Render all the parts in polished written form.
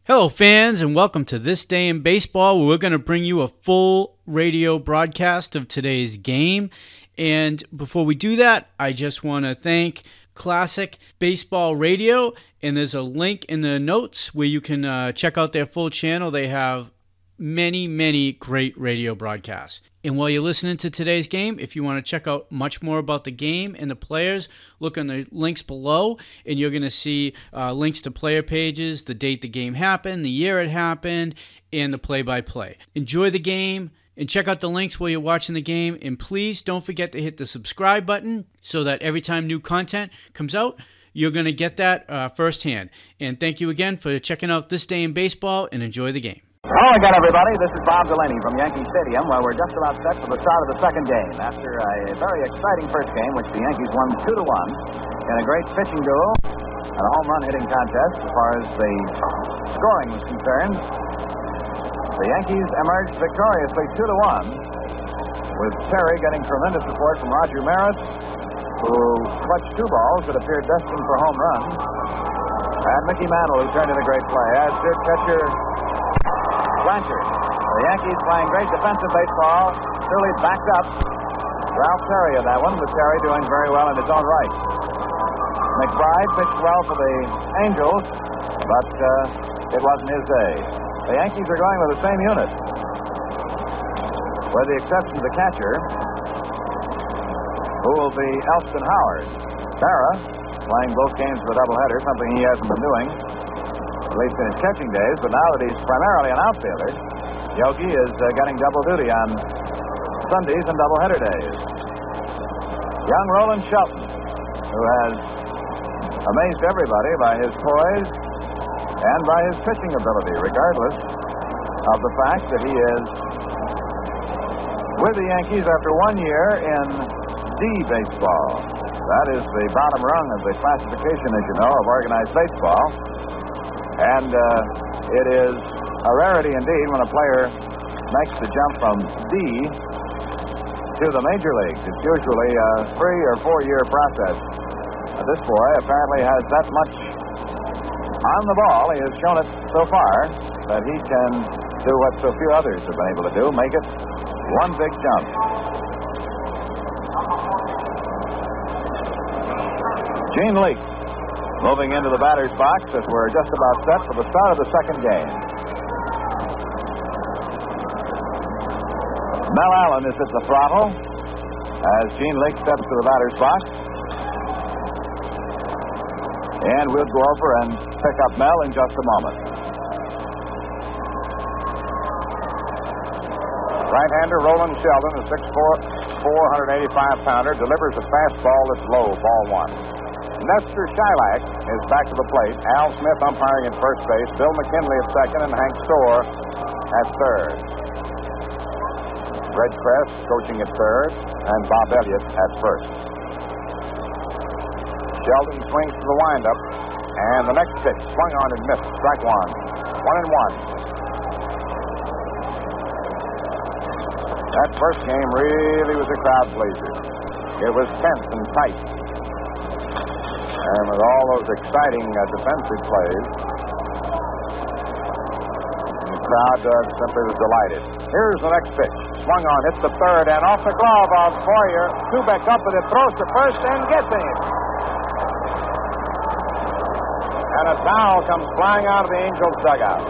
Hello, fans, and welcome to This Day in Baseball, where we're going to bring you a full radio broadcast of today's game. And before we do that, I just want to thank Classic Baseball Radio, and there's a link in the notes where you can check out their full channel. They have many great radio broadcasts. And while you're listening to today's game, if you want to check out much more about the game and the players, look on the links below, and you're going to see links to player pages, the date the game happened, the year it happened, and the play-by-play. Enjoy the game, and check out the links while you're watching the game, and please don't forget to hit the subscribe button so that every time new content comes out, you're going to get that firsthand. And thank you again for checking out This Day in Baseball, and enjoy the game. Hello again, everybody. This is Bob Delaney from Yankee Stadium, where we're just about set for the start of the second game. After a very exciting first game, which the Yankees won 2-1 in a great pitching duel and a home run hitting contest, as far as the scoring was concerned, the Yankees emerged victoriously 2-1, with Terry getting tremendous support from Roger Maris, who clutched two balls that appeared destined for home runs, and Mickey Mantle, who turned in a great play, as did catcher Blanchard. The Yankees playing great defensive baseball. Truly backed up Ralph Terry in that one, with Terry doing very well in his own right. McBride pitched well for the Angels, but it wasn't his day. The Yankees are going with the same unit, with the exception of the catcher, who will be Elston Howard. Berra playing both games of the doubleheader, something he hasn't been doing, at least in his catching days, but now that he's primarily an outfielder, Yogi is getting double duty on Sundays and doubleheader days. Young Roland Shelton, who has amazed everybody by his poise and by his pitching ability, regardless of the fact that he is with the Yankees after 1 year in D baseball. That is the bottom rung of the classification, as you know, of organized baseball. And it is a rarity indeed when a player makes the jump from D to the major leagues. It's usually a 3 or 4 year process. This boy apparently has that much on the ball. He has shown it so far that he can do what so few others have been able to do, make it one big jump. Gene Leake moving into the batter's box as we're just about set for the start of the second game. Mel Allen is at the throttle as Gene Leake steps to the batter's box. And we'll go over and pick up Mel in just a moment. Right-hander Roland Sheldon, a 6'4", 485-pounder, delivers a fastball that's low, ball one. Nestor Shylock is back to the plate. Al Smith umpiring at first base. Bill McKinley at second, and Hank Storr at third. Red Crest coaching at third, and Bob Elliott at first. Sheldon swings to the windup, and the next pitch swung on and missed. Strike one. 1-1. That first game really was a crowd pleaser. It was tense and tight. And with all those exciting defensive plays, the crowd simply was delighted. Here's the next pitch. Swung on, hits the third, and off the glove of Boyer. Kubek up with it, throws to first, and gets him. And a towel comes flying out of the Angels' dugout.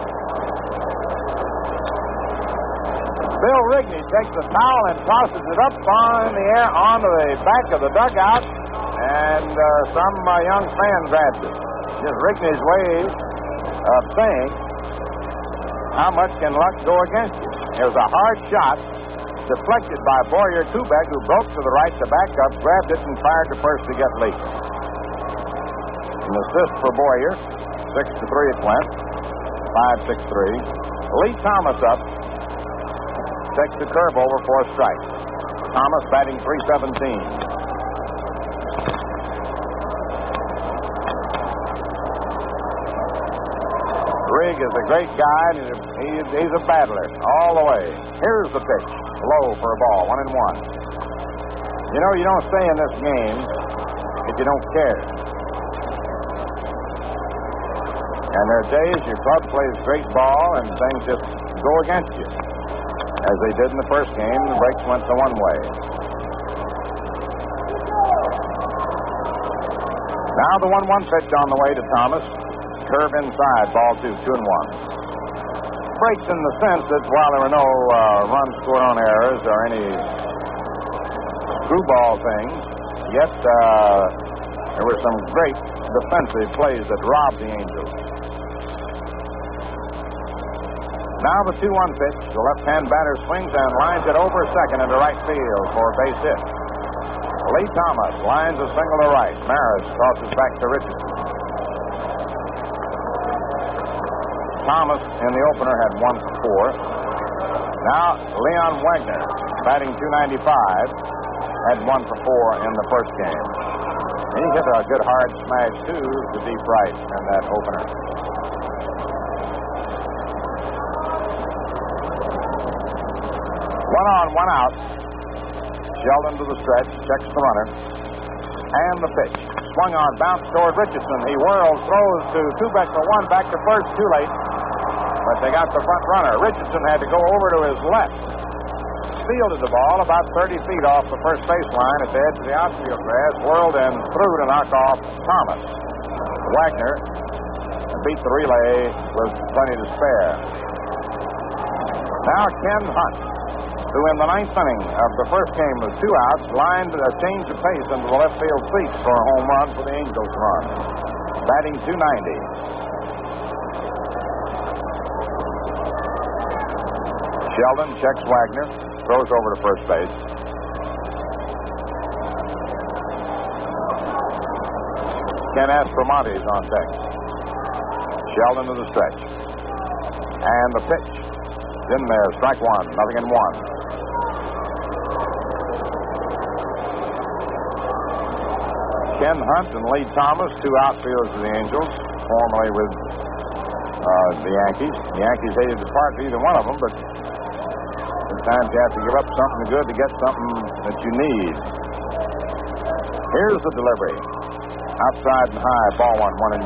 Bill Rigney takes the towel and tosses it up in the air onto the back of the dugout. And some young fan grabs it. Just Rigney's way of saying, how much can luck go against you? It was a hard shot, deflected by Boyer Kubek, who broke to the right to back up, grabbed it, and fired to first to get Leake. An assist for Boyer. 6-3 it went. 5-6-3. Lee Thomas up. Takes the curve over for a strike. Thomas batting .317. Rigg is a great guy, and he's a battler all the way. Here's the pitch. Low for a ball. 1-1. You know, you don't stay in this game if you don't care. And there are days your club plays great ball and things just go against you. As they did in the first game, the breaks went the one way. Now the 1-1 pitch on the way to Thomas. Curve inside, ball 2, 2-1. Breaks in the sense that while there were no runs scored on errors or any screwball things, yet there were some great defensive plays that robbed the Angels. Now the 2-1 pitch. The left-hand batter swings and lines it over second into right field for a base hit. Lee Thomas lines a single to right. Maris tosses back to Richardson. Thomas in the opener had 1 for 4. Now Leon Wagner, batting .295, had 1 for 4 in the first game. He hit a good hard smash to deep right in that opener. 1 on, 1 out. Sheldon to the stretch, checks the runner. And the pitch. Swung on, bounced toward Richardson. He whirls, throws to Kubek for 1, back to first, too late. But they got the front runner. Richardson had to go over to his left. Fielded the ball about 30 feet off the first baseline at the edge of the outfield grass, whirled and threw to knock off Thomas. Wagner beat the relay with plenty to spare. Now Ken Hunt, who in the 9th inning of the first game with 2 outs, lined a change of pace into the left field seats for a home run for the Angels run. Batting .290. Sheldon checks Wagner, throws over to first base. Ken Aspromonte is on deck. Sheldon to the stretch. And the pitch. In there, strike 1, 0-1. Ken Hunt and Lee Thomas, 2 outfielders of the Angels, formerly with the Yankees. The Yankees hated to part with either one of them, but sometimes you have to give up something good to get something that you need. Here's the delivery. Outside and high, ball 1, 1-1.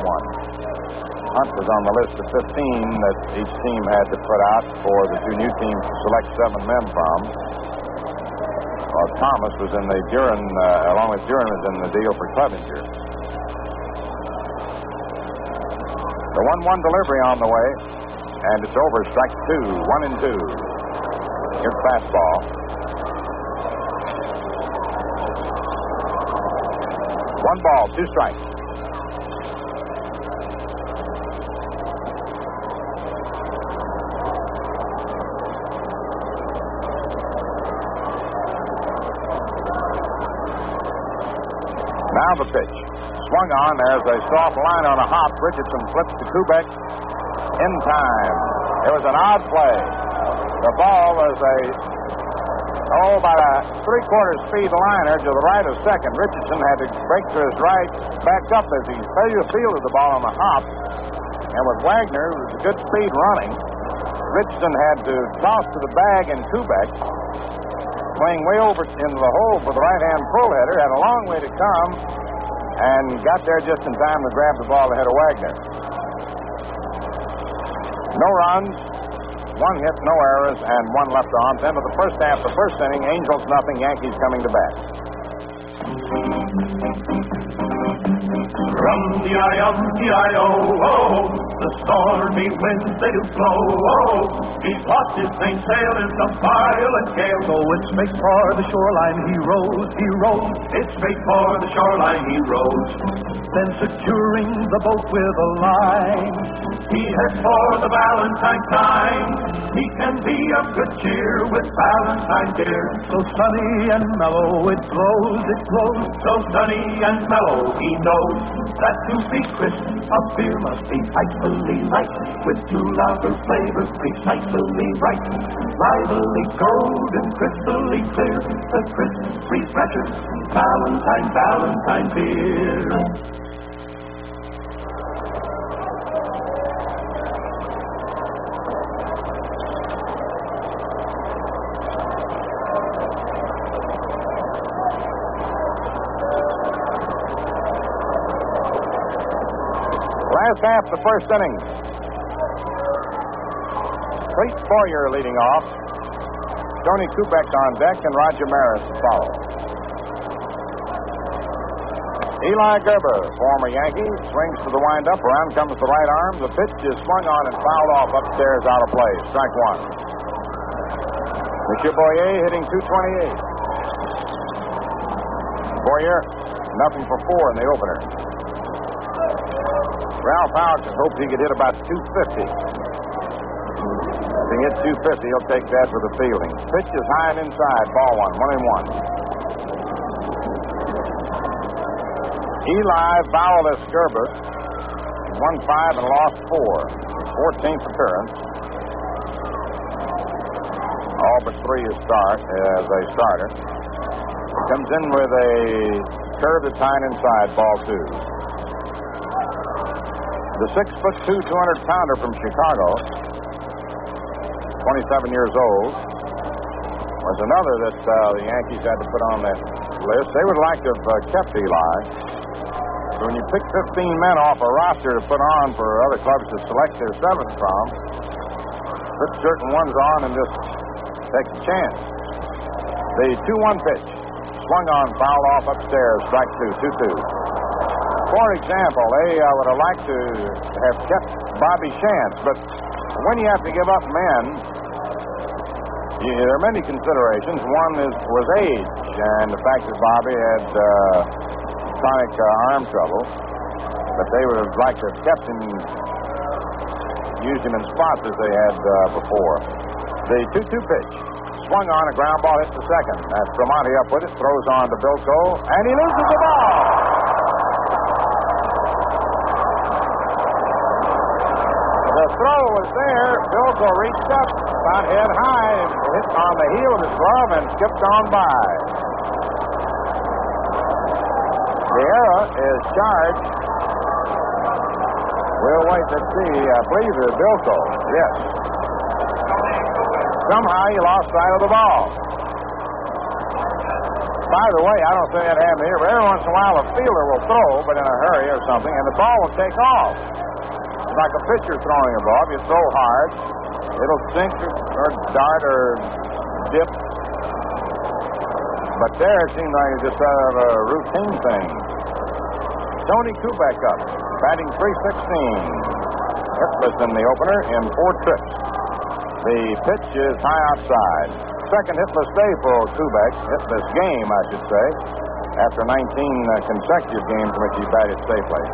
Hunt was on the list of 15 that each team had to put out for the 2 new teams to select 7 men from. Well, Thomas was in the Duran, along with Duran, was in the deal for Clevenger. The 1-1 delivery on the way, and it's over. Strike 2, 1-2. Here's fastball. 1 ball, 2 strikes. Now the pitch. Swung on. There's a soft line on a hop. Richardson flips to Kubek in time. It was an odd play. The ball was about a 3/4 speed liner to the right of second. Richardson had to break to his right, backed up as he fielded the ball on the hop. And with Wagner, who was a good speed running, Richardson had to toss to the bag and Kubek, playing way over into the hole for the right-hand pull hitter, had a long way to come and got there just in time to grab the ball ahead of Wagner. No runs, 1 hit, no errors, and 1 left on. End of the first half, the first inning, Angels nothing, Yankees coming to bat. Rum-ti-I-um-ti-I-O, oh, the stormy winds they do blow, oh, he's lost his mainsail in the violent gale, so it's make for the shoreline he rows, it's make for the shoreline he rows. Then securing the boat with a line, he heads for the Valentine time. He can be of good cheer with Valentine beer, so sunny and mellow it glows, so sunny and mellow he knows that to be crisp, a beer must be icily light, with 2 lager flavors precisely right. Lively, golden, crystally clear, the crisp, refreshers, Valentine beer. Last half of the first inning. Clete Boyer leading off. Tony Kubek on deck and Roger Maris to follow. Eli Gerber, former Yankee, swings to the windup. Around comes the right arm. The pitch is swung on and fouled off upstairs out of play. Strike one. Monsieur Boyer hitting .228. Boyer, nothing for 4 in the opener. Ralph Howard hoped he could hit about .250. If he hits .250, he'll take that for the fielding. Pitch is high and inside. Ball one. 1-1. Eli Vowelus Gerber won 5 and lost 4. 14th appearance. All but 3 as a starter. Comes in with a curve that's high and inside. Ball 2. The 6'2", 200-pounder from Chicago, 27 years old, was another that the Yankees had to put on that list. They would like to have kept Eli. So when you pick 15 men off a roster to put on for other clubs to select their 7th from, put certain ones on and just take a chance. The 2-1 pitch, swung on, fouled off upstairs, strike 2, 2-2. For example, they would have liked to have kept Bobby Shantz, but when you have to give up men, there are many considerations. One was age, and the fact that Bobby had chronic arm trouble, but they would have liked to have kept him, used him in spots as they had before. The 2-2 pitch, swung on, a ground ball hits the second. That's Tremonti up with it, throws on to Bilko, and he loses the ball. The throw was there. Bilko reached up, about head high, and hit on the heel of his glove and skipped on by. Vieira is charged. We'll wait to see. I believe it's Bilko. Yes. Somehow he lost sight of the ball. By the way, I don't think that happened here, but every once in a while a fielder will throw, but in a hurry or something, and the ball will take off. It's like a pitcher throwing a ball. If you throw hard, it'll sink or dart or dip. But there it seemed like it's just a routine thing. Tony Kubek up, batting .316. Hitless in the opener in 4 trips. The pitch is high outside. Second hitless day for Kubek. Hitless game, I should say, after 19 consecutive games in which he batted safely.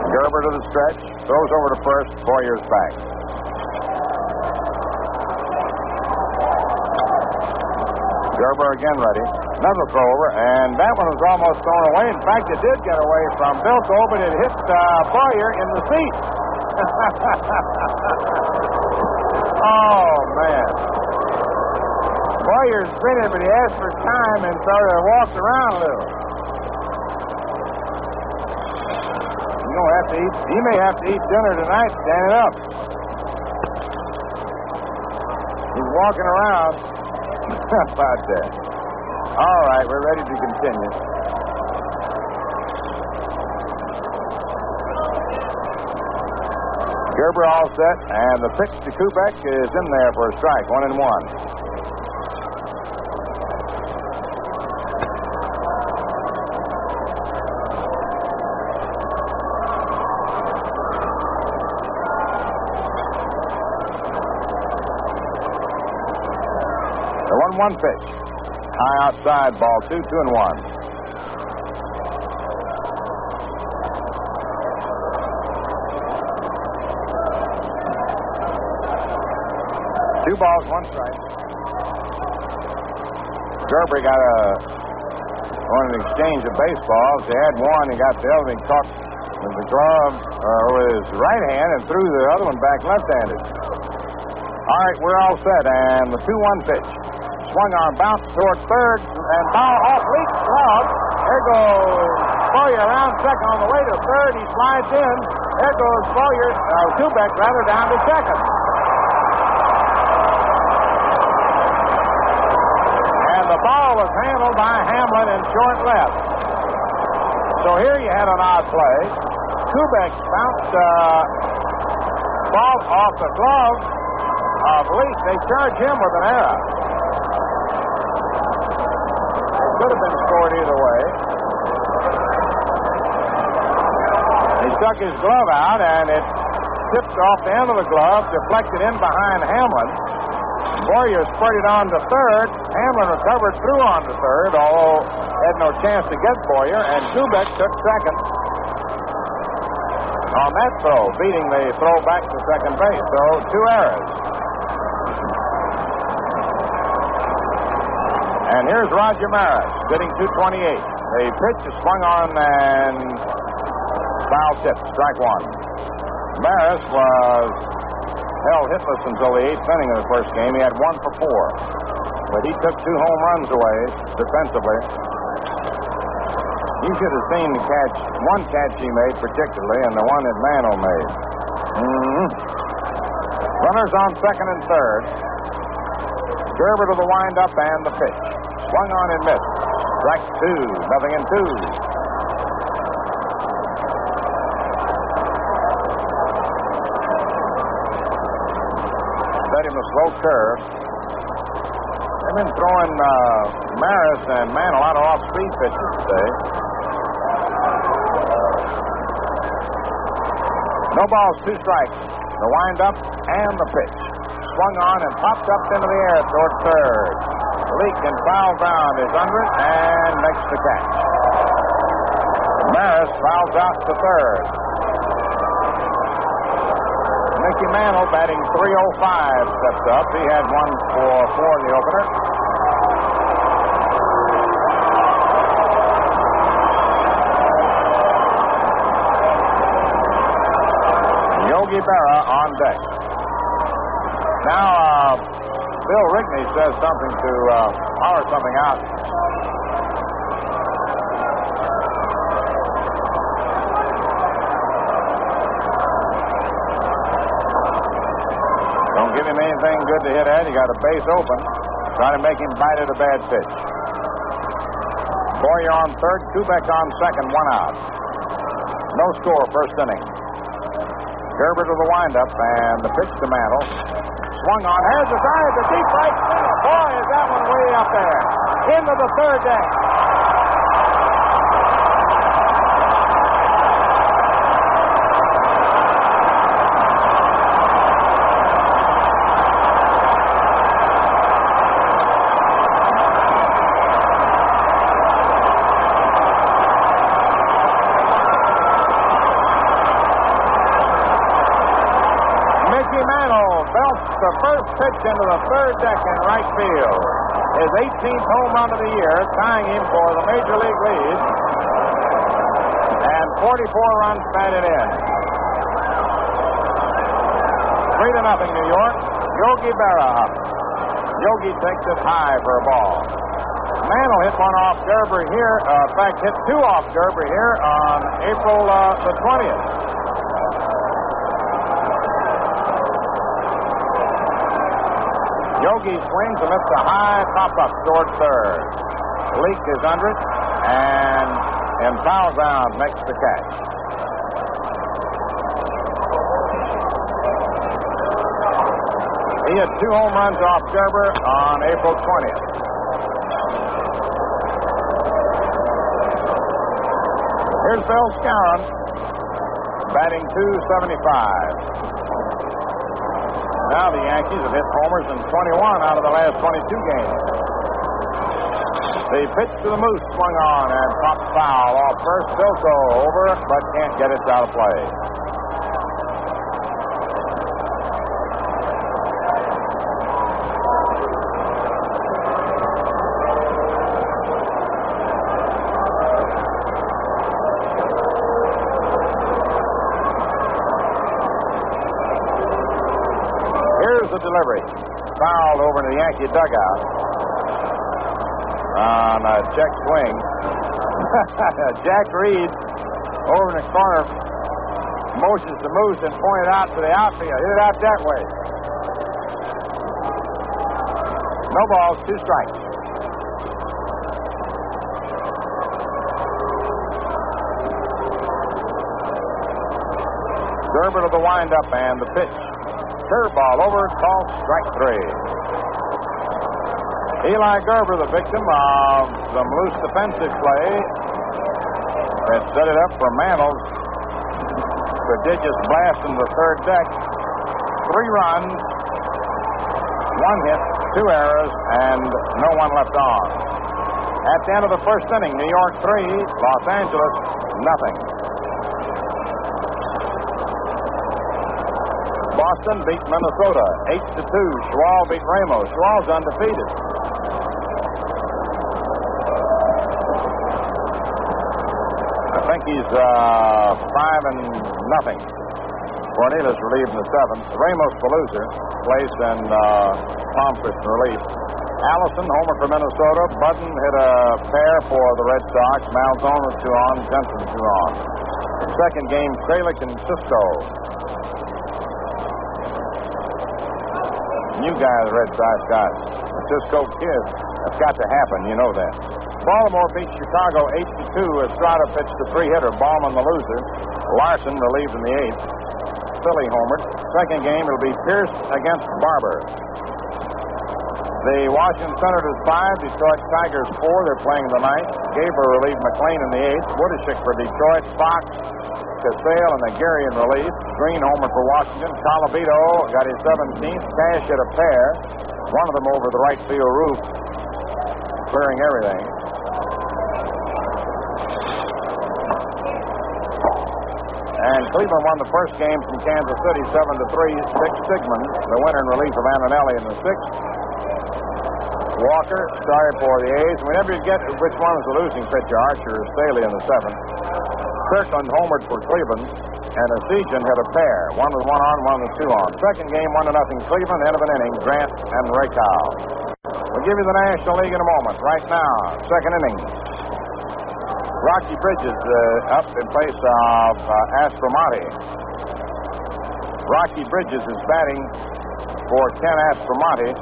Gerber to the stretch, throws over to first, Boyer's back. Gerber again ready. Another throw over, and that one was almost thrown away. In fact, it did get away from Bilko, but it hit Boyer in the seat. Oh, man. Boyer's spinning, but he asked for time and sort of walked around a little. He may have to eat dinner tonight standing up. He's walking around. How about that? All right, we're ready to continue. Gerber all set, and the pitch to Kubek is in there for a strike, 1-1. The 1-1 pitch. High outside, ball 2, 2-1. 2 balls, 1 strike. Gerber got on an exchange of baseballs. He had one, he got the other, he caught with the glove with his right hand and threw the other one back left-handed. All right, we're all set, and the 2-1 pitch. Swung on, bounce toward third, and ball off Leach's glove. There goes Boyer around second on the way to third. He slides in. There goes Boyer, Kubek rather, down to second. Hamlin in short left. So here you had an odd play. Kubek bounced ball off the glove of Leak. They charge him with an error. It could have been scored either way. He stuck his glove out, and it tipped off the end of the glove, deflected in behind Hamlin. Boyer spurted on to third. Hamlin recovered through on to third, although had no chance to get Boyer, and Kubek took second on that throw, beating the throw back to second base. So 2 errors. And here's Roger Maris, hitting .228. The pitch is swung on and foul tip, strike 1. Maris was held hitless until the 8th inning of the first game. He had 1 for 4. But he took 2 home runs away defensively. You should have seen the catch, one catch he made particularly, and the one that Mano made. Runners on second and third. Gerber to the windup and the pitch. Swung on and missed. Strike 2, 0-2. Him a slow curve. They've been throwing Maris and Mann a lot of off-speed pitches today. No balls, 2 strikes. The wind-up and the pitch. Swung on and popped up into the air toward third. Leak and foul ground is under it and makes the catch. Maris fouls out to third. Mickey Mantle, batting .305, steps up. He had 1 for 4 in the opener. Yogi Berra on deck. Now, Bill Rigney says something to holler something out. Don't give him anything good to hit at. You got a base open. Try to make him bite at a bad pitch. Boyer on third, Kubek on second, 1 out. No score, first inning. Gerber to the windup, and the pitch to Mantle. Swung on, has a drive to deep right field. Boy, is that one way up there. Into the third deck. The first pitch into the third deck in right field. His 18th home run of the year, tying him for the Major League lead. And 44 runs batted in. 3-0 New York. Yogi Berra up. Yogi takes it high for a ball. Mantle hit one off Gerber here. In fact, hit 2 off Gerber here on April the 20th. Yogi swings and hits a high pop-up toward third. Leak is under it, and in foul ground makes the catch. He had 2 home runs off Gerber on April 20th. Here's Bill Skowron, batting .275. Now the Yankees have hit homers in 21 out of the last 22 games. The pitch to the Moose swung on and popped foul off first. Bilko over, but can't get it out of play. The delivery. Fouled over to the Yankee dugout on a check swing. Jack Reed over in the corner motions the Moose and pointed out to the outfield. Hit it out that way. No balls, 2 strikes. Gerber to the windup and the pitch. Curveball over, called strike 3. Eli Gerber, the victim of some loose defensive play, that set it up for Mantle's prodigious blast into the third deck. 3 runs, 1 hit, 2 errors, and no one left on. At the end of the first inning, New York 3, Los Angeles nothing. Boston beat Minnesota 8-2. Schwal beat Ramos. Schwal's undefeated. I think he's 5-0. Cornelius relieved in the 7th. Ramos Beluser placed in Palmquist in relief. Allison homer for Minnesota. Budden hit a pair for the Red Sox. Malzone with 2 on. Jensen 2 on. Second game, Kralik and Cisco. New guy the Red Sox got. Cisco kid. That's got to happen. You know that. Baltimore beat Chicago 8-2. Estrada pitched a 3-hitter. Ballman the loser. Larson relieved in the 8th. Philly homered. Second game, it'll be Pierce against Barber. The Washington Senators 5, Detroit Tigers 4. They're playing tonight. Gaber relieved McLean in the 8th. Woodishik for Detroit. Fox, Casale, and Aguirre in relief. Green homer for Washington. Colavito got his 17th. Cash hit a pair. One of them over the right field roof, clearing everything. And Cleveland won the first game from Kansas City 7-3. Dick Sigmund, the winner in relief of Antonelli in the 6th. Walker started for the A's. We never get which one was the losing pitcher, Archer or Staley in the 7th. Kirkland homered for Cleveland, and Esigian hit a pair. One was 1 on, one was 2 on. Second game, 1-0 Cleveland. End of an inning, Grant and Rakow. We'll give you the National League in a moment. Right now, second inning. Rocky Bridges up in place of Aspromonte. Rocky Bridges is batting for Ken Aspromonte.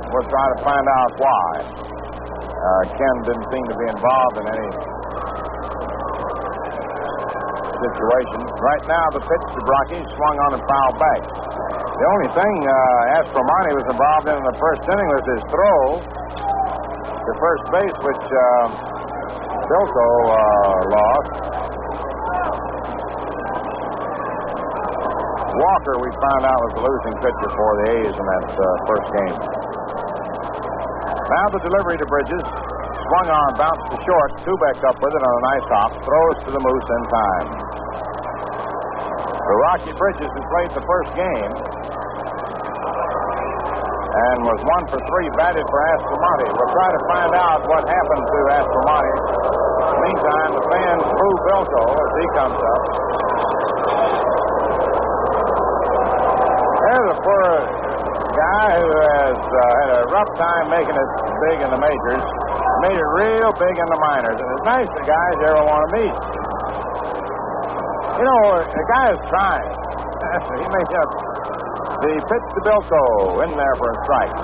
We'll try to find out why. Ken didn't seem to be involved in any situation. Right now, the pitch to Brocky swung on and fouled back. The only thing Aspromonte was involved in the first inning was his throw to first base, which Bilko lost. Walker, we found out, was the losing pitcher for the A's in that first game. Now the delivery to Bridges. Swung on, bounced to short. Tubeck up with it on a nice hop. Throws to the Moose in time. The Rocky Bridges, who played the first game and was 1 for 3, batted for Aspromonte. We'll try to find out what happened to Aspromonte. Meantime, the fans boo Bilko as he comes up. There's a poor guy who has had a rough time making it big in the majors. Made it real big in the minors. And it's nice the guys you ever want to meet. You know, the guy is trying. He makes up the pitch to Bilko in there for a strike.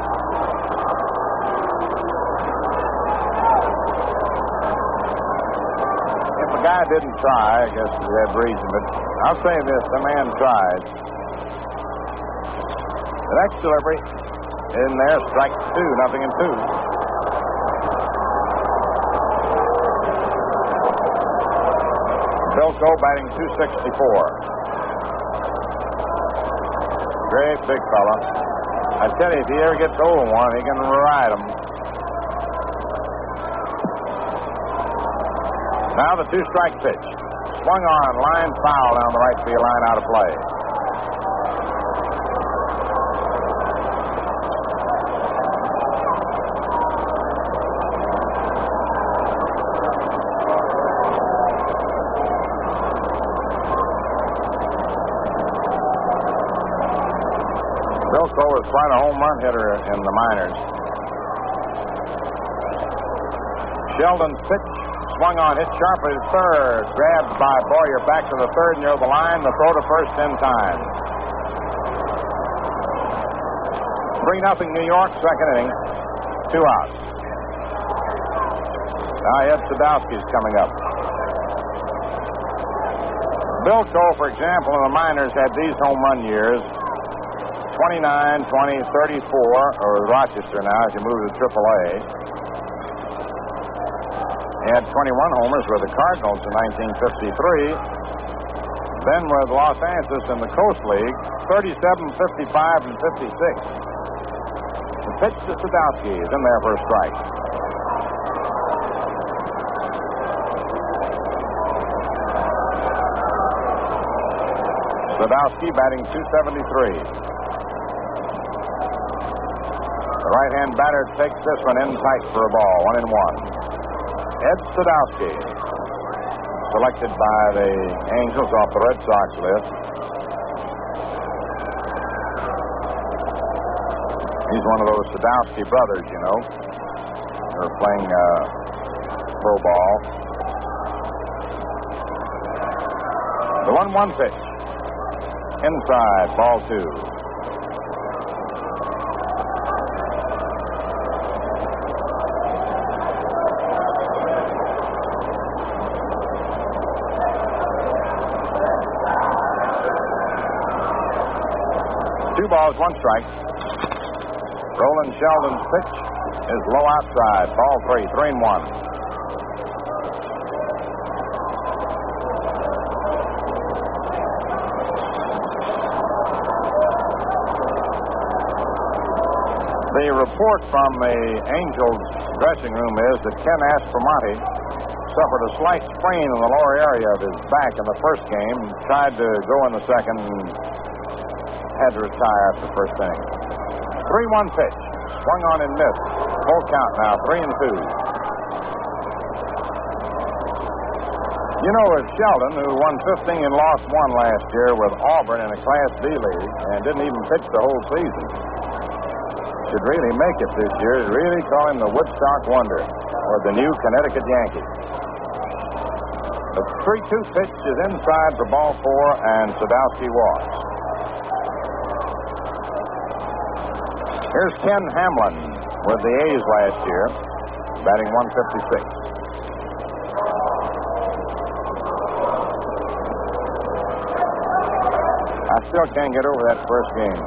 If a guy didn't try, I guess he had reason. But I'll say this, the man tried. The next delivery in there, strike 2, 0-2. Bilko batting .264. Great big fella. I tell you, if he ever gets over one, he can ride him. Now the 2-strike pitch. Swung on, line foul down the right field line, out of play. Bilko was quite a home run hitter in the minors. Sheldon's pitch, swung on, hit sharply to third. Grabbed by Boyer back to the third near the line. The throw to first in time. 3-0 New York, second inning. 2 outs. Now Ed Sadowski's coming up. Bilko, for example, in the minors had these home run years: 29, 20, 34, or Rochester now as you move to AAA. He had 21 homers with the Cardinals in 1953. Then with Los Angeles in the Coast League, 37, 55, and 56. The pitch to Sadowski is in there for a strike. Sadowski batting .273. The right-hand batter takes this one in tight for a ball, 1-1. Ed Sadowski, selected by the Angels off the Red Sox list. He's one of those Sadowski brothers, you know. They're playing pro ball. The 1-1 pitch. Inside, ball 2. 2 balls, 1 strike. Roland Sheldon's pitch is low outside. Ball 3, 3-1. The report from the Angels dressing room is that Ken Aspromonte suffered a slight sprain in the lower area of his back in the first game, tried to go in the second, and had to retire after the first inning. 3-1 pitch. Swung on and missed. Full count now, 3-2. You know, it's Sheldon, who won 15 and lost 1 last year with Auburn in a Class D league and didn't even pitch the whole season, should really make it this year. Really call him the Woodstock Wonder or the new Connecticut Yankee. The 3-2 pitch is inside for ball 4, and Sadowski walks. Here's Ken Hamlin with the A's last year, batting .156. I still can't get over that first game.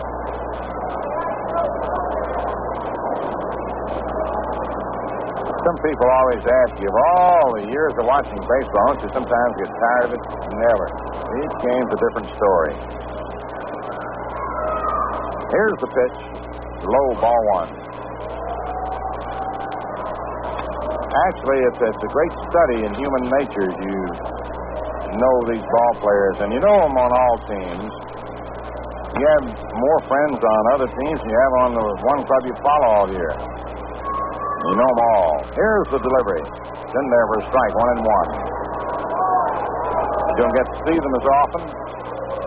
Some people always ask you, of all the years of watching baseball, don't you sometimes get tired of it? Never. Each game's a different story. Here's the pitch. Low, ball 1. Actually, it's a great study in human nature. You know these ball players, and you know them on all teams. You have more friends on other teams than you have on the one club you follow all year. You know them all. Here's the delivery. It's in there for a strike, 1-1. You don't get to see them as often,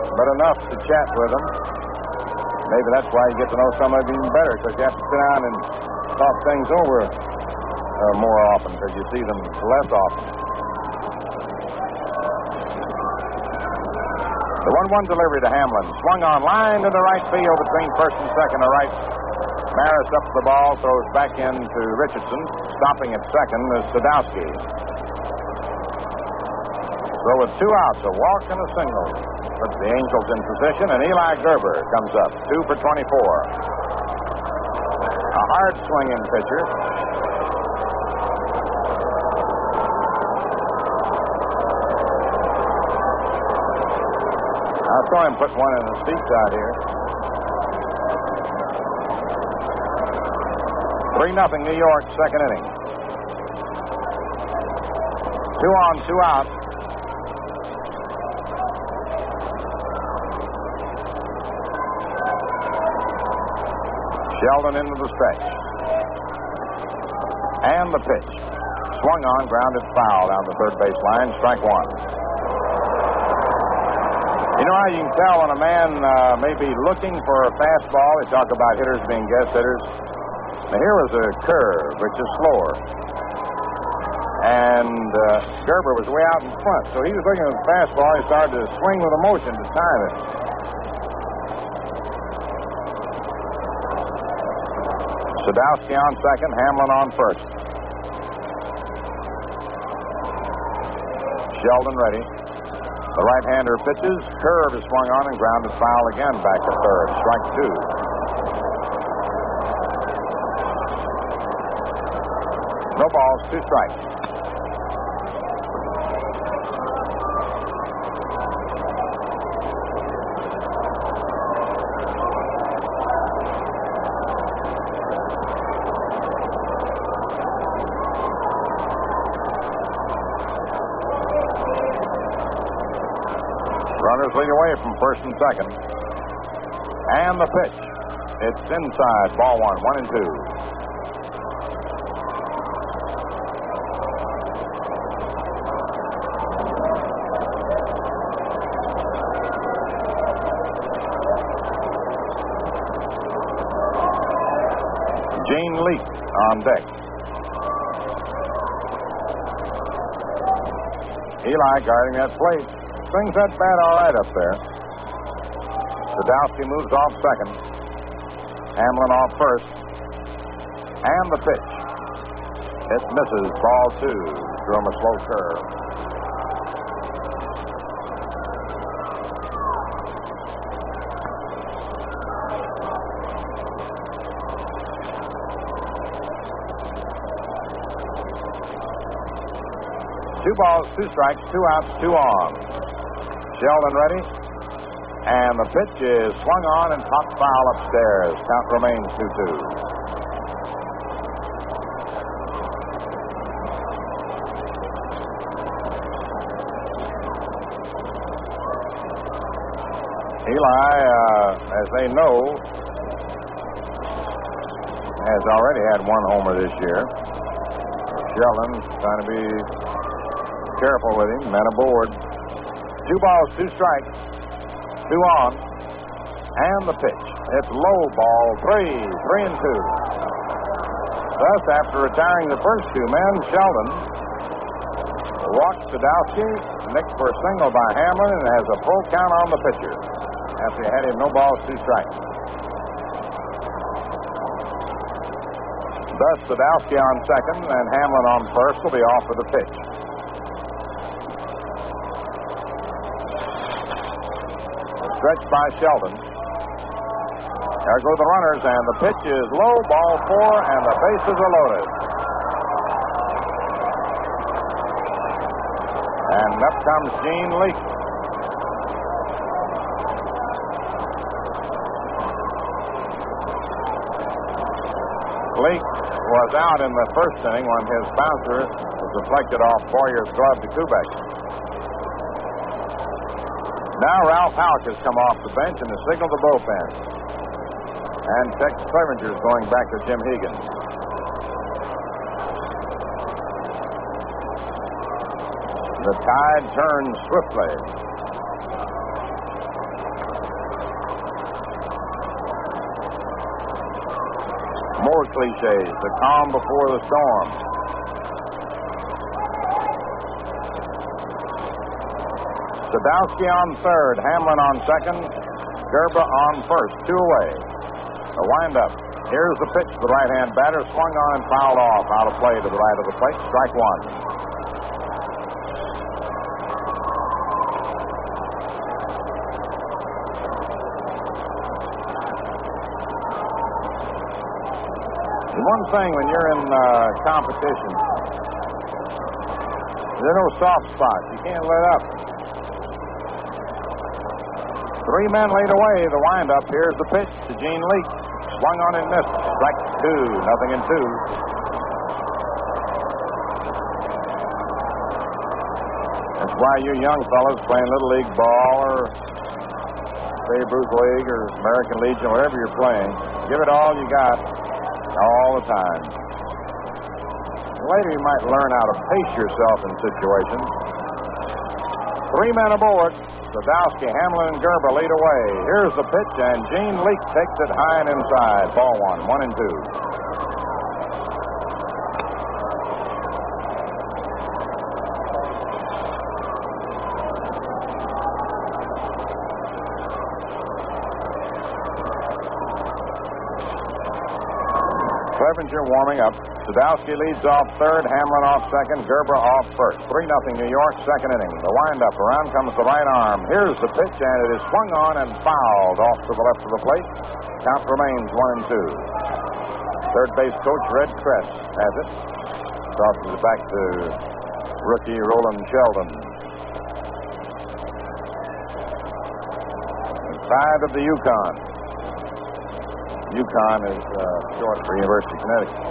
but enough to chat with them. Maybe that's why you get to know some of them even better, because you have to sit down and talk things over more often, because you see them less often. The 1-1 delivery to Hamlin. Swung on, line to the right field between first and second to right. Maris up the ball, throws back in to Richardson. Stopping at second is Sadowski. So with 2 outs, a walk and a single, puts the Angels in position, and Eli Gerber comes up, 2 for 24. A hard swinging pitcher. I saw him put one in the seats out here. 3-0 New York, second inning. 2 on, 2 out. Sheldon into the stretch. And the pitch. Swung on, grounded foul down the third base line, strike 1. You know how you can tell when a man may be looking for a fastball? They talk about hitters being guest hitters. Now, here was a curve, which is slower. And Gerber was way out in front. So he was looking at the fastball. He started to swing with a motion to time it. Sadowski on second, Hamlin on first. Sheldon ready. The right-hander pitches. Curve is swung on and grounded foul again. Back to third. Strike two. No balls, two strikes. Runners lead away from first and second. And the pitch. It's inside. Ball one. 1-2. Gene Leake on deck. Eli guarding that plate. Swings that bat all right up there. Sadowski moves off second. Hamlin off first. And the pitch. It misses. Ball two. Threw him a slow curve. Two balls, two strikes, two outs, two on. Sheldon ready. And the pitch is swung on and popped foul upstairs. Count remains 2-2. Eli, as they know, has already had one homer this year. Sheldon trying to be careful with him. Men aboard. Two balls, two strikes, two on, and the pitch. It's low, ball three, 3-2. Thus, after retiring the first two men, Sheldon walks Sadowski, nicked for a single by Hamlin, and has a full count on the pitcher after he had him no balls, two strikes. Thus, Sadowski on second and Hamlin on first will be off for the pitch. Stretched by Sheldon. There go the runners, and the pitch is low, ball four, and the bases are loaded. And up comes Gene Leake. Leake was out in the first inning when his bouncer was deflected off Boyer's glove to Kubek. Now Ralph Houck has come off the bench and has signaled the bullpen. And Tex Clevenger's going back to Jim Hegan. The tide turns swiftly. More cliches. The calm before the storm. Sadowski on third, Hamlin on second, Gerba on first, two away. The windup. Here's the pitch to the right-hand batter, swung on and fouled off. Out of play to the right of the plate, strike one. The one thing when you're in competition, there are no soft spots. You can't let up. Three men laid away. The windup. Here's the pitch to Gene Leake. Swung on and missed. Strike two. 0-2. That's why you young fellas playing Little League ball or Babe Ruth League or American Legion, whatever you're playing, give it all you got all the time. Later you might learn how to pace yourself in situations. Three men aboard. Sadowski, Hamlin, and Gerba lead away. Here's the pitch, and Gene Leake takes it high and inside. Ball one, 1-2. Clevenger warming up. Sadowski leads off third, Hamlin off second, Gerber off first. 3-0 New York, second inning. The windup, around comes the right arm. Here's the pitch, and it is swung on and fouled off to the left of the plate. Count remains 1-2. Third base coach Red Cress has it. Tosses it back to rookie Roland Sheldon. Inside of the Yukon. Yukon is short for University of Connecticut.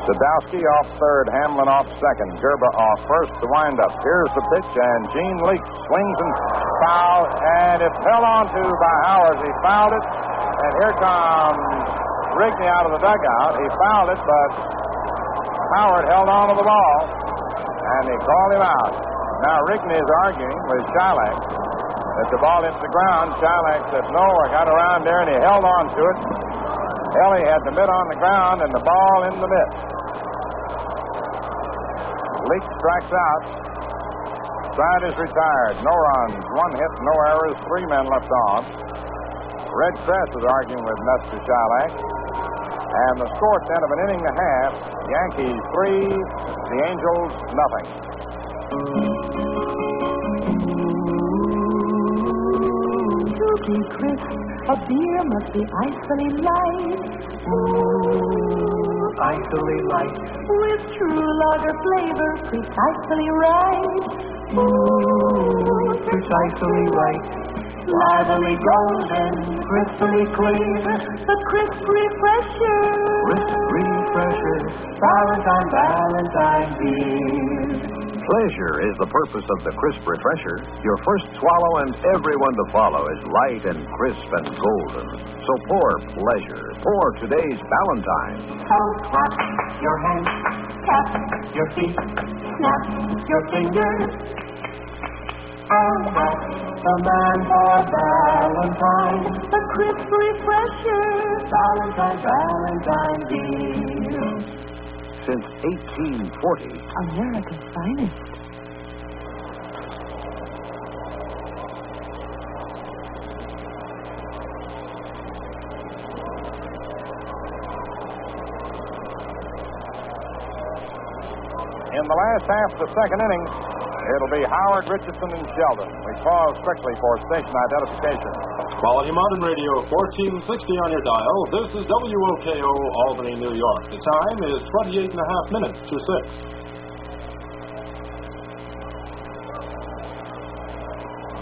Sadowski off third, Hamlin off second, Gerber off first. The windup. Here's the pitch, and Gene Leake swings and foul, and it's held on to by Howard. He fouled it, and here comes Rigney out of the dugout. He fouled it, but Howard held on to the ball, and he called him out. Now Rigney is arguing with Shylock that the ball hits the ground. Shylock said, no, I got around there, and he held on to it. Ellie had the mitt on the ground and the ball in the mitt. Leake strikes out. Side is retired. No runs, 1 hit, no errors, 3 men left on. Red Cress is arguing with Nestor Shylock. And the score at the end of an inning and a half, Yankees 3, the Angels nothing. To be crisp, a beer must be icily light. Ooh, icily light. With true lager flavor, precisely right. Ooh, precisely right. Lively golden, crisply clear. The crisp refresher. Crisp refresher. Valentine beer. Pleasure is the purpose of the crisp refresher. Your first swallow and everyone to follow is light and crisp and golden. So pour pleasure. Pour today's Valentine. So tap your hands, tap your feet, snap your fingers, and ask the man for Valentine. The crisp refresher. Valentine beer. Since 1840, America's finest. In the last half of the second inning, it'll be Howard, Richardson, and Sheldon. We pause quickly for station identification. Quality Modern Radio, 1460 on your dial. This is WOKO, Albany, New York. The time is 28 and a half minutes to 6.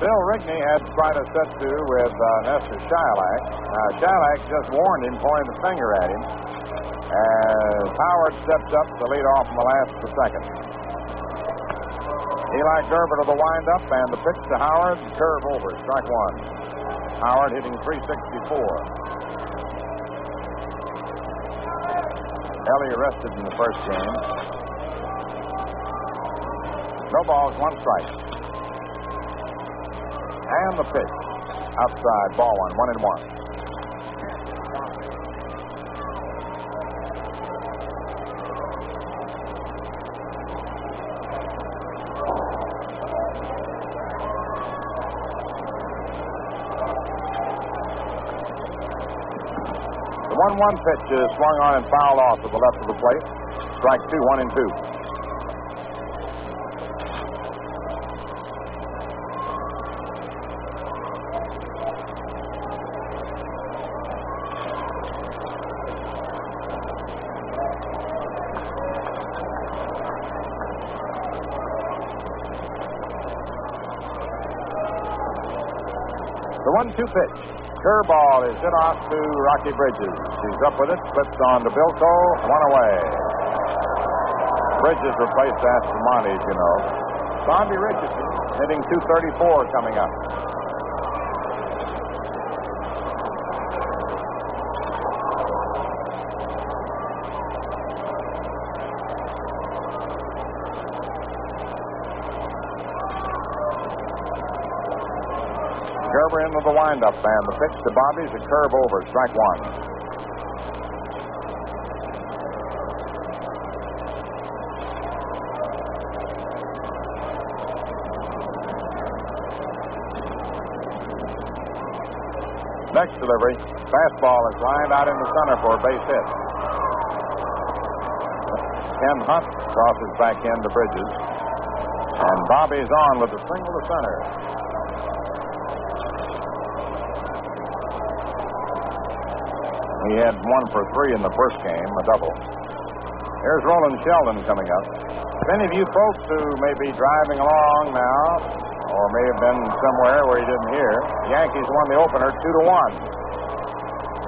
Bill Rigney had quite a set-to with Nestor Shylock. Shylock just warned him, pointing the finger at him, as Howard steps up to lead off in the last of the second. Eli Gerber to the windup, and the pitch to Howard, curve over, strike one. Howard hitting .364. Ellie arrested in the first game. No balls, 1 strike. And the pitch. Outside, ball 1, 1-1. The 1-1 pitch is swung on and fouled off to the left of the plate. Strike 2, 1-2. The 1-2 pitch. Curveball is hit off to Rocky Bridges. He's up with it, slips on to Bilko, 1 away. Bridges replaced Aston Montes, you know. Zombie Richardson hitting .234 coming up. Gerber into the windup, and the pitch to Bobby's a curve over, strike 1. Next delivery, fastball is lined out into center for a base hit. Ken Hunt crosses back into Bridges. And Bobby's on with a single to center. He had 1 for 3 in the first game, a double. Here's Roland Sheldon coming up. If any of you folks who may be driving along now, or may have been somewhere where you didn't hear, the Yankees won the opener 2-1.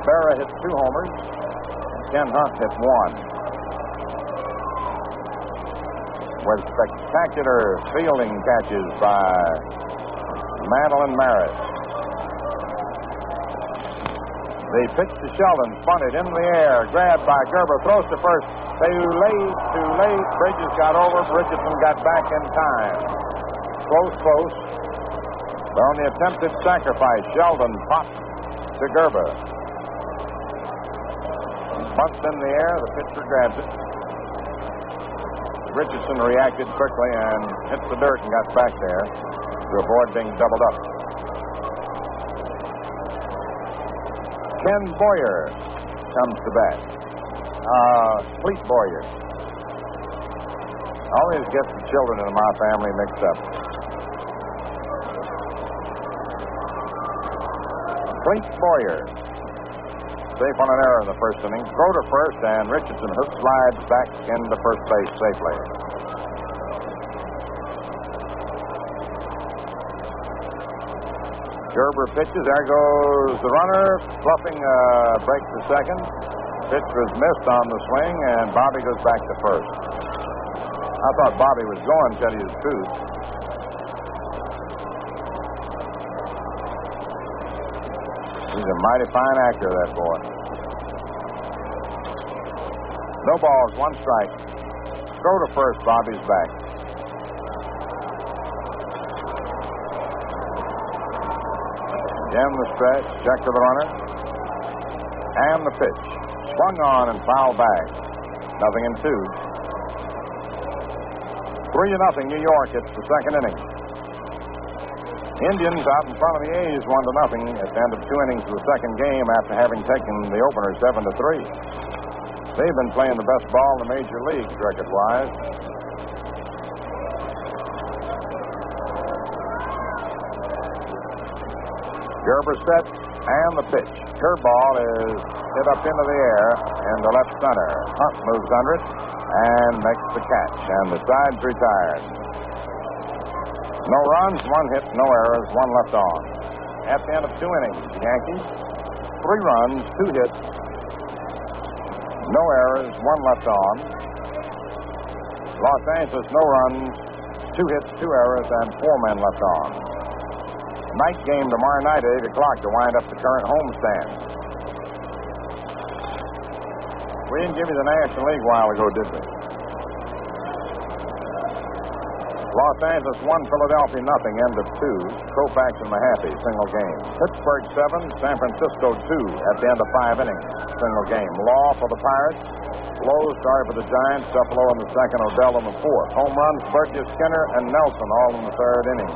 Berra hit 2 homers, and Ken Hunt hit 1. With spectacular fielding catches by Mantle and Maris. The pitch to Sheldon, bunted in the air, grabbed by Gerber, throws to first. Too late. Bridges got over. Richardson got back in time. Close. But on the attempted sacrifice, Sheldon popped to Gerber. Bunts in the air. The pitcher grabs it. Richardson reacted quickly and hit the dirt and got back there to avoid being doubled up. Ken Boyer comes to bat. Fleet Boyer. Always gets the children in my family mixed up. Fleet Boyer. Safe on an error in the first inning. Throw to first, and Richardson hook slides back into first base safely. Gerber pitches. There goes the runner. Fluffing break to second. Pitch was missed on the swing, and Bobby goes back to first. I thought Bobby was going, tell you the truth. He's a mighty fine actor, that boy. No balls, 1 strike. Throw to first, Bobby's back. Again the stretch, check to the runner. And the pitch. Swung on and fouled back. 0-2. 3-0 New York. It's the second inning. Indians out in front of the A's 1-0 at the end of 2 innings of the second game after having taken the opener 7-3. They've been playing the best ball in the major leagues record-wise. Gerber set and the pitch. Curveball is hit up into the air into left center. Hunt moves under it and makes the catch, and the side's retired. No runs, 1 hit, no errors, 1 left on. At the end of 2 innings, the Yankees, 3 runs, 2 hits, no errors, 1 left on. Los Angeles, no runs, 2 hits, 2 errors, and 4 men left on. Night game tomorrow night at 8 o'clock to wind up the current homestand. We didn't give you the National League a while ago, did we? Los Angeles 1, Philadelphia 0, end of 2. Koufax and Mahaffey, single game. Pittsburgh 7, San Francisco 2 at the end of 5 innings, single game. Law for the Pirates. Lowe started for the Giants. Buffalo in the second, Odell in the fourth. Home runs, Burgess, Skinner, and Nelson all in the third inning.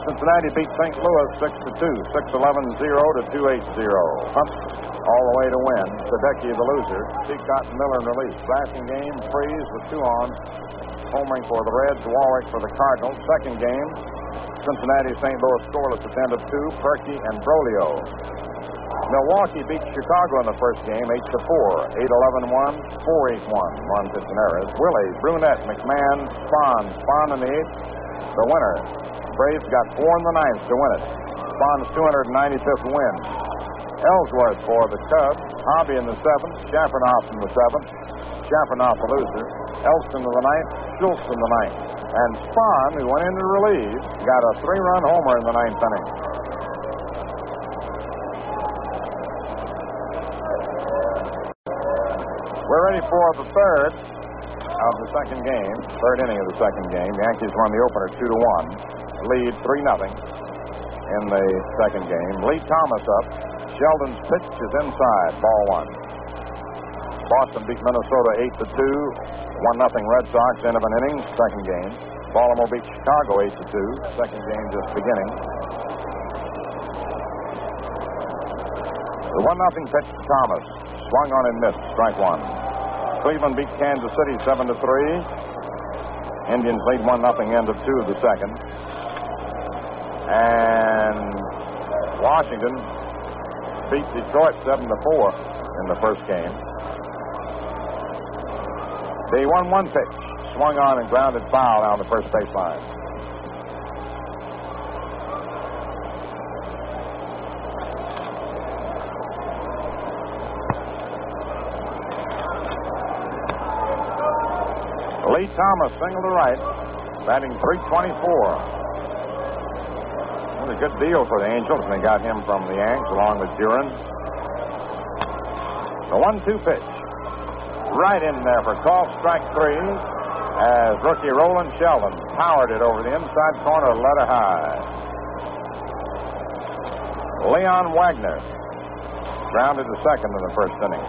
Cincinnati beat St. Louis 6-2, 6-11-0 to 2-8-0. Hunt all the way to win. Sadecki the loser. Peacock and Miller in relief. Flashing game, Freeze with 2 on. Homering for the Reds, Warwick for the Cardinals. Second game, Cincinnati, St. Louis scoreless at the end of 2, Perky and Brolio. Milwaukee beat Chicago in the first game, 8-4, 8-11-1, 4-8-1, 1 pitch and errors. Willie, Brunette, McMahon, Spahn in the 8th, the winner. Braves got 4 in the 9th to win it. Spahn's 295th win. Ellsworth for the Cubs, Hobby in the 7th, Schaffernoff in the 7th, Schaffernoff the loser, Elston in the 9th, Schultz in the 9th. And Spahn, who went into relief, got a 3-run homer in the 9th inning. We're ready for the third of the second game, third inning of the second game. The Yankees won the opener 2-1, lead 3-0 in the second game. Lee Thomas up. Sheldon's pitch is inside, ball 1. Boston beat Minnesota 8-2, 1-0 Red Sox, end of an inning, second game. Baltimore beat Chicago 8-2, second game just beginning. The 1-0 pitch to Thomas. Swung on and missed. Strike one. Cleveland beat Kansas City 7-3. Indians lead 1-0 end of 2 of the second. And Washington beat Detroit 7-4 in the first game. The 1-1 pitch. Swung on and grounded foul down the first baseline. Lee Thomas single to right, batting .324. It was a good deal for the Angels, and they got him from the Yanks along with Duran. The 1-2 pitch. Right in there for call strike three as rookie Roland Sheldon powered it over the inside corner, letter high. Leon Wagner grounded to second in the first inning.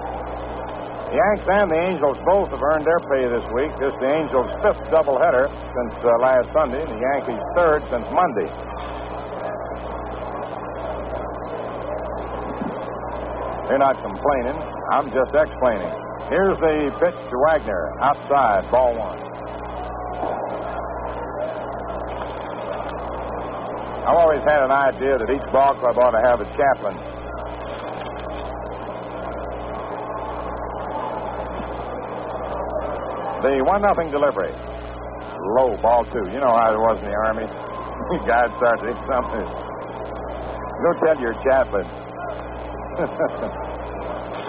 The Yanks and the Angels both have earned their pay this week. This is the Angels' fifth doubleheader since last Sunday, and the Yankees' third since Monday. They're not complaining. I'm just explaining. Here's the pitch to Wagner. Outside, ball one. I've always had an idea that each ball club ought to have a chaplain. The 1-0 delivery. Low, ball two. You know how it was in the Army. Guys start to do something. Go tell your chaplain.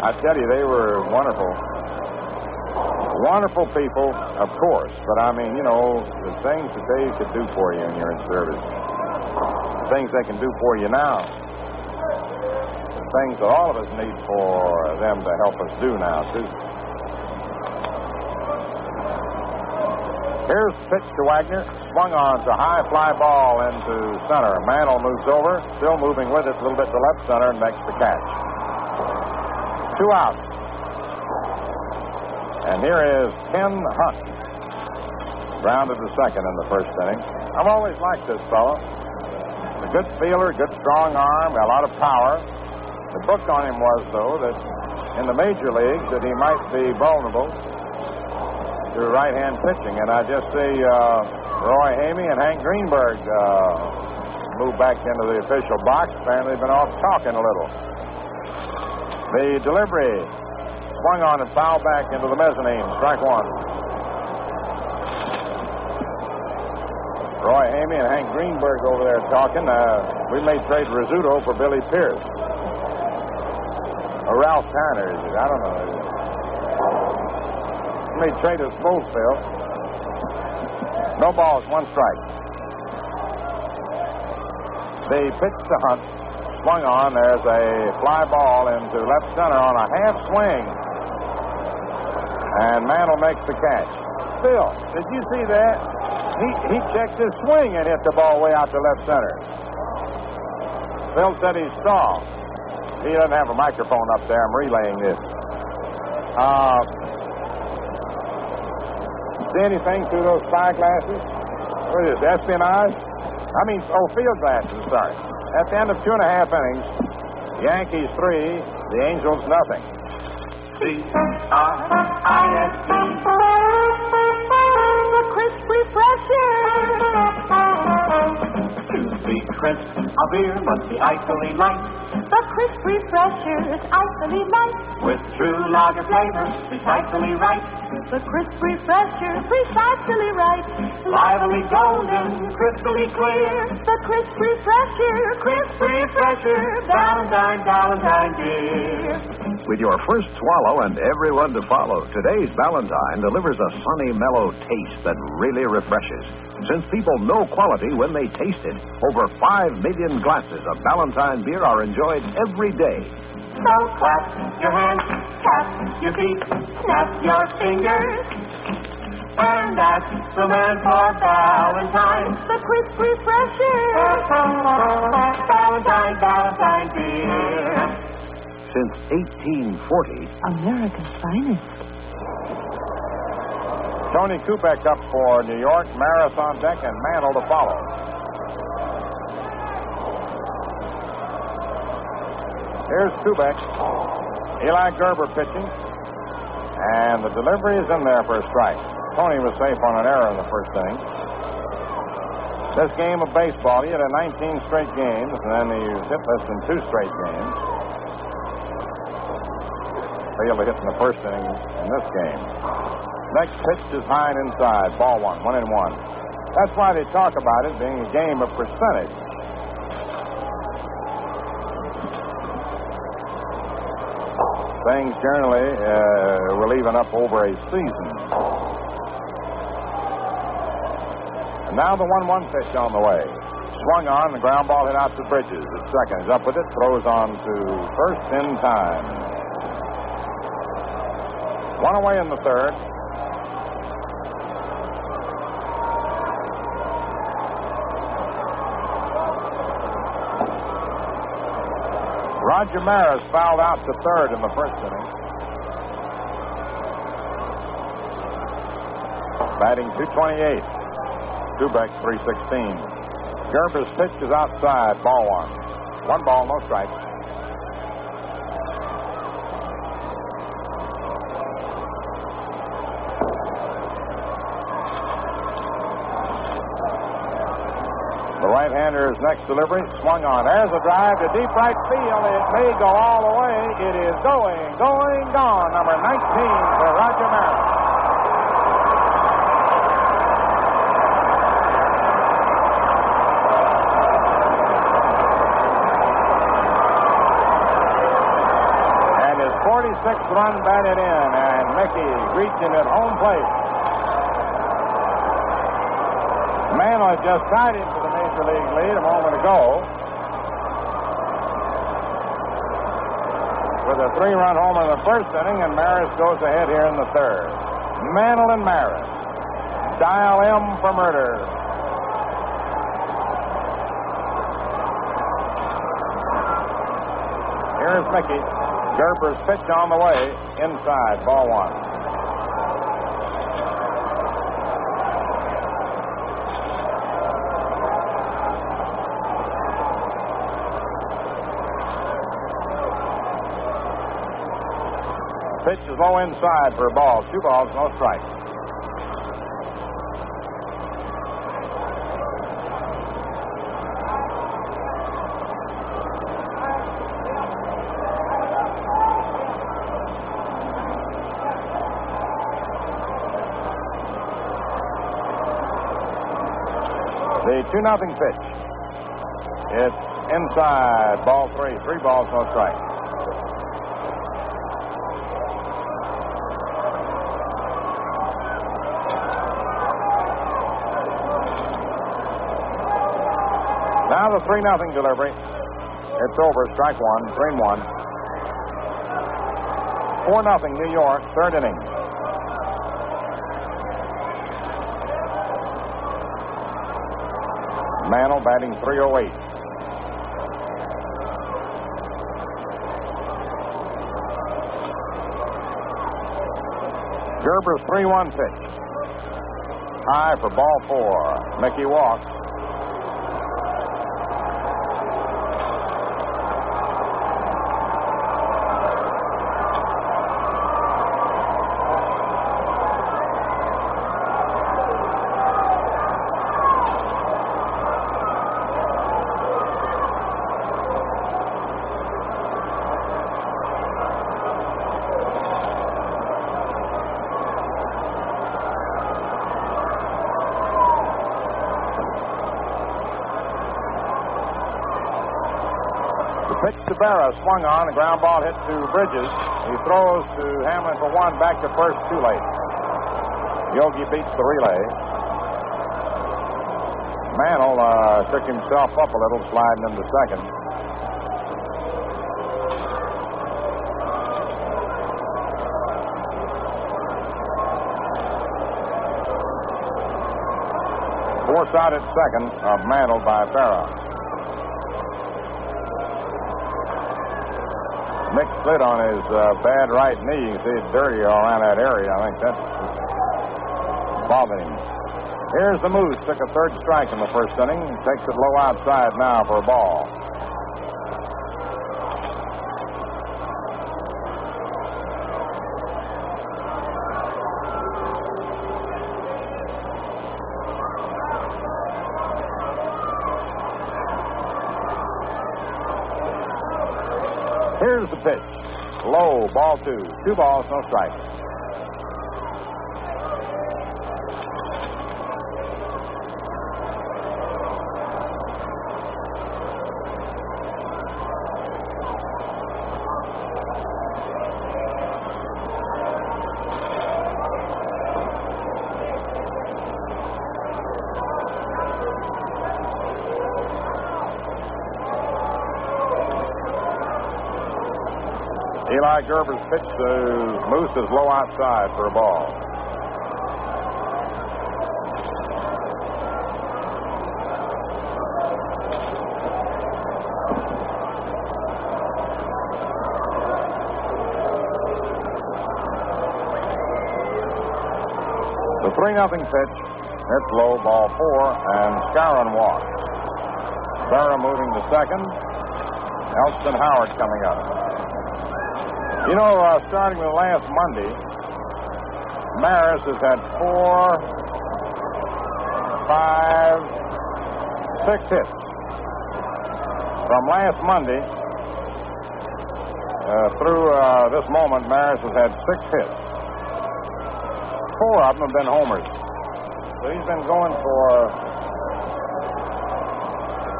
I tell you, they were wonderful. Wonderful people, of course. But I mean, you know, the things that they could do for you when you're in service. The things they can do for you now. The things that all of us need for them to help us do now, too. Here's the pitch to Wagner. Swung on. It's a high fly ball into center. Mantle moves over. Still moving with it a little bit to left center and makes the catch. 2 outs. And here is Ken Hunt. Grounded to second in the first inning. I've always liked this fellow. A good fielder, good strong arm, a lot of power. The book on him was, though, that in the major leagues that he might be vulnerable to right-hand pitching. And I just see Roy Hamey and Hank Greenberg move back into the official box. Apparently they've been off talking a little. The delivery swung on and fouled back into the mezzanine. Strike one. Roy Hamey and Hank Greenberg over there talking. We may trade Rizzuto for Billy Pierce. Or Ralph Tanner. I don't know. We may trade us both, Phil. No balls, 1 strike. The pitch to Hunt. Swung on. There's a fly ball into left center on a half swing. And Mantle makes the catch. Phil, did you see that? He checked his swing and hit the ball way out to left center. Phil said he saw. He doesn't have a microphone up there. I'm relaying this. See anything through those spy glasses? What is this, espionage? Field glasses, sorry. At the end of 2.5 innings, Yankees 3, the Angels nothing. C-R-I-S-T. The crisp refresher. To be crisp, a beer must be icily light. The crisp refresher is icily light. With true lager flavor, precisely right. The crisp refresher, precisely right. Lively golden, crisply clear. The crisp refresher, Valentine beer. With your first swallow and everyone to follow, today's Valentine delivers a sunny, mellow taste that really refreshes. Since people know quality when they taste it, over 5 million glasses of Valentine beer are enjoyed every day. So clap your hands, tap your feet, snap your fingers. And that's the man for Valentine, the crisp refresher. Valentine beer. Since 1840, America's finest. Tony Kubek up for New York, Maris on deck, and Mantle to follow. Here's Kubek. Eli Gerber pitching. And the delivery is in there for a strike. Tony was safe on an error in the first inning. This game of baseball, he had 19 straight games, and then he was hitless in 2 straight games. Failed to hit in the first inning in this game. Next pitch is high and inside. Ball 1, 1-1. That's why they talk about it being a game of percentage. Things generally were leaving up over a season. And now the 1-1 pitch on the way. Swung on, the ground ball hit out to Bridges. At second, he's up with it, throws on to first in time. 1 away in the third. Roger Maris fouled out to third in the first inning. Batting .228. Kubek .316. Gerber's pitch is outside. Ball 1. 1 ball, no strikes. The right-hander's next delivery, swung on. There's a drive to deep right field. It may go all the way. It is going, gone. Number 19 for Roger Maris. And his 46th run batted in, and Mickey reaching at home plate. Mantle had just tied him for the Major League lead a moment ago with a 3-run homer in the first inning, and Maris goes ahead here in the third. Mantle and Maris. Dial M for murder. Here's Mickey. Gerber's pitch on the way. Inside. Ball 1. Pitch is low inside for a ball. 2 balls, no strikes. The 2-0 pitch. It's inside. Ball 3. 3 balls, no strikes. Now the 3-0 delivery. It's over. Strike 1. 3-1. 4-0 New York. Third inning. Mantle batting .308. Gerber's 3-1 pitch. High for ball 4. Mickey walks. Pitch to Berra, swung on, a ground ball hit to Bridges. He throws to Hamlin for 1, back to first, too late. Yogi beats the relay. Mantle took himself up a little, sliding into second. Force out at second of Mantle by Berra. Mick slid on his bad right knee. You can see it's dirty all around that area. I think that's bothering him. Here's the Moose. Took a third strike in the first inning. Takes it low outside now for a ball. Here's the pitch. Low, ball 2. 2 balls, no strikes. Eli Gerber's pitch to Moose is low outside for a ball. The 3-0 pitch. It's low, ball 4, and Skowron walks. Berra moving to second. Elston Howard coming up. You know, starting with last Monday, Maris has had 4, 5, 6 hits. From last Monday through this moment, Maris has had 6 hits. 4 of them have been homers. So he's been going for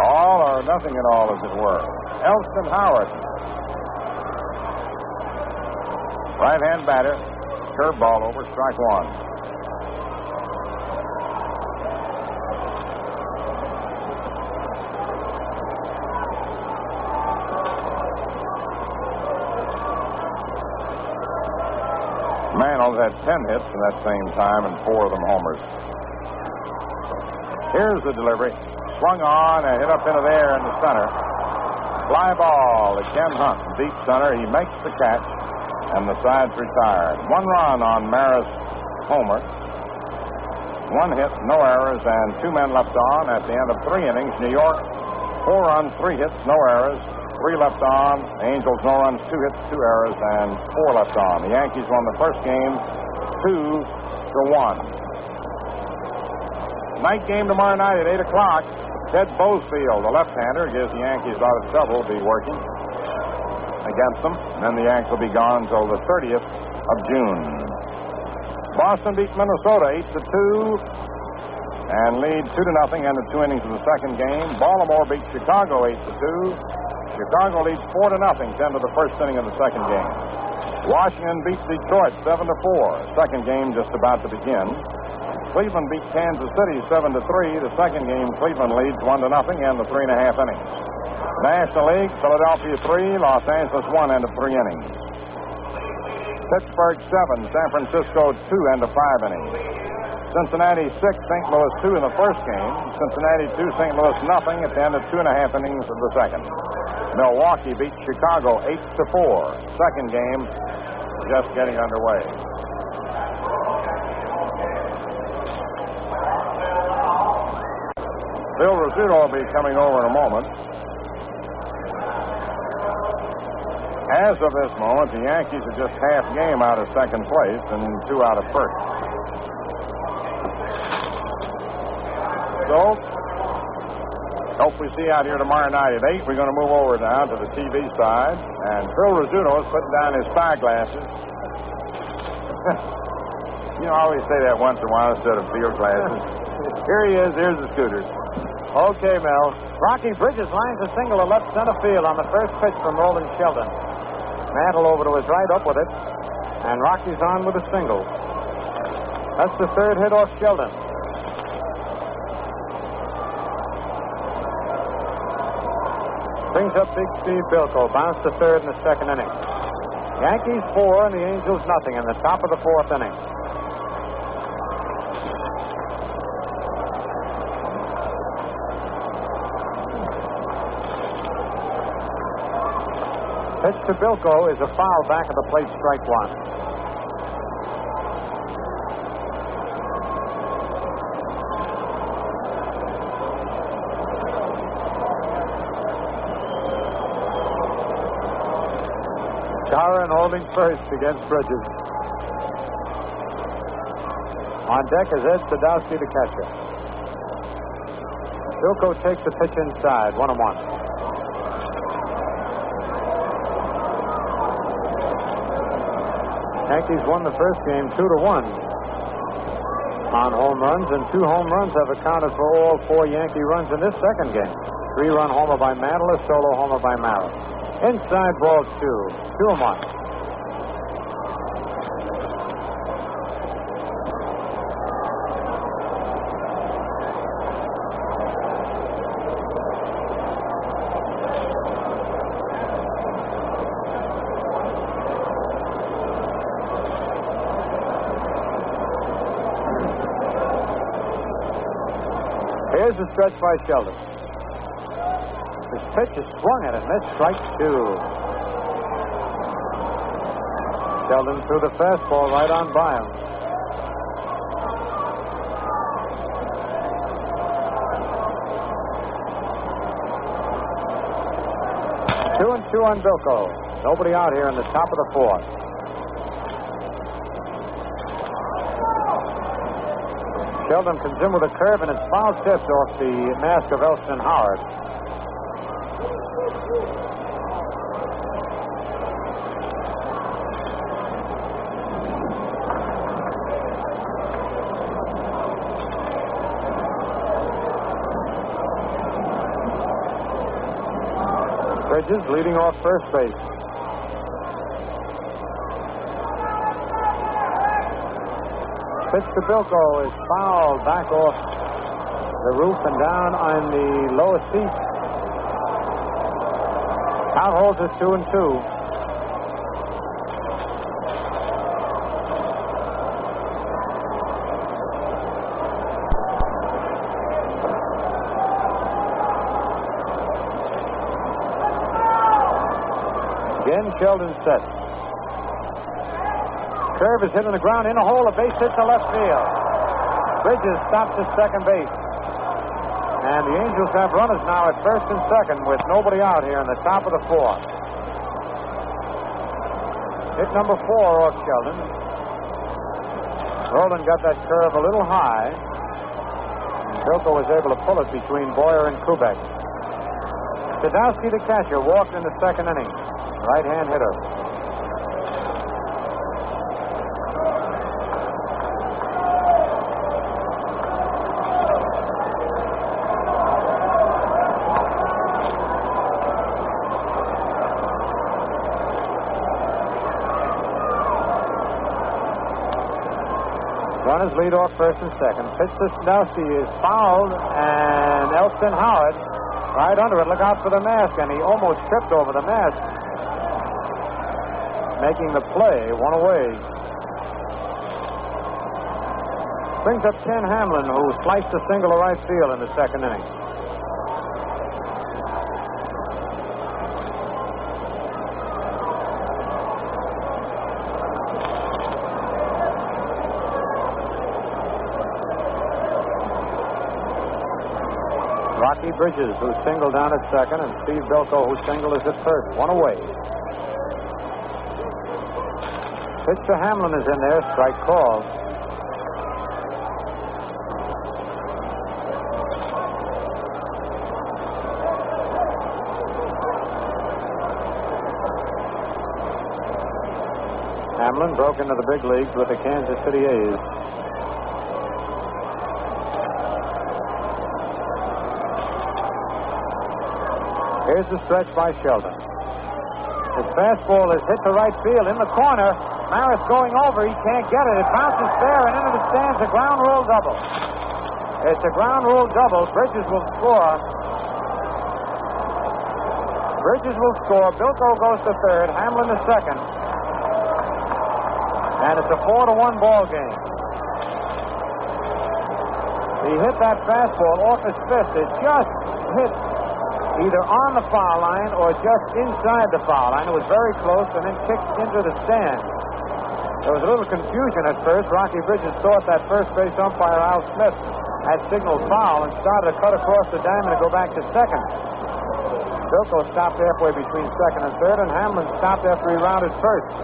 all or nothing at all, as it were. Elston Howard. Right-hand batter, curveball over, strike 1. Mantle had 10 hits in that same time and 4 of them homers. Here's the delivery. Swung on and hit up into the air in the center. Fly ball to Ken Hunt, deep center. He makes the catch. And the side's retired. 1 run on Maris' homer. 1 hit, no errors, and 2 men left on at the end of 3 innings. New York, 4 runs, 3 hits, no errors. 3 left on. Angels, no runs, 2 hits, 2 errors, and 4 left on. The Yankees won the first game 2-1. Night game tomorrow night at 8 o'clock. Ted Bozefield, the left-hander, gives the Yankees a lot of trouble, will be working against them. And then the Yanks will be gone until the 30th of June. Boston beat Minnesota 8-2 and lead 2-0 into 2 innings of the second game. Baltimore beat Chicago 8-2. Chicago leads 4-0, 10 to the first inning of the second game. Washington beats Detroit 7-4. Second game just about to begin. Cleveland beat Kansas City 7-3. The second game, Cleveland leads 1-0 in the 3.5 innings. National League, Philadelphia 3, Los Angeles 1 into 3 innings. Pittsburgh 7, San Francisco 2 into 5 innings. Cincinnati 6, St. Louis 2 in the first game. Cincinnati 2, St. Louis nothing at the end of 2.5 innings of the second. Milwaukee beat Chicago 8-4. Second game just getting underway. Phil Rizzuto will be coming over in a moment. As of this moment, the Yankees are just half game out of second place and 2 out of first. So, hope we see you out here tomorrow night at 8. We're going to move over now to the TV side. And Phil Rizzuto is putting down his spyglasses. You know, I always say that once in a while instead of field glasses. Here he is. Here's the Scooters. Okay, Mel. Rocky Bridges lines a single to left center field on the first pitch from Roland Sheldon. Mantle over to his right, up with it. And Rocky's on with a single. That's the 3rd hit off Sheldon. Brings up Big Steve Bilko. Bounced to 3rd in the second inning. Yankees 4 and the Angels nothing in the top of the 4th inning. Pitch to Bilko is a foul back of the plate, strike 1. Curran holding first against Bridges. On deck is Ed Sadowski, the catcher. Bilko takes the pitch inside, 1-1. Yankees won the first game 2-1 on home runs, and 2 home runs have accounted for all 4 Yankee runs in this second game. 3-run homer by Mantle, a solo homer by Maris. Inside ball 2. 2-1. Here's the stretch by Sheldon. His pitch is swung at and missed. Strike 2. Sheldon threw the fastball right on by him. Two and two on Bilko. Nobody out here in the top of the 4th. Sheldon comes in with a curve, and it's foul tipped off the mask of Elston Howard. Bridges leading off first base. Pitch to Bilko is fouled back off the roof and down on the lower seat. Count holds it 2-2. Again, Sheldon sets. Curve is hit on the ground in a hole. A base hit to left field. Bridges stops at second base. And the Angels have runners now at first and second with nobody out here in the top of the 4th. Hit number 4 off Sheldon. Roland got that curve a little high. Bilko was able to pull it between Boyer and Kubek. Sadowski, the catcher, walked in the second inning. Right-hand hitter. Runners lead off first and second. Pitch to Sadowski is fouled, and Elston Howard right under it. Look out for the mask, and he almost tripped over the mask, making the play one away. Brings up Ken Hamlin, who sliced a single to right field in the second inning. Rocky Bridges, who singled down at second, and Steve Bilko, who singled is at first. One away. Pitch to Hamlin is in there. Strike called. Hamlin broke into the big leagues with the Kansas City A's. Here's the stretch by Sheldon. His fastball is hit to right field in the corner. Maris going over. He can't get it. It bounces fair and into the stands. A ground rule double. It's a ground rule double. Bridges will score. Bridges will score. Bilko goes to third. Hamlin to second. And it's a 4-1 ball game. He hit that fastball off his fist. It just hit either on the foul line or just inside the foul line. It was very close and then kicked into the stand. There was a little confusion at first. Rocky Bridges thought that first base umpire, Al Smith, had signaled foul and started to cut across the diamond and go back to second. Bilko stopped halfway between second and third, and Hamlin stopped after he rounded first.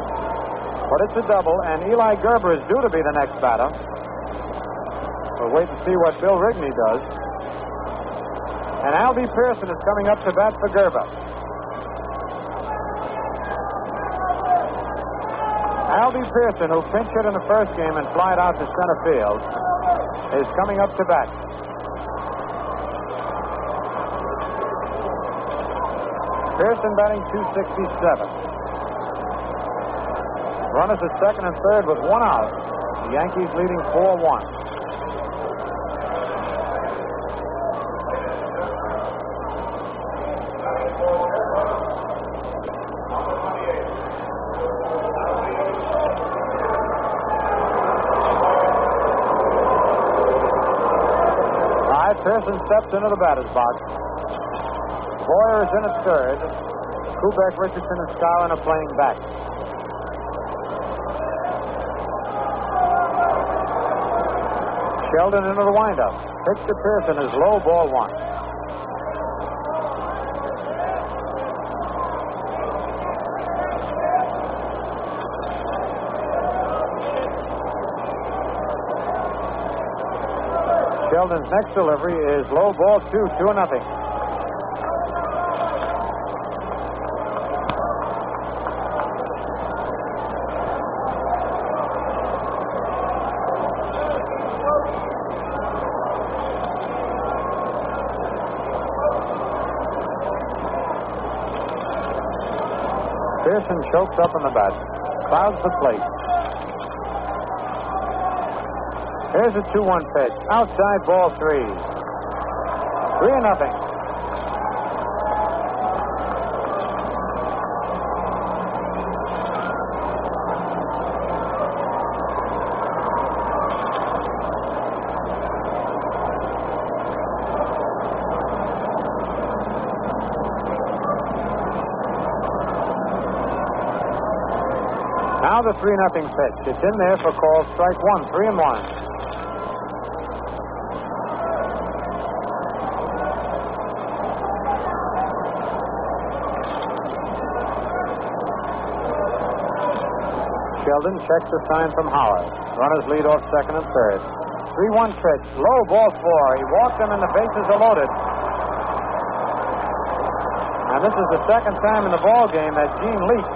But it's a double, and Eli Gerber is due to be the next batter. We'll wait and see what Bill Rigney does. And Albie Pearson is coming up to bat for Gerber. Albie Pearson, who pinch hit in the first game and flied out to center field, is coming up to bat. Pearson batting .267. Runners at second and third with one out. The Yankees leading 4-1. Pearson steps into the batter's box. Boyer is in at third. Kubek, Richardson, and Skowron are playing back. Sheldon into the windup. Pitch to Pearson is low, ball one. Sheldon's next delivery is low, ball 2, 2-0. Pearson chokes up in the bat. Clouds the plate. Here's a 2-1 pitch. Outside, ball 3. 3-0. Now the 3-0 pitch. It's in there for call strike 1. 3-1. Sheldon checks the sign from Howard. Runners lead off second and third. 3-1 pitch. Low, ball 4. He walked him and the bases are loaded. And this is the second time in the ball game that Gene Leake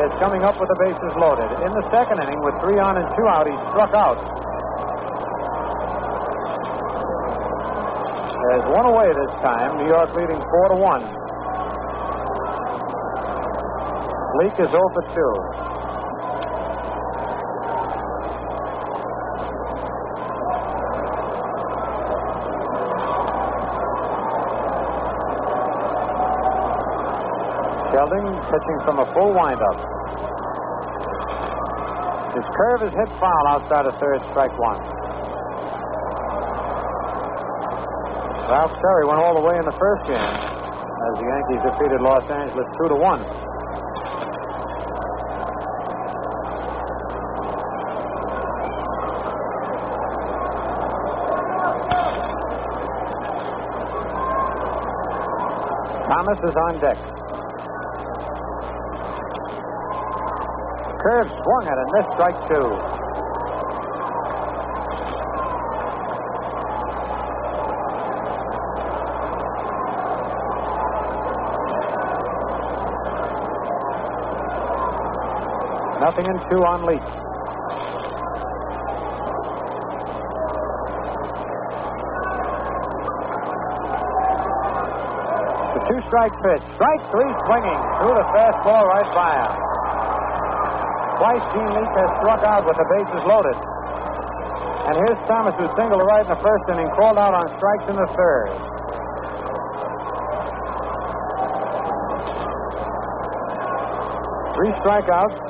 is coming up with the bases loaded. In the second inning, with 3 on and 2 out, he struck out. There's one away this time. New York leading 4-1. Leake is 0 for 2. Sheldon pitching from a full windup. His curve is hit foul outside of third, strike 1. Ralph Terry went all the way in the first game as the Yankees defeated Los Angeles 2-1. Thomas is on deck. Curve swung at and missed, strike 2. Nothing in 2 on Leake. The 2-strike pitch. Strike 3 swinging through the fastball right by him. Twice Gene Leake has struck out with the bases loaded. And here's Thomas, who singled to right in the first inning, called out on strikes in the third. Three strikeouts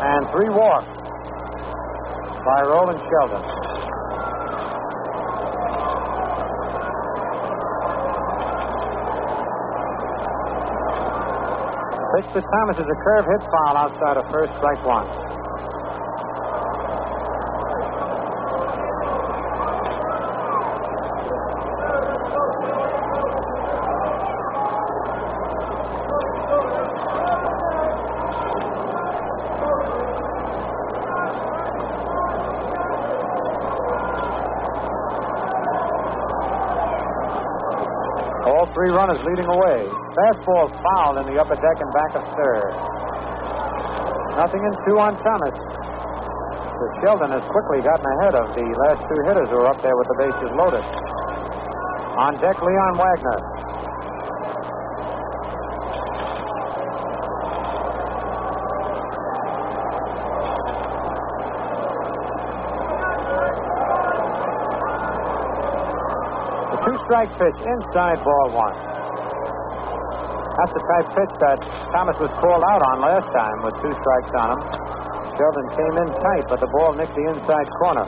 and 3 walks by Roland Sheldon. Pitch to Thomas is a curve hit foul outside of first, strike 1. All 3 runners leading away. Fastball fouled in the upper deck and back of third. 0-2 on Thomas. So Sheldon has quickly gotten ahead of the last two hitters who are up there with the bases loaded. On deck, Leon Wagner. The two-strike pitch, inside, ball one. That's the type pitch that Thomas was called out on last time with 2 strikes on him. Sheldon came in tight, but the ball nicked the inside corner.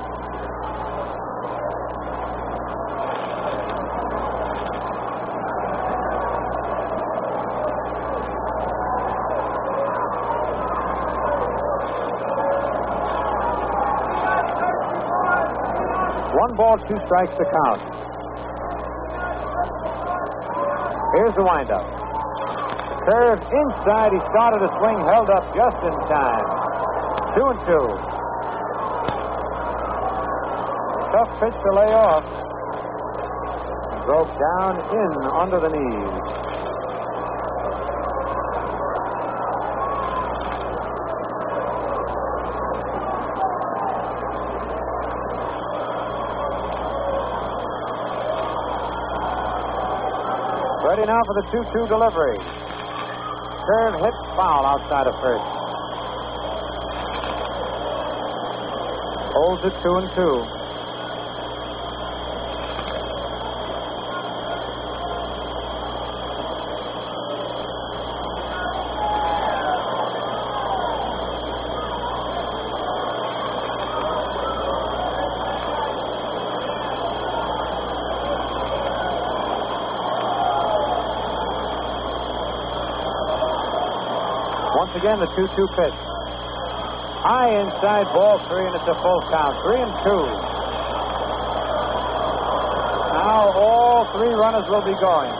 One ball, 2 strikes to count. Here's the windup. Curve inside. He started a swing, held up just in time. 2-2. Tough pitch to lay off. Broke down in under the knees. Ready now for the 2-2 delivery. Curve hit, foul outside of first. Holds it 2-2. Once again, the 2-2 pitch. High inside, ball 3, and it's a full count. 3-2. Now all 3 runners will be going.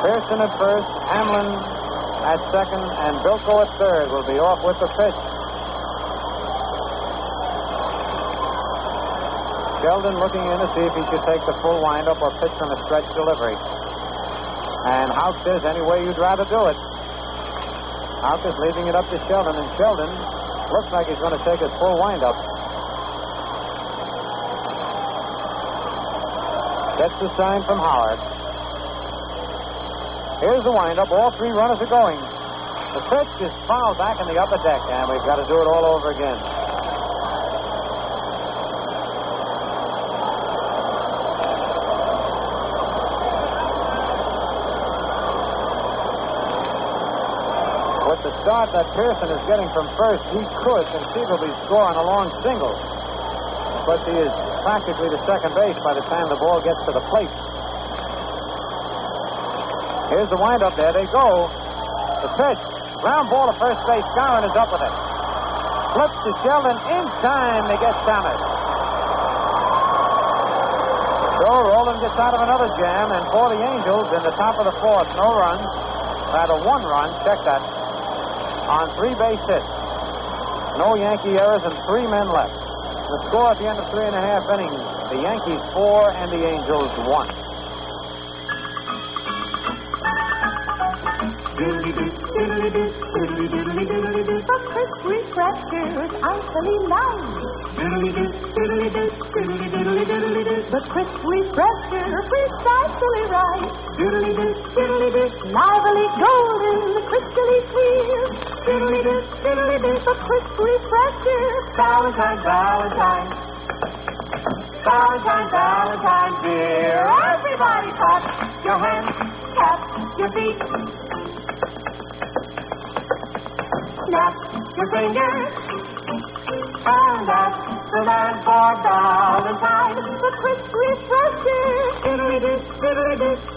Pearson at first, Hamlin at second, and Bilko at third will be off with the pitch. Sheldon looking in to see if he should take the full windup or pitch from a stretch delivery. And Houck says, any way you'd rather do it. Houck is leaving it up to Sheldon, and Sheldon looks like he's going to take his full windup. Gets the sign from Howard. Here's the windup. All 3 runners are going. The pitch is fouled back in the upper deck, and we've got to do it all over again. With the start that Pearson is getting from first, he could conceivably score on a long single. But he is practically to second base by the time the ball gets to the plate. Here's the windup. There they go. The pitch. Ground ball to first base. Skowron is up with it. Flips to Sheldon in time to get Thomas. So Roland gets out of another jam, and for the Angels, in the top of the 4th, no runs. Rather, 1 run. Check that. On 3 base hits. No Yankee errors and 3 men left. The score at the end of 3.5 innings, the Yankees 4 and the Angels 1. A crisp refreshers, icily nice. The crisp refresher, precisely right. Lively golden, crystally clear. A crisp refresher. Valentine, Valentine. Valentine, Valentine, dear. Everybody clap your hands, tap your feet. Snap your fingers, and that's the man for Valentine. The crisp refresher, diddly-doo,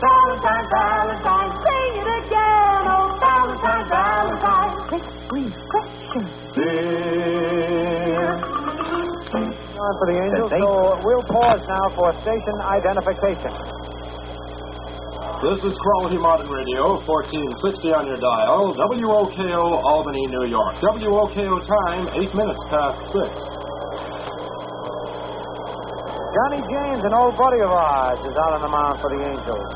Valentine, Valentine. Sing it again, oh Valentine, Valentine. Crisp refresher. Dear. On for the Angels, so we'll pause now for station identification. This is Quality Modern Radio, 1460 on your dial, WOKO, Albany, New York. WOKO time, 8 minutes past 6. Johnny James, an old buddy of ours, is out on the mound for the Angels.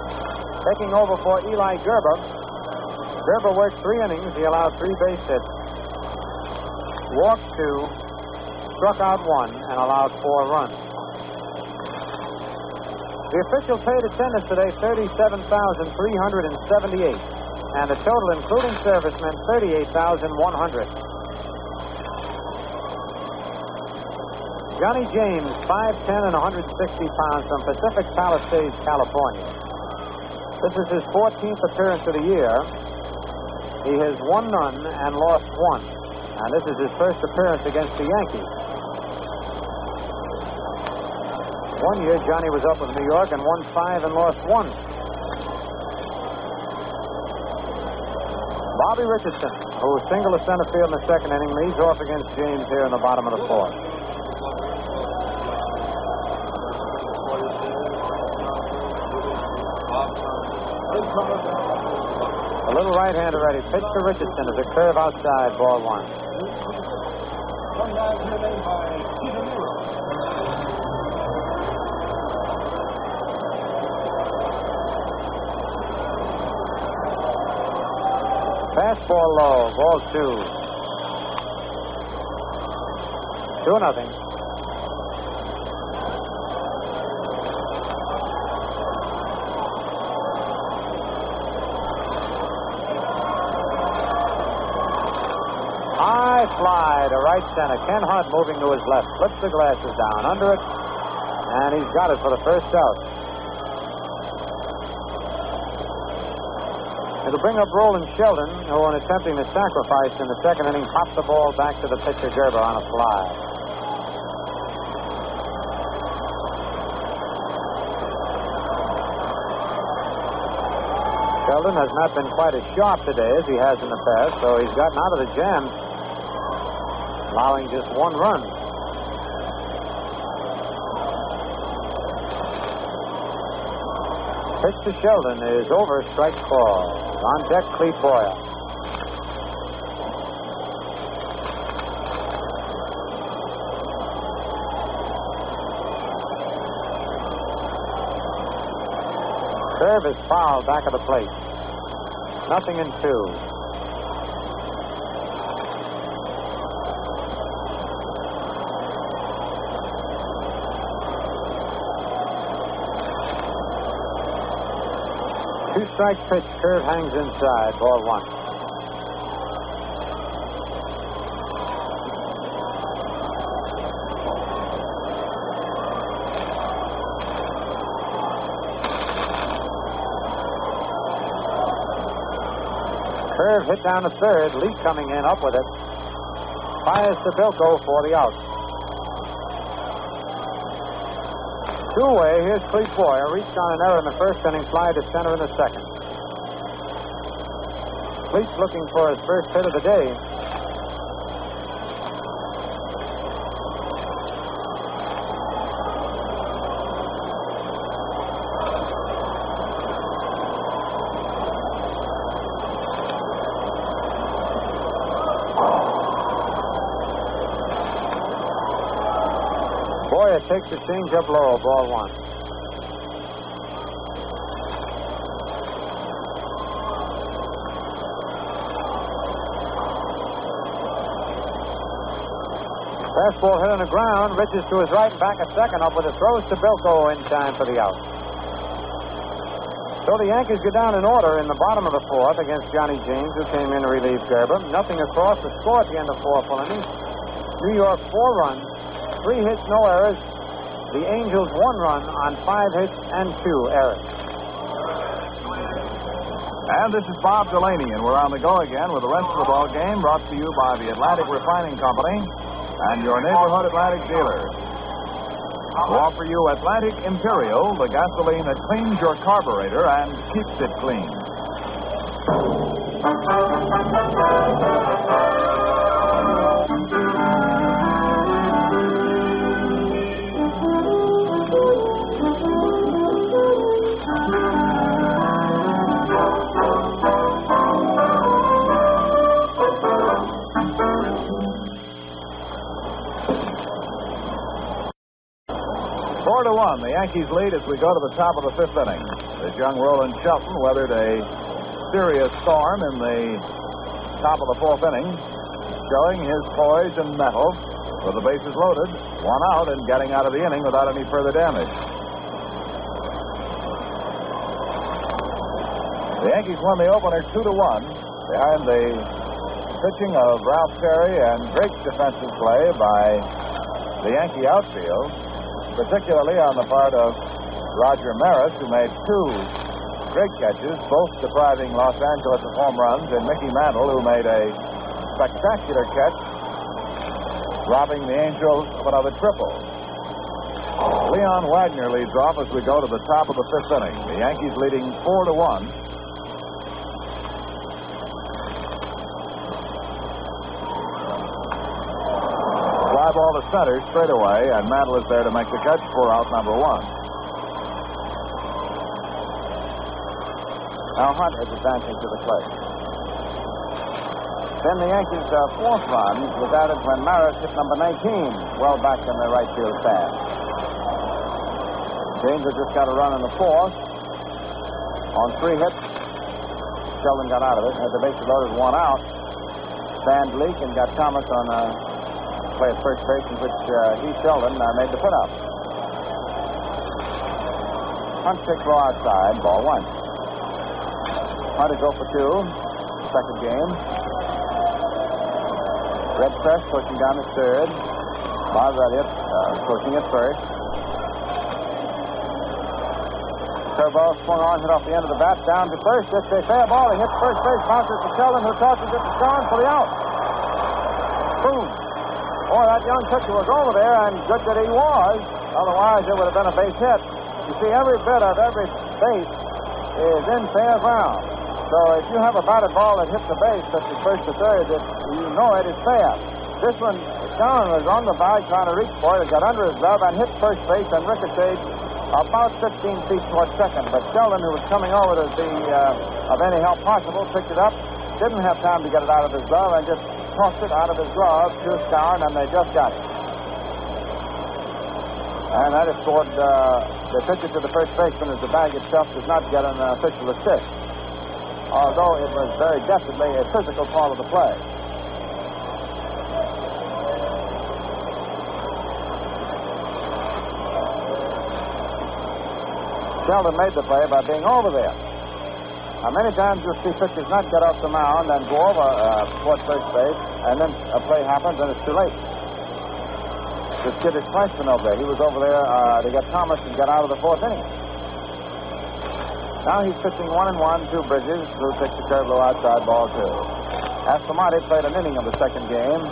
Taking over for Eli Gerber. Gerber worked 3 innings. He allowed 3 base hits, walked 2, struck out 1, and allowed 4 runs. The officials paid attendance today 37,378, and the total, including servicemen, 38,100. Johnny James, 5'10" and 160 pounds, from Pacific Palisades, California. This is his 14th appearance of the year. He has won none and lost 1. And this is his first appearance against the Yankees. One year, Johnny was up with New York and won 5 and lost 1. Bobby Richardson, who singled to center field in the second inning, leads off against James here in the bottom of the 4th. A little right-hander ready. Pitch to Richardson as a curve outside, ball 1. Fastball low, ball 2. 2-0. Fly to right center. Ken Hunt moving to his left. Flips the glasses down under it. And he's got it for the first out. It'll bring up Roland Sheldon, who, in attempting the sacrifice in the second inning, popped the ball back to the pitcher Gerber on a fly. Sheldon has not been quite as sharp today as he has in the past, so he's gotten out of the jam, allowing just 1 run. Pitch to Sheldon is over, strike call. On deck, Clete Boyer. Curve is foul back of the plate. 0-2. Two-strike pitch, curve hangs inside, ball 1. Curve hit down to third, Lee coming in up with it. Fires to Bilko for the out. Two-way, here's Clete Boyer. Reached on an error in the first inning, fly to center in the second. Clete's looking for his first hit of the day. Boyer takes the change-up low, ball 1. Fastball hit on the ground. Riches to his right and back a second up with a throws to Bilko in time for the out. So the Yankees go down in order in the bottom of the 4th against Johnny James, who came in to relieve Gerber. 0 across. The score at the end of 4 full innings. New York 4 runs, 3 hits, no errors. The Angels 1 run on 5 hits and 2 errors. And this is Bob Delaney, and we're on the go again with the rest of the ball game, brought to you by the Atlantic Refining Company and your neighborhood Atlantic dealers, who offer you Atlantic Imperial, the gasoline that cleans your carburetor and keeps it clean. The Yankees lead as we go to the top of the 5th inning. This young Roland Shelton weathered a serious storm in the top of the fourth inning, showing his poise and mettle with the bases loaded, one out, and getting out of the inning without any further damage. The Yankees won the opener 2-1 behind the pitching of Ralph Terry and great defensive play by the Yankee outfield, particularly on the part of Roger Maris, who made two great catches, both depriving Los Angeles of home runs, and Mickey Mantle, who made a spectacular catch, robbing the Angels of another triple. Leon Wagner leads off as we go to the top of the fifth inning. The Yankees leading 4-1. Fly ball to center straight away, and Mantle is there to make the catch for out number one. Now Hunt is advancing to the plate. Then the Yankees' fourth run was added when Maris hit number 19, well back in the right field stand. The Angels just got a run in the fourth. On 3 hits, Sheldon got out of it, had the bases loaded, one out. Van Leek and got Thomas on a play at first base, in which Sheldon made the put-up. Hunt takes low outside, ball one. Hunt is 0 for 2, second game. Red Press pushing down at third. Bob Elliott pushing at first. Curveball swung on, hit off the end of the bat, down to first. It's a fair ball. He hits first base, bounces to Sheldon, who tosses it to Stone for the out. Boom. Boy, that young pitcher was over there, and good that he was. Otherwise, it would have been a base hit. You see, every bit of every base is in fair ground. So if you have a batted ball that hits the base, such as first to third, you know it is fair. This one, Sheldon was on the bag trying to reach for it. It got under his glove and hit first base and ricocheted about 15 feet toward second. But Sheldon, who was coming over to be of any help possible, picked it up, didn't have time to get it out of his glove, and just tossed it out of his glove to Scourn, and they just got it. And that is toward the pitcher to the first baseman, as the bag itself does not get an official assist, although it was very definitely a physical part of the play. Sheldon made the play by being over there. Now, many times you'll see pitchers not get off the mound and go over toward first base, and then a play happens and it's too late. This kid is twice been over there. He was over there to get Thomas and get out of the fourth inning. Now he's pitching 1-1 to Bridges, who takes the curve low outside, ball two. Astromonte played an inning of the second game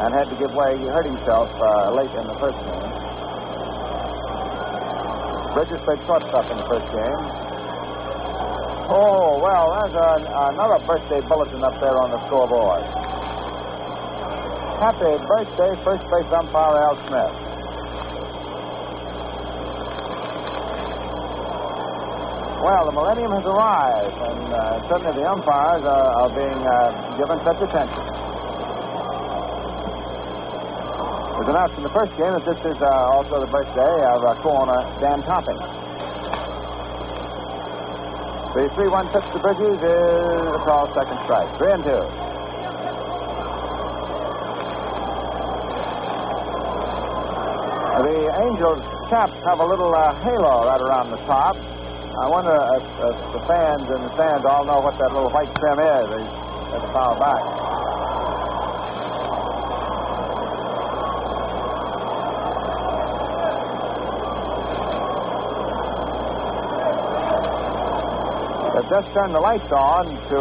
and had to give way. He hurt himself late in the first game. Bridges played shortstop in the first game. Oh, well, there's another birthday bulletin up there on the scoreboard. Happy birthday, first base umpire Al Smith. Well, the millennium has arrived, and certainly the umpires are being given such attention. It was announced in the first game that this is also the birthday of co-owner Dan Topping. The 3-1 pitch to Bridges is a call, second strike. 3-2. The Angels' caps have a little halo right around the top. I wonder if the fans in the stands all know what that little white trim is. They have to power back. They've just turned the lights on to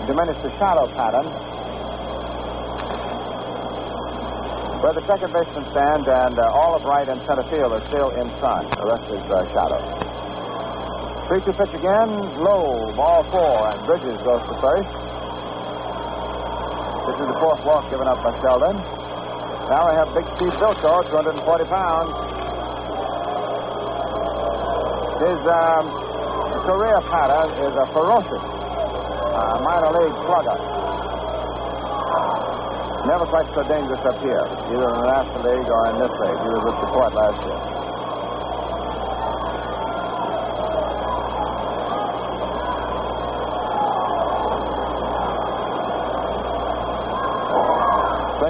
diminish the shadow pattern, where the second baseman stands and all of right and center field are still in sun. The rest is shadow. 3-2 pitch again, low, ball 4, and Bridges goes to first. This is the fourth walk given up by Sheldon. Now we have Big Steve Bilko, 240 pounds. His career pattern is a ferocious minor league slugger. Never quite so dangerous up here, either in the National League or in this league. He was with Detroit last year.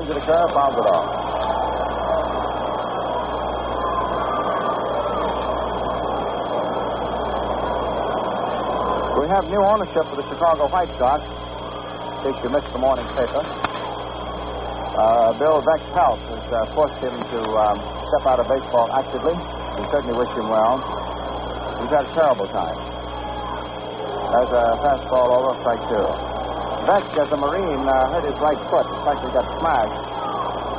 swings at a curve, fouls it off. We have new ownership for the Chicago White Sox. In case you missed the morning paper. Bill Vex health has forced him to step out of baseball actively. We certainly wish him well. He's had a terrible time. There's a fastball over, strike two. Vex, as a Marine, hurt his right foot. It's like he got smashed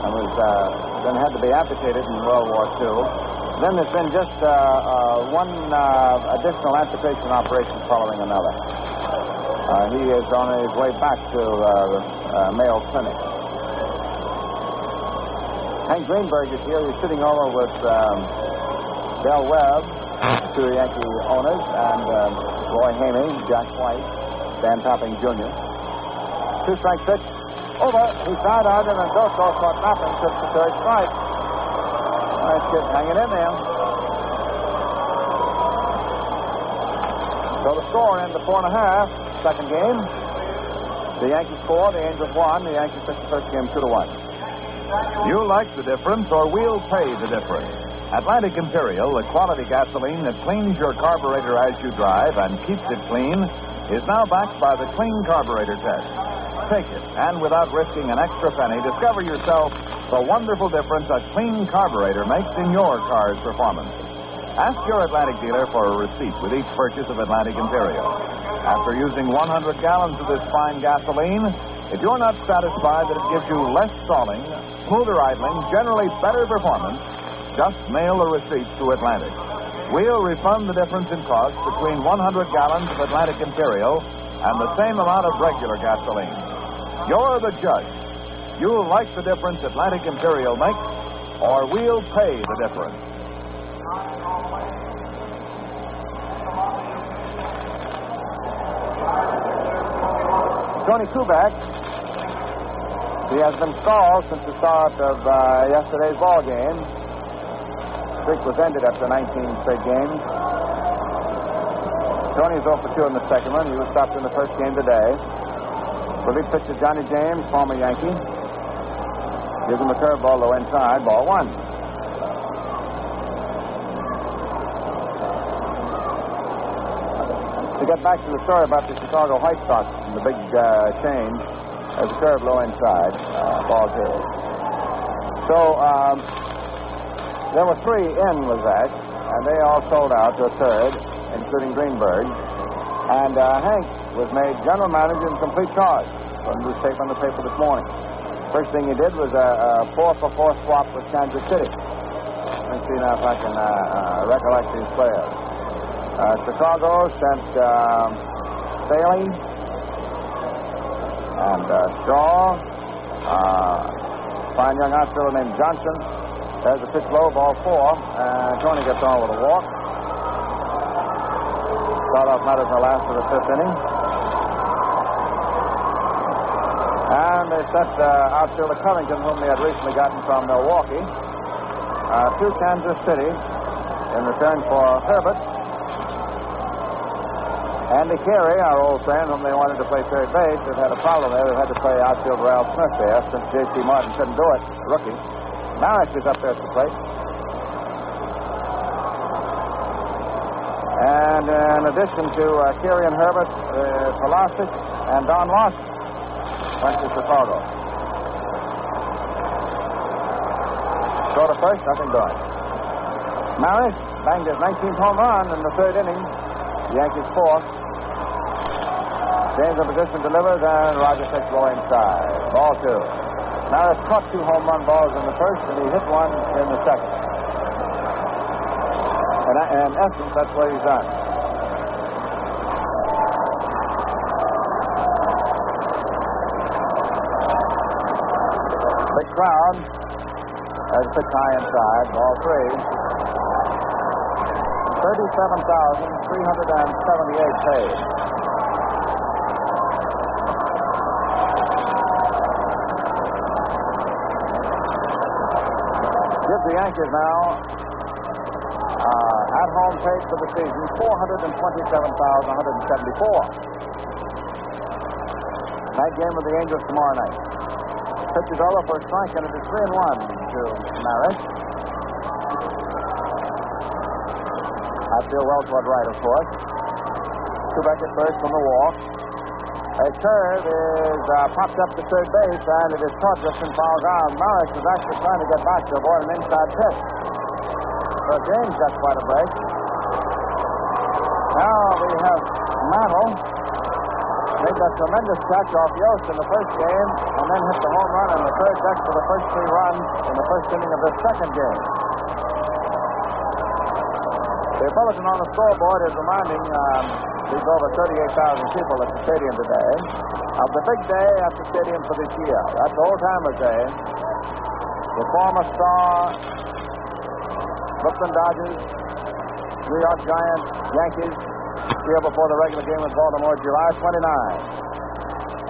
and was then had to be amputated in World War II. Then there's been just one additional amputation operation following another. He is on his way back to the Mayo Clinic. Hank Greenberg is here. He's sitting over with Del Webb, two Yankee owners, and Roy Hamey, Jack White, Dan Topping Jr. Two-strike pitch. Over. He side-eyed and Doso caught nothing. Took the third strike. Nice kid hanging in there. So the score ends at 4.5. Second game. The Yankees 4, the Angels 1. The Yankees took the first game 2-1. You like the difference, or we'll pay the difference. Atlantic Imperial, the quality gasoline that cleans your carburetor as you drive and keeps it clean, is now backed by the Clean Carburetor Test. Take it, and without risking an extra penny, discover yourself the wonderful difference a clean carburetor makes in your car's performance. Ask your Atlantic dealer for a receipt with each purchase of Atlantic Imperial. After using 100 gallons of this fine gasoline, if you're not satisfied that it gives you less stalling, smoother idling, generally better performance, just mail the receipt to Atlantic. We'll refund the difference in cost between 100 gallons of Atlantic Imperial and the same amount of regular gasoline. You're the judge. You'll like the difference Atlantic Imperial makes, or we'll pay the difference. Tony Kubek. He has been stalled since the start of yesterday's ball game. The streak was ended after 19 straight games. Tony's 0 for 2 in the second one. He was stopped in the first game today. Relief pitcher Johnny James, former Yankee. Gives him a curveball low inside, ball one. To get back to the story about the Chicago White Sox and the big change, there's a curve low inside, ball two. So there were three in Lazette, and they all sold out to a third, including Greenberg. And Hank was made general manager in complete charge from the newspaper on the paper this morning. First thing he did was a 4-for-4 swap with Kansas City. Let me see now if I can recollect these players. Chicago sent Staley and Straw. Fine young outfielder named Johnson. There's a pitch low, ball four. And Tony gets on with a walk. Start off matters in the last of the fifth inning. And they sent outfielder Covington, whom they had recently gotten from Milwaukee, to Kansas City in return for Herbert. Andy Carey, our old friend, whom they wanted to play third base, had had a problem there. They had to play outfielder Ralph Smith there since J.C. Martin couldn't do it, the rookie. Marek is up there at the plate. And in addition to Carey and Herbert, Pulisic and Don Lawson went to Chicago. Throw to first, nothing doing. Marek banged his 19th home run in the third inning. The Yankees fourth. James in position delivers, and Rogers takes low inside. Ball two. Maris caught 2 home run balls in the first, and he hit one in the second. And in essence, that's what he's done. Big crowd. There's a pitch high inside. Ball three. 37,378 paid. Gives the Yankees now at-home paid for the season, $427,174. Night game with the Angels tomorrow night. Pitch is over for a strike, and it is 3-1 to Maris. Outfield well toward right, of course. Kubek at first from the walk. A curve is popped up to third base, and it is caught just in foul ground. Maris is actually trying to get back to avoid an inside pitch. So James got quite a break. Now we have Mantle. Made that tremendous catch off Yost in the first game, and then hit the home run on the third deck for the first 3 runs in the first inning of the second game. The bulletin on the scoreboard is reminding these over 38,000 people at the stadium today of the big day at the stadium for this year. That's Old Timers Day. The former star, Brooklyn Dodgers, New York Giants, Yankees, here before the regular game with Baltimore, July 29.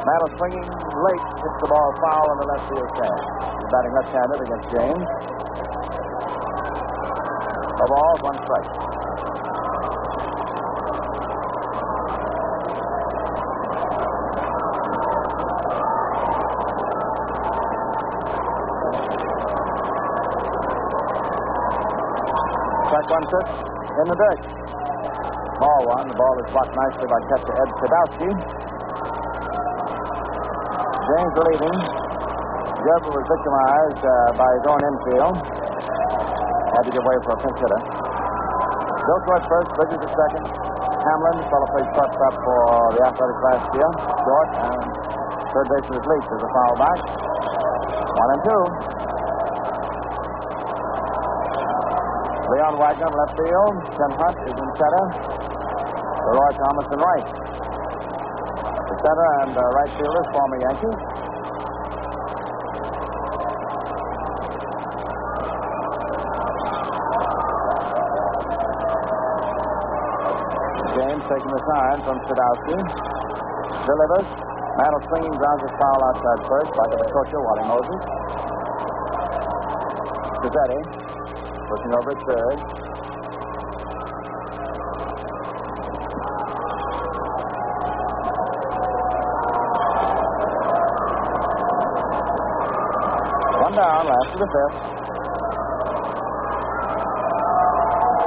Mantle swinging late, hits the ball foul in the left field stand. He's batting left-handed against James. No balls, 1 strike. Strike 1 pitch in the dirt. Ball 1. The ball is blocked nicely by catcher Ed Sadowski. James relieving. Gerber was victimized by his own infield. Had to give way for a pinch hitter. Bill Short first, Bridges at second. Hamlin, fellow played shortstop for the Athletics last year. Short, and third baseman is Leach. There's a foul back. 1 and 2. Leon Wagner in left field. Tim Hunt is in center. Leroy Thomas in right. The center and right fielders, former Yankees. James taking the sign from Sadowski. Delivers. Mantle swinging, grounds his foul outside first, back of the coacher, Wally Moses. Cazzetti pushing over at third. Down, last of the 5th.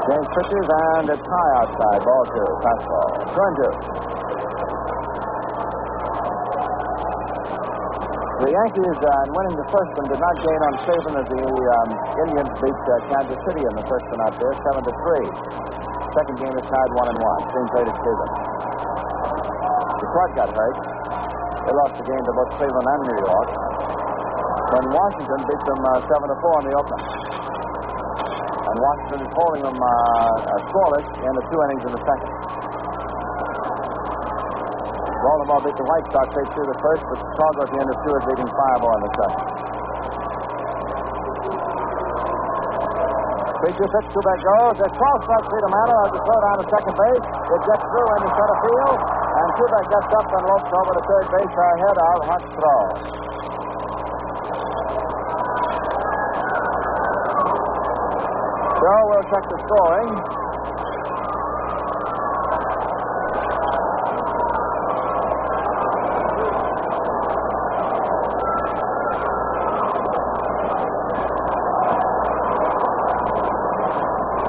James pitches, and it's high outside. Ball 2, fastball. 2-2. The Yankees, in winning the first one, did not gain on Cleveland as the Indians beat Kansas City in the first one out there, 7-3. Second game is tied 1-1. Same played at Cleveland. Detroit got hurt. They lost the game to both Cleveland and New York. When Washington beat them 7-4 in the opener. And Washington is holding them scoreless in the 2 innings in the second. Baltimore beat the White Sox 8-2 the first, but Chicago at the end of 2 is leading 5-0 in the second. 3-2 pitch, Kubek goes. There's 12 strikes to Mantle as the throw down to second base. It gets through into center field, and Kubek gets up and lopes over to third base ahead of Hunt's throw. So we'll check the scoring.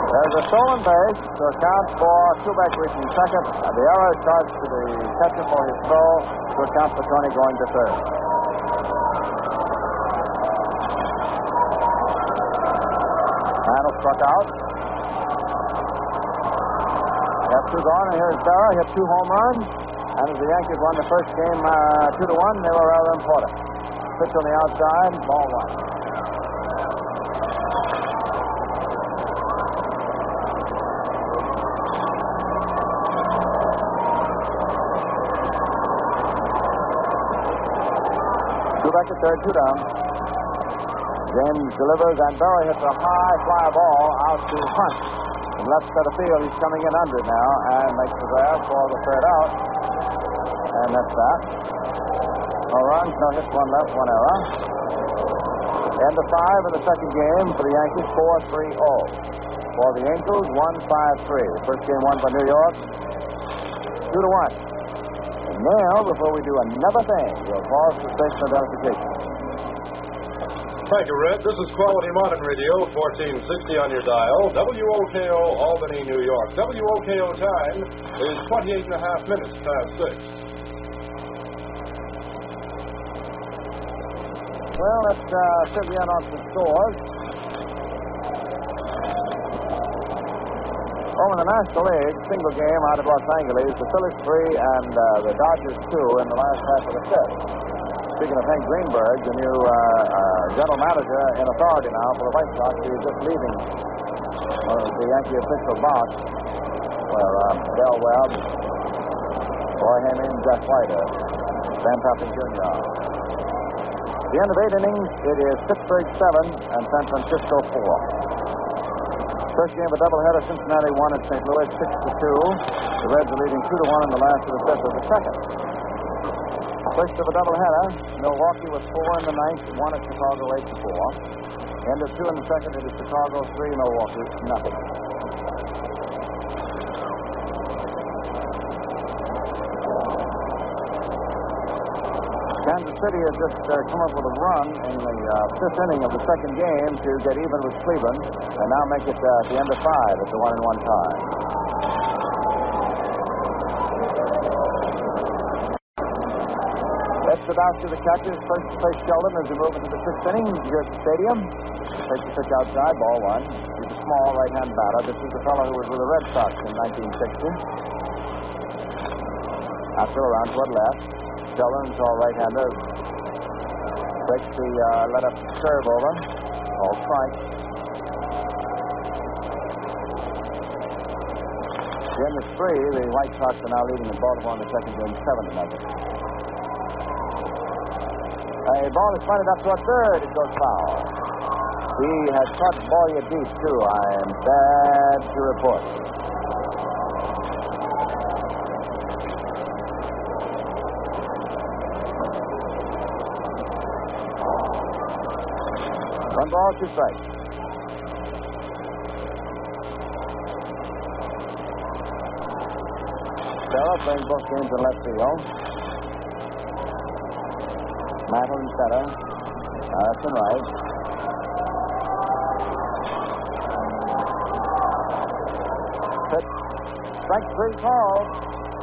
There's a stolen base to account for Kubek reaching second. The error is charged to the catcher for his throw to account for Tony going to third. Mantle struck out. They have 2 gone, and here's Berra. He hit 2 home runs. And as the Yankees won the first game 2-1, they were rather important. Pitch on the outside, ball 1. Back to third, 2 down. James delivers, and Berra hits a high fly ball out to Hunt. In left center field, he's coming in under now and makes the grab for the third out. And that's that. No runs, no hits, 1 left, 1 error. End of 5 in the second game for the Yankees, 4-3-0. For the Angels, 1-5-3. First game won by New York, 2-1. Now, before we do another thing, we'll pause for station identification. Thank you, Red. This is Quality Modern Radio, 1460 on your dial. WOKO, Albany, New York. WOKO time is 28 and a half minutes past 6. Well, let's fill you in on some scores. Over in the National League, single game out of Los Angeles, the Phillies 3 and the Dodgers 2 in the last half of the fifth. Speaking of Hank Greenberg, the new general manager in authority now for the White Sox, he is just leaving the Yankee official box, where Del Webb, Roy Heyman, Jeff White, Van Topping Jr. At the end of 8 innings, it is Pittsburgh 7 and San Francisco 4. First game of a doubleheader, Cincinnati 1 and St. Louis 6-2. The Reds are leading 2-1 in the last of the fifth of the second. First of a doubleheader, Milwaukee was 4 in the ninth, 1 at Chicago 8-4. End of 2 in the second, it is Chicago 3, Milwaukee 0. Kansas City has just come up with a run in the fifth inning of the second game to get even with Cleveland, and now make it at the end of 5 at the 1-1 tie. Sadowski, the catcher, is first to face Sheldon as we move into the sixth inning here at the stadium. Takes the pitch outside, ball 1. He's a small right-hand batter. This is the fellow who was with the Red Sox in 1960. After around toward left. Sheldon, tall right-hander, breaks the let-up serve over. All strike. The end is 3. The White Sox are now leading in Baltimore in the second game 7-0. A ball is pointed up toward third. It goes foul. He has caught Boyer deep, too. I am sad to report. One ball, 2 strikes. Stella playing both games in left field. Mantle in center. Harrison right. Pitch. Strike 3 called.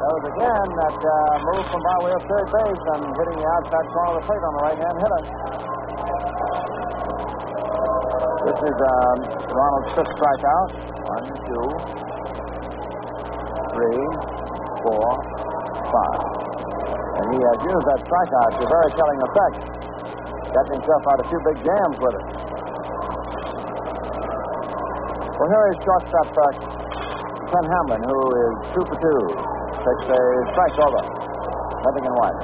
That was again that move from by way of third base and hitting the outside corner of the plate on the right-hand hitter. This is Ronald's 5th strikeout. 1, 2, 3, 4, 5. And he has used that strikeout to very telling effect. Got himself out a few big jams with it. Well, here is shortstop Ken Hamlin, who is 2 for 2. Takes a strike over. Nothing in white.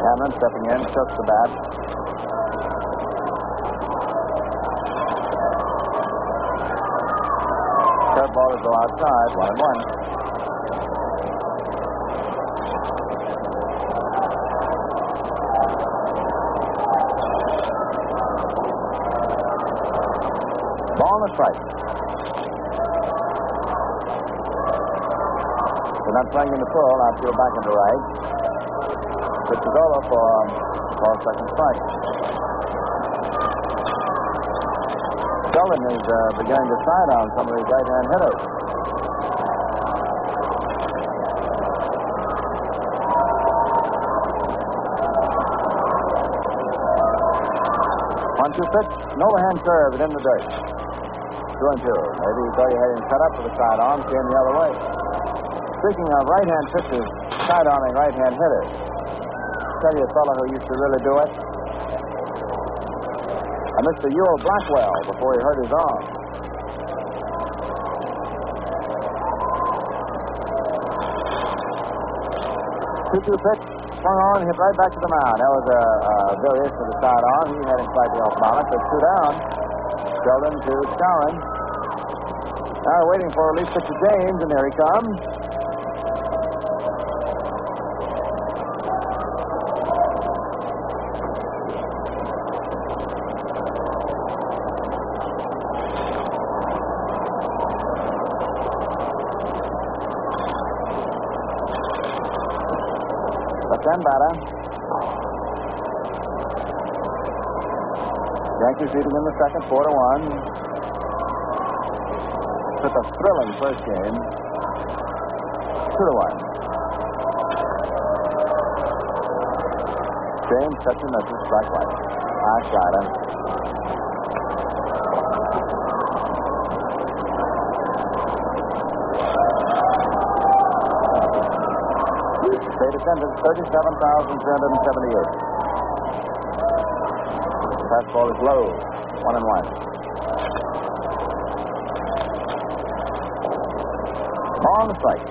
Hamlin stepping in, tilts the bat. Ball will go outside, 1-1. Ball and a strike. They're not playing in the full. Outfield back into right. Pitch is over for second strike. Sheldon is beginning to side on some of these right-hand hitters. One-two pitch, an overhand curve, and in the dirt. 2-2. Maybe you thought you had him cut up for the side on, came the other way. Speaking of right-hand pitchers, side-arming right-hand hitters, I'll tell you a fellow who used to really do it. Mr. Ewell Blackwell before he hurt his arm. 2-2 pitch, swung on, hit right back to the mound. That was a variation of the side on. He had him slightly off balance, but 2 down. Sheldon to Skowron. Now we're waiting for relief pitcher James, and there he comes. 10 batter. Yankees leading in the second, 4-1. Took a thrilling first game. 2-1. James catching misses, strike one. High slider. State attendance 37,378. Fastball is low. 1-1. On the strike.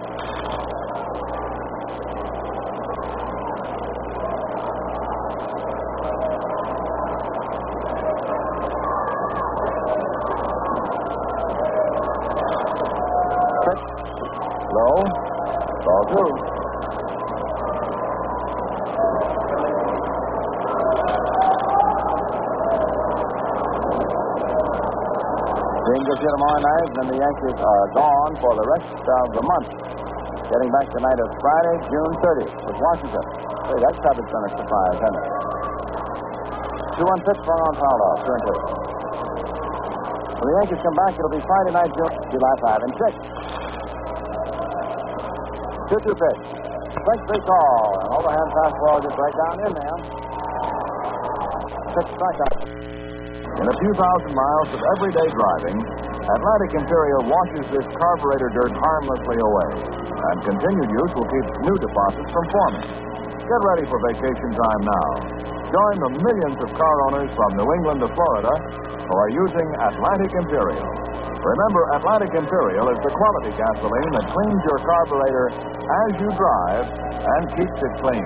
Pitch. Low. Ball two. Angels here tomorrow night, and then the Yankees are gone for the rest of the month. Getting back the night of Friday, June 30th, with Washington. Hey, that coverage been a surprise, hasn't it? 2-1 pitch, swung on, fouled off, 2-2. When the Yankees come back, it'll be Friday night, July 5 and 6. 2-2 pitch. Strike three call. An overhand fastball just right down in there. 6 strikeouts. In a few thousand miles of everyday driving, Atlantic Imperial washes this carburetor dirt harmlessly away, and continued use will keep new deposits from forming. Get ready for vacation time now. Join the millions of car owners from New England to Florida who are using Atlantic Imperial. Remember, Atlantic Imperial is the quality gasoline that cleans your carburetor as you drive and keeps it clean.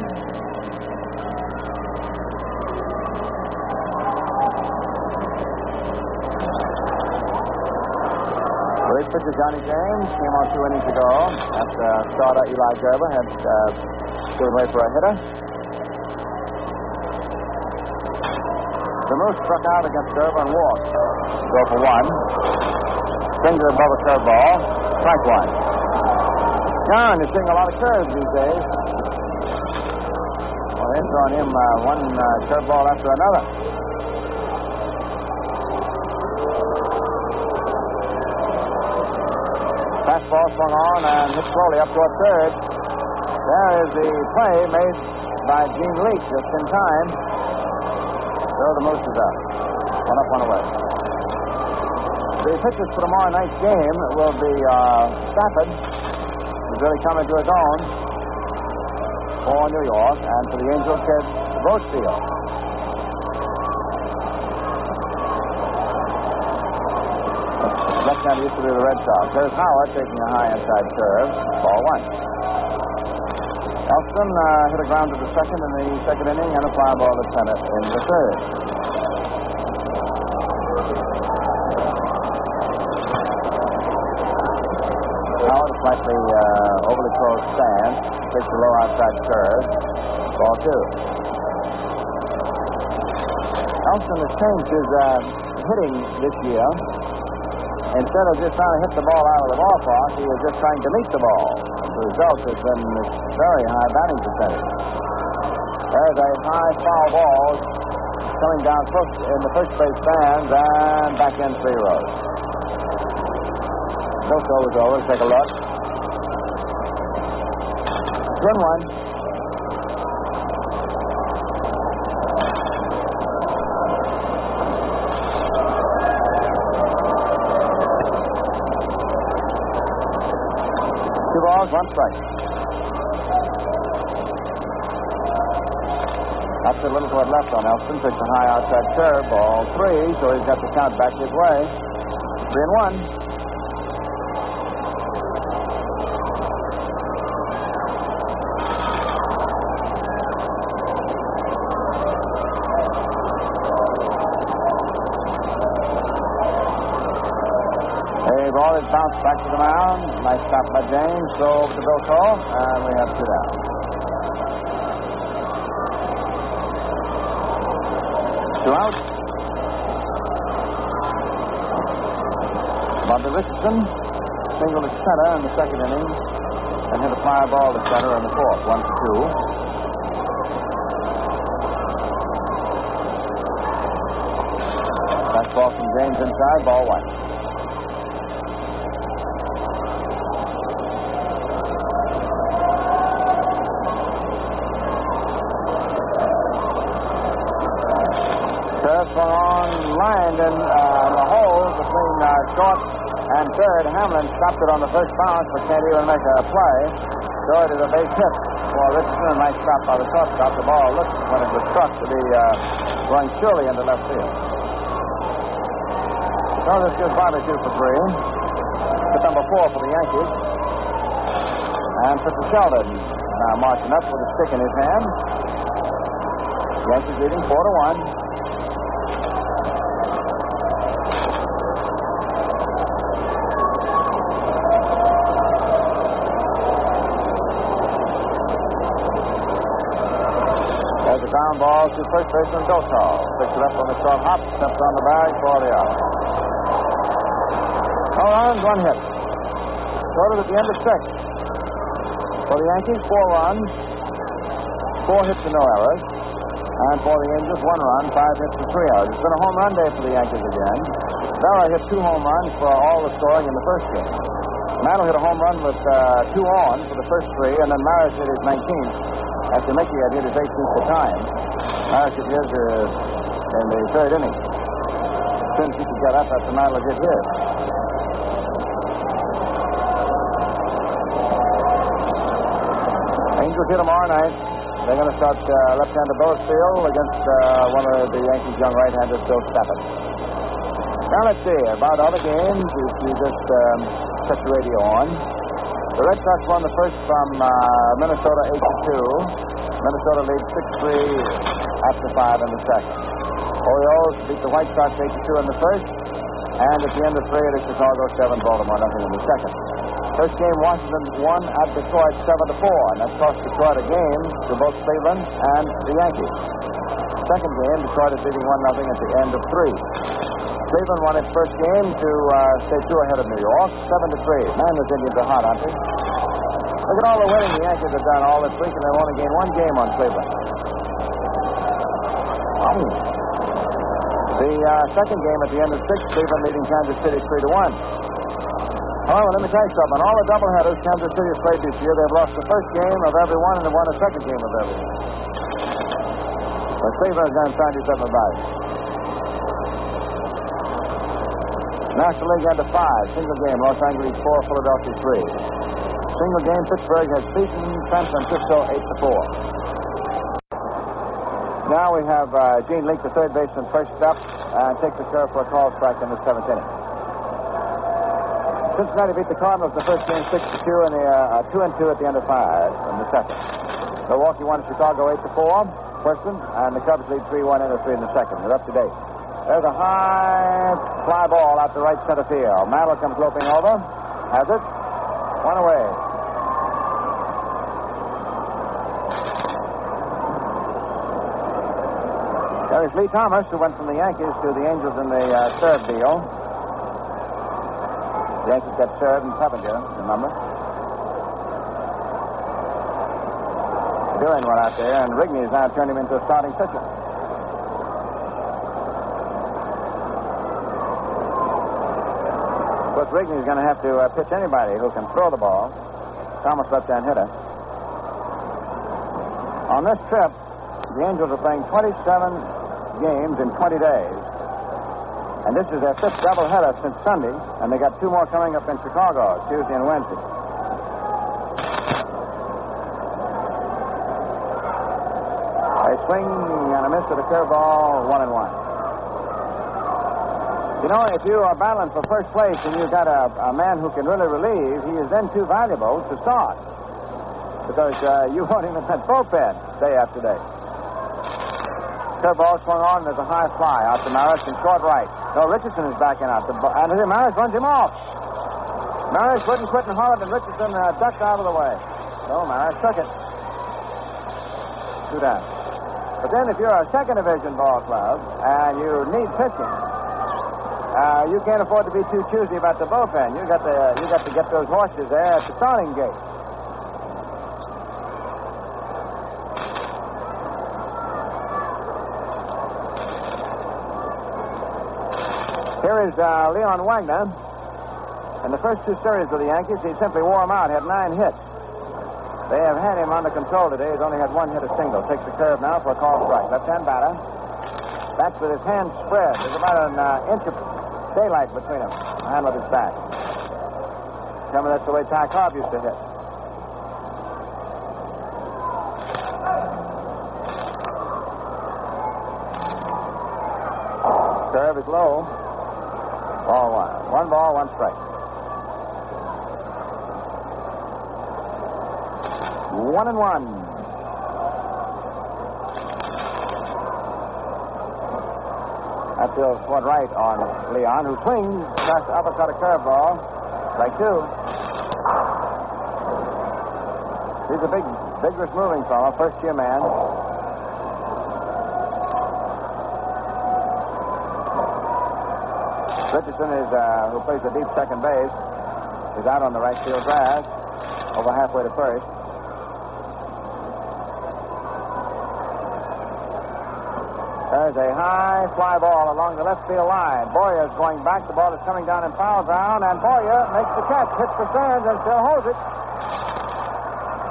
First pitcher Johnny James came on 2 innings ago after starter Eli Gerber had given way for a hitter. The Moose struck out against Gerber and walked. Go for one. Finger above a curveball. Strike one. John, you're seeing a lot of curves these days. Well, they're throwing him one curveball after another. Fastball swung on and hit slowly up toward third. There is the play made by Gene Leake just in time. So the Moose is out. One up, one away. The pitchers for tomorrow night's game will be Stafford, who's really coming to his own for New York, and for the Angels kid, Rosefield. Left-hander used to be the Red Sox. There's Howard taking a high inside curve. Ball one. Elston hit a ground to the second in the second inning and a fly ball to center in the third. Howard, a slightly overly closed stance, takes a low outside curve. Ball two. Elston has changed his hitting this year. Instead of just trying to hit the ball out of the ballpark, he was just trying to meet the ball. The result has been this very high batting percentage. There's a high foul ball coming down in the first base stands and back in 3 rows. Milko was over. Take a look. 2-1. One strike. That's a little toward left on Elston. Takes a high outside curve. Ball 3, so he's got the count back his way. 3-1. Ball is bounced back to the mound. Nice stop by James. Throw over to Bill Cole, and we have 2 down. 2 out. Bobby Richardson singled to center in the second inning and hit a fly ball to center in the fourth. 1-2. ball from James inside, ball one. Curve swung on, lined in the hole between short and third. Hamlin stopped it on the first bounce, but can't even make a play. So it is a base hit for Richardson. A nice stop by the shortstop. The ball looked, when it was struck, to be going surely into left field. So this gives Bobby 2 for 3. Hit number 4 for the Yankees. And Mr. Sheldon now marching up with a stick in his hand. Yankees leading 4-1. There's a ground ball to first baseman Gosal. Picks it up on the short hop, steps on the bag for the out. No runs, 1 hit. Sort of at the end of 6. For the Yankees, 4 runs, 4 hits and no errors. And for the Angels, 1 run, 5 hits and 3 errors. It's been a home run day for the Yankees again. Bella hit 2 home runs for all the scoring in the first game. Mantle hit a home run with 2 on for the first 3, and then Maris hit his 19th. After Mickey had hit his 18th for time. Maris hit his in the 3rd inning. As soon as he could get up after Mantle hit his. Angels hit tomorrow night. They're going to start left-hander Boasfield against one of the Yankees' young right-handers, Bill Stafford. Now let's see about other games. You just set your radio on. The Red Sox won the first from Minnesota 8-2. Minnesota leads 6-3 after 5 in the second. Orioles beat the White Sox 8-2 in the first. And at the end of 3, it is Chicago 7, Baltimore nothing in the second. First game, Washington won at Detroit 7-4, and that cost Detroit a game to both Cleveland and the Yankees. Second game, Detroit is leading 1-0 at the end of 3. Cleveland won its first game to stay 2 ahead of New York, 7-3. Man, those Indians are hot, aren't they? Look at all the winning the Yankees have done all this week, and they've only gained 1 game on Cleveland. The second game at the end of 6, Cleveland leading Kansas City 3-1. However, let me tell you something. All the doubleheaders Kansas City has played this year, they've lost the first game of every one, and they've won the second game of every one. But Cleveland is going to try and do something about it. National League end of 5. Single game, Los Angeles 4, Philadelphia 3. Single game, Pittsburgh has beaten San Francisco 8-4. Now we have Gene Leake, the third baseman, first up, and takes the curve for a call strike in the 7th inning. Cincinnati beat the Cardinals in the first game 6-2, and they are 2-2 at the end of 5 in the second. Milwaukee won Chicago 8-4, Preston, and the Cubs lead 3-1 in the 3 in the second. They're up to date. There's a high fly ball out to right center field. Mantle comes loping over, has it, 1 away. There's Lee Thomas, who went from the Yankees to the Angels in the Serve deal. The Yankees got Serve and Clevenger, remember? Doing well out there, and Rigney has now turned him into a starting pitcher. Of course, Rigney is going to have to pitch anybody who can throw the ball. Thomas left-hand hitter. On this trip, the Angels are playing 27 games in 20 days. And this is their 5th doubleheader since Sunday, and they got 2 more coming up in Chicago, Tuesday and Wednesday. A swing and a miss to the curveball, 1-1. You know, if you are battling for first place and you've got a man who can really relieve, he is then too valuable to start. Because you want him in that bullpen day after day. Curveball swung on, and there's a high fly out to Maris in short right. No, Richardson is backing out. And Maris runs him off. Maris wouldn't quit and hollered, and Richardson ducked out of the way. So Maris took it. 2 down. But then if you're a second division ball club and you need pitching, you can't afford to be too choosy about the bullpen. You got to get those horses there at the starting gate. Here is Leon Wagner. In the first 2 series of the Yankees, he simply wore them out, had 9 hits. They have had him under control today. He's only had 1 hit, a single. Takes the curve now for a call strike. Left-hand batter. Bats with his hands spread. There's about an inch of daylight between them. The hand with his back. Remember, that's the way Ty Cobb used to hit. Curve is low. Ball 1. 1 ball, 1 strike. 1-1. That feels toward right on Leon, who swings. Tries to uppercut a curveball. Strike 2. He's a big, vigorous moving fellow, first-year man. Richardson is, who plays the deep second base, is out on the right field grass, over halfway to first. There's a high fly ball along the left field line. Boyer's going back. The ball is coming down in foul ground, and Boyer makes the catch, hits for Stearns, and still holds it.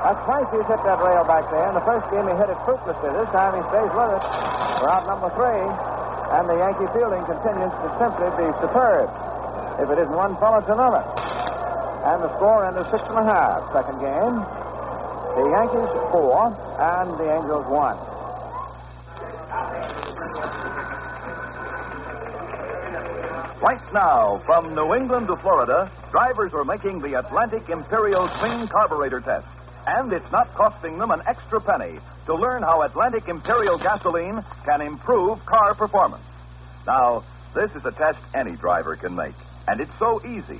That's twice he's hit that rail back there. In the first game, he hit it fruitlessly. This time, he stays with it. We're out number 3, and the Yankee fielding continues to simply be superb. If it isn't one fellow, it's another. And the score ended 6.5. Second game, the Yankees 4, and the Angels 1. Right now, from New England to Florida, drivers are making the Atlantic Imperial Clean Carburetor test. And it's not costing them an extra penny to learn how Atlantic Imperial gasoline can improve car performance. Now, this is a test any driver can make, and it's so easy.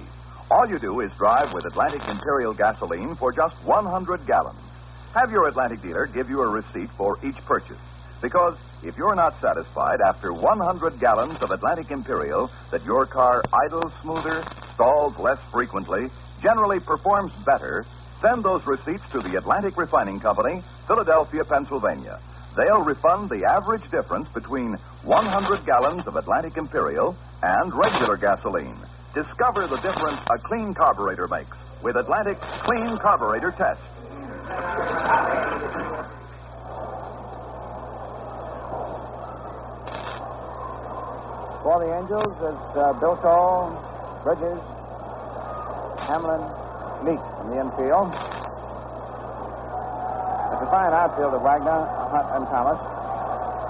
All you do is drive with Atlantic Imperial gasoline for just 100 gallons. Have your Atlantic dealer give you a receipt for each purchase. Because if you're not satisfied after 100 gallons of Atlantic Imperial that your car idles smoother, stalls less frequently, generally performs better, send those receipts to the Atlantic Refining Company, Philadelphia, Pennsylvania. They'll refund the average difference between 100 gallons of Atlantic Imperial and regular gasoline. Discover the difference a clean carburetor makes with Atlantic Clean Carburetor Test. For the Angels is Bilko, Bridges, Hamlin, Meek in the infield. It's a fine outfield of Wagner, Hunt, and Thomas.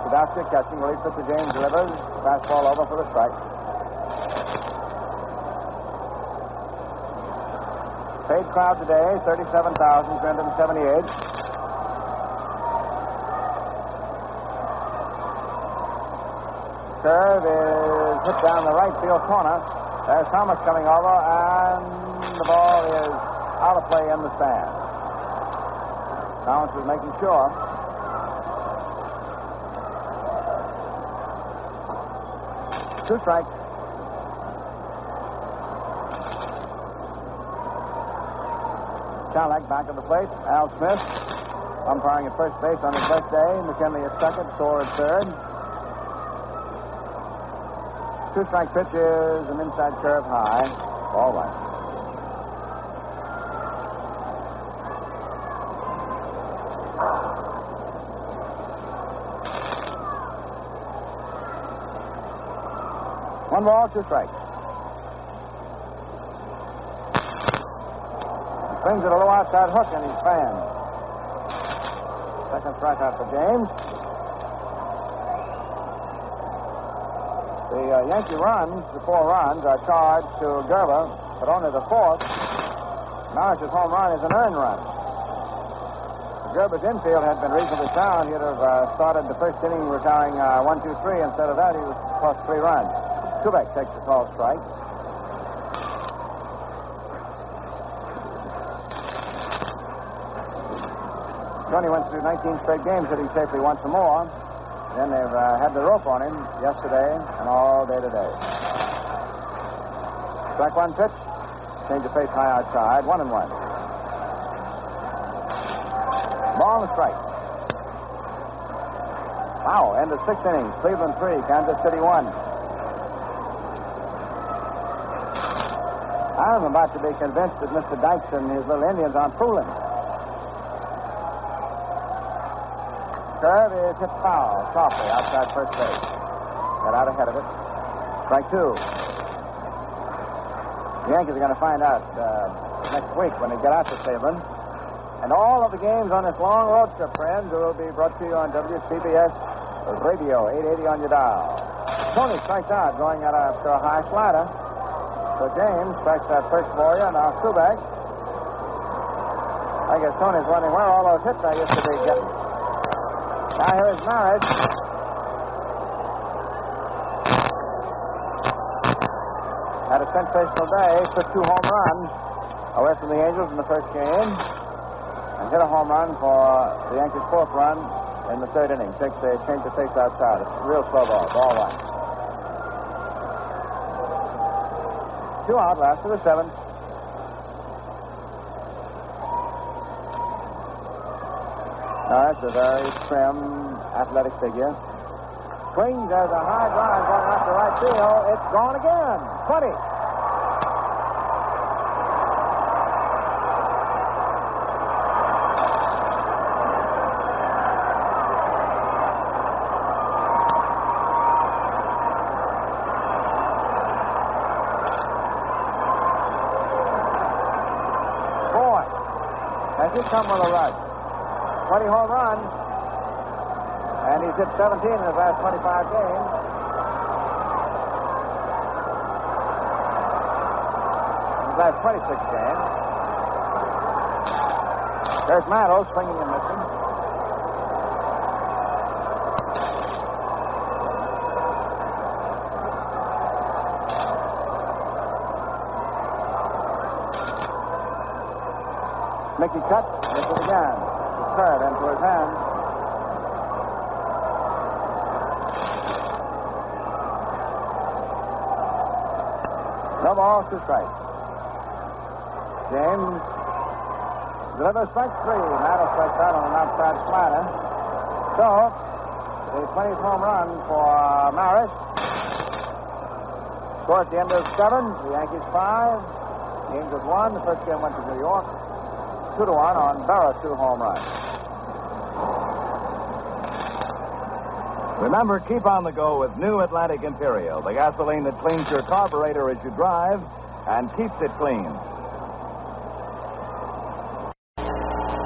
Sadowski catching, relief pitcher James delivers. Fastball over for the strike. Paid crowd today, 37,378. Curve is hit down the right field corner. There's Thomas coming over, and the ball is out of play in the stand. Thomas is making sure. Two strikes. Chalak back at the plate. Al Smith umpiring at first base on his birthday. McKinley at second. Storr at third. Two-strike pitch is an inside curve high. All right. One ball, 2 strikes. He swings at a low outside hook, and he's fanned. Second strikeout for James. The Yankee runs, the 4 runs, are charged to Gerber, but only the 4th. Norris's home run is an earned run. Gerber's infield had been reasonably sound. He'd have started the first inning retiring 1-2-3. Instead of that, he was plus 3 runs. Kubek takes the call strike. Tony went through 19 straight games hitting safely once or more. Then they've had the rope on him yesterday and all day today. Strike 1 pitch. Change of pace high outside. 1-1. Ball and strike. Wow, end of 6 innings. Cleveland 3, Kansas City 1. I'm about to be convinced that Mr. Dykes and his little Indians aren't fooling. Curve is hit foul, softly, outside first base. Got out ahead of it. Strike two. The Yankees are going to find out next week when they get out to Cleveland. And all of the games on this long road trip, friends, will be brought to you on WCBS Radio, 880 on your dial. Tony strikes out, going out after a high slider. So James strikes that first warrior, now Subak. I guess Tony's wondering where all those hits I used to be getting. Now here's Maris. Had a sensational day, took 2 home runs away from the Angels in the first game, and hit a home run for the Yankees' 4th run in the 3rd inning. Change the pace outside. It's a real slow ball. Ball 1. 2 out, last of the 7th. That's a very trim, athletic figure. Swings as a high drive going out to right field. It's gone again. 20. Boy, has he come with a rush. 20 home runs. And he's hit 17 in his last 25 games. In his last 26 games. There's Mattos swinging and missing. Mickey cuts, misses again. Third into his hand. No balls, 2 strikes. James delivers strike 3. Mattos strikes out on an outside slider. So, the 20th home run for Maris. Score at the end of 7. The Yankees 5. The Angels 1. The first game went to New York. 2-1 on Berra's 2 home runs. Remember, keep on the go with new Atlantic Imperial, the gasoline that cleans your carburetor as you drive and keeps it clean.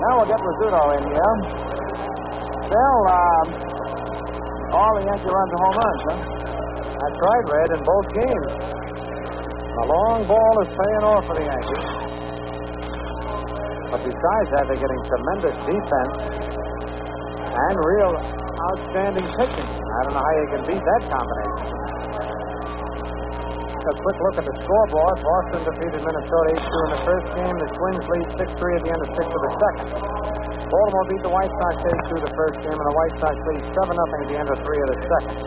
Now we'll get Rizzuto in here. Still, all the Yankee runs are home runs, huh? That's right, Red, in both games. The long ball is paying off for the Yankees. But besides that, they're getting tremendous defense and real outstanding pitching. I don't know how you can beat that combination. A quick look at the scoreboard. Boston defeated Minnesota 8-2 in the first game. The Twins lead 6-3 at the end of 6 of the second. Baltimore beat the White Sox 8-2 the first game, and the White Sox lead 7-0 at the end of 3 of the second.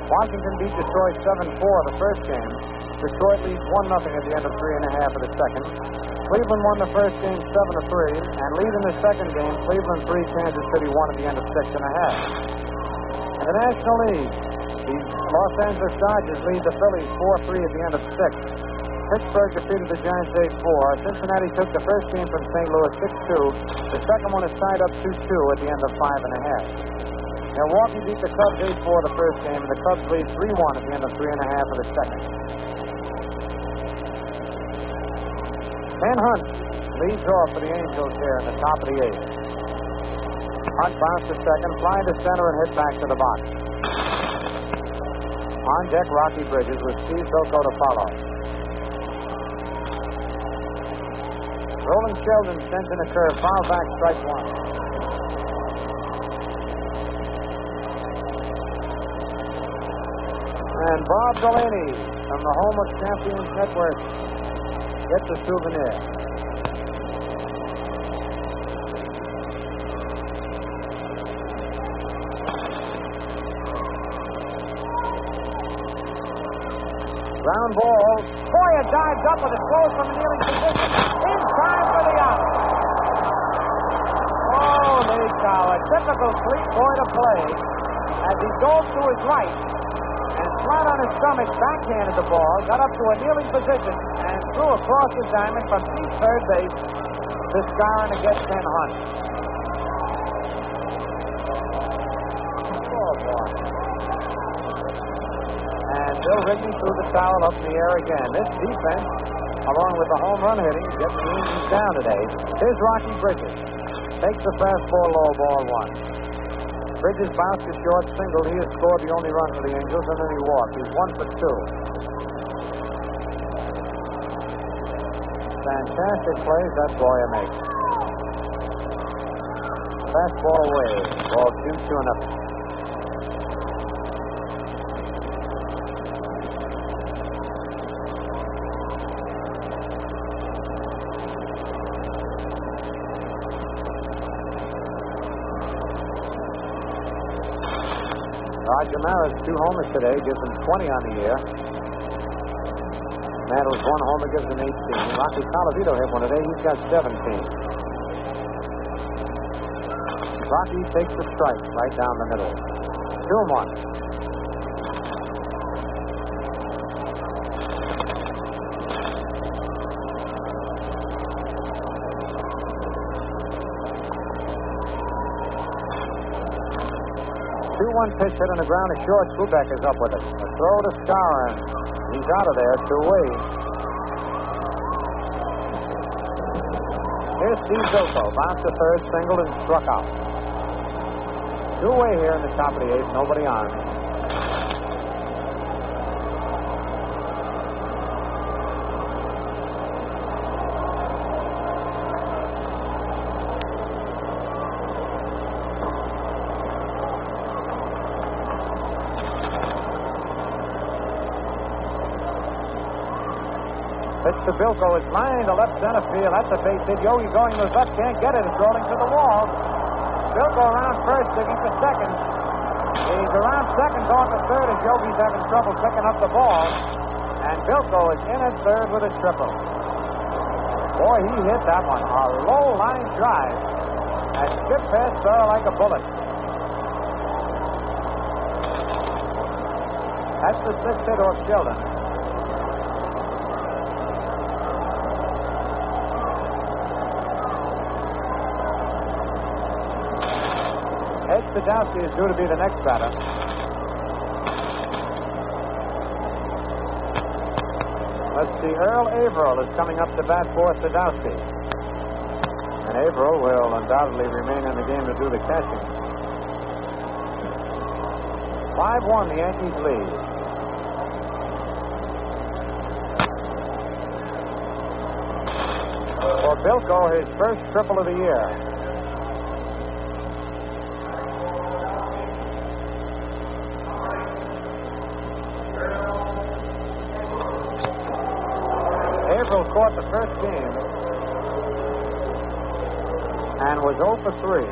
Washington beat Detroit 7-4 the first game. Detroit leads 1-0 at the end of 3.5 of the second. Cleveland won the first game 7-3, and lead in the second game. Cleveland 3, Kansas City 1 at the end of 6.5. In the National League, the Los Angeles Dodgers lead the Phillies 4-3 at the end of 6. Pittsburgh defeated the Giants 8-4. Cincinnati took the first game from St. Louis 6-2. The second one is tied up 2-2 at the end of 5.5. Milwaukee beat the Cubs 8-4 the first game, and the Cubs lead 3-1 at the end of 3.5 of the second. Ken Hunt leads off for the Angels here in the top of the 8th. Hunt bounced to second, fly to center, and hit back to the box. On deck, Rocky Bridges with Steve Soko to follow. Roland Sheldon sends in a curve, foul back, strike 1. And Bob Delaney from the home of Champions Network gets a souvenir. Ground ball. Boyer dives up with it, throws from a kneeling position. In time for the out. Holy cow, a typical Fleet boy to play as he goes to his right and flat on his stomach backhanded the ball, got up to a kneeling position and threw across the diamond from deep third base to Skowron to get 10 Hunt. Oh, boy. And Bill Wrigley threw the towel up in the air again. This defense, along with the home run hitting, gets the Yankees down today. Here's Rocky Bridges. Takes the fastball low, ball one. Bridges bounced a short single. He has scored the only run for the Angels, and then he walked. He's 1 for 2. Fantastic plays that Boyer makes. Fastball away. Ball 2-0. Roger Maris, 2 homers today, gives him 20 on the year. Mantle's 1 homer, gives him 18. Rocky Colavito hit one today, he's got 17. Rocky takes the strike right down the middle. 2-1. Pitch hit on the ground is short. Kubek is up with it. A throw to Skowron. He's out of there. 2-away. Here's Steve Bilko. Bounced to third, singled, and struck out. 2-away here in the top of the 8th. Nobody on. Pitch to Bilko is lined to left center field. That's a base hit. Yogi going to his left, can't get it. It's rolling to the wall. Bilko around first, digging for second. He's around second, going to third as Yogi's having trouble picking up the ball. And Bilko is in at third with a triple. Boy, he hit that one. A low line drive. And skip past Burrow like a bullet. That's the 6th hit off Sheldon. Ed Sadowski is due to be the next batter. Let's see, Earl Averill is coming up to bat for Sadowski. And Averill will undoubtedly remain in the game to do the catching. 5-1, the Yankees lead. For Bilko, his first triple of the year. Caught the first game and was 0 for 3.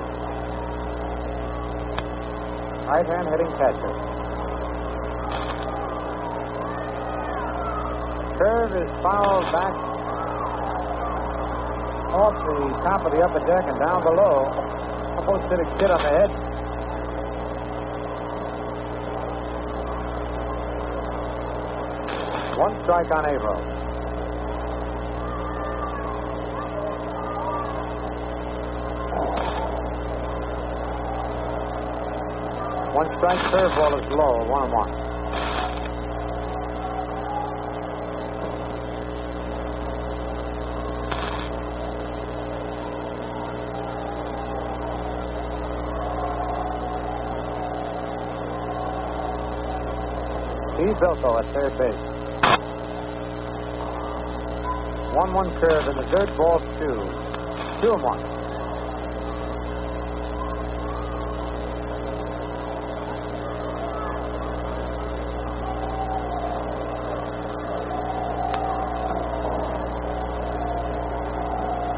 Right-hand hitting catcher. Curve is fouled back off the top of the upper deck and down below. Almost hit a kid on the head. One strike on Averill. One strike curveball is low, 1-1. Steve Bilko at third base. 1-1 curve in the dirt, ball 2. 2-1.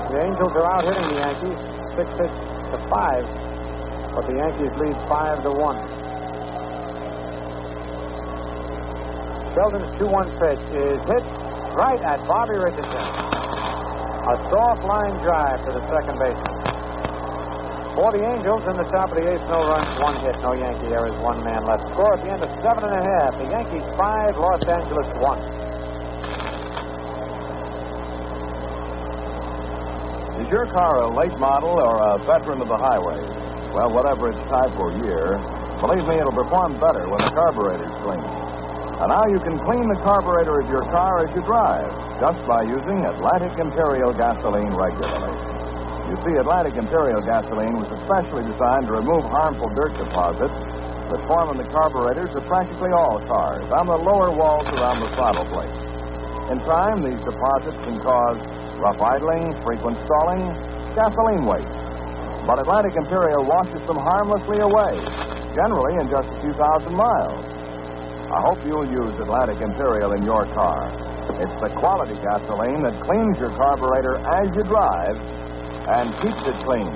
The Angels are out hitting the Yankees 6-5, but the Yankees lead 5-1. Sheldon's 2-1 pitch is hit right at Bobby Richardson. A soft line drive to the second baseman. For the Angels in the top of the 8th, no runs, 1 hit, no Yankee errors, 1 man left. Score at the end of 7.5. The Yankees 5, Los Angeles 1. Is your car a late model or a veteran of the highway? Well, whatever its type or year, believe me, it'll perform better when the carburetor's clean. And now you can clean the carburetor of your car as you drive, just by using Atlantic Imperial gasoline regularly. You see, Atlantic Imperial gasoline was especially designed to remove harmful dirt deposits that form in the carburetors of practically all cars on the lower walls around the throttle plate. In time, these deposits can cause rough idling, frequent stalling, gasoline waste. But Atlantic Imperial washes them harmlessly away, generally in just a few thousand miles. I hope you'll use Atlantic Imperial in your car. It's the quality gasoline that cleans your carburetor as you drive and keeps it clean.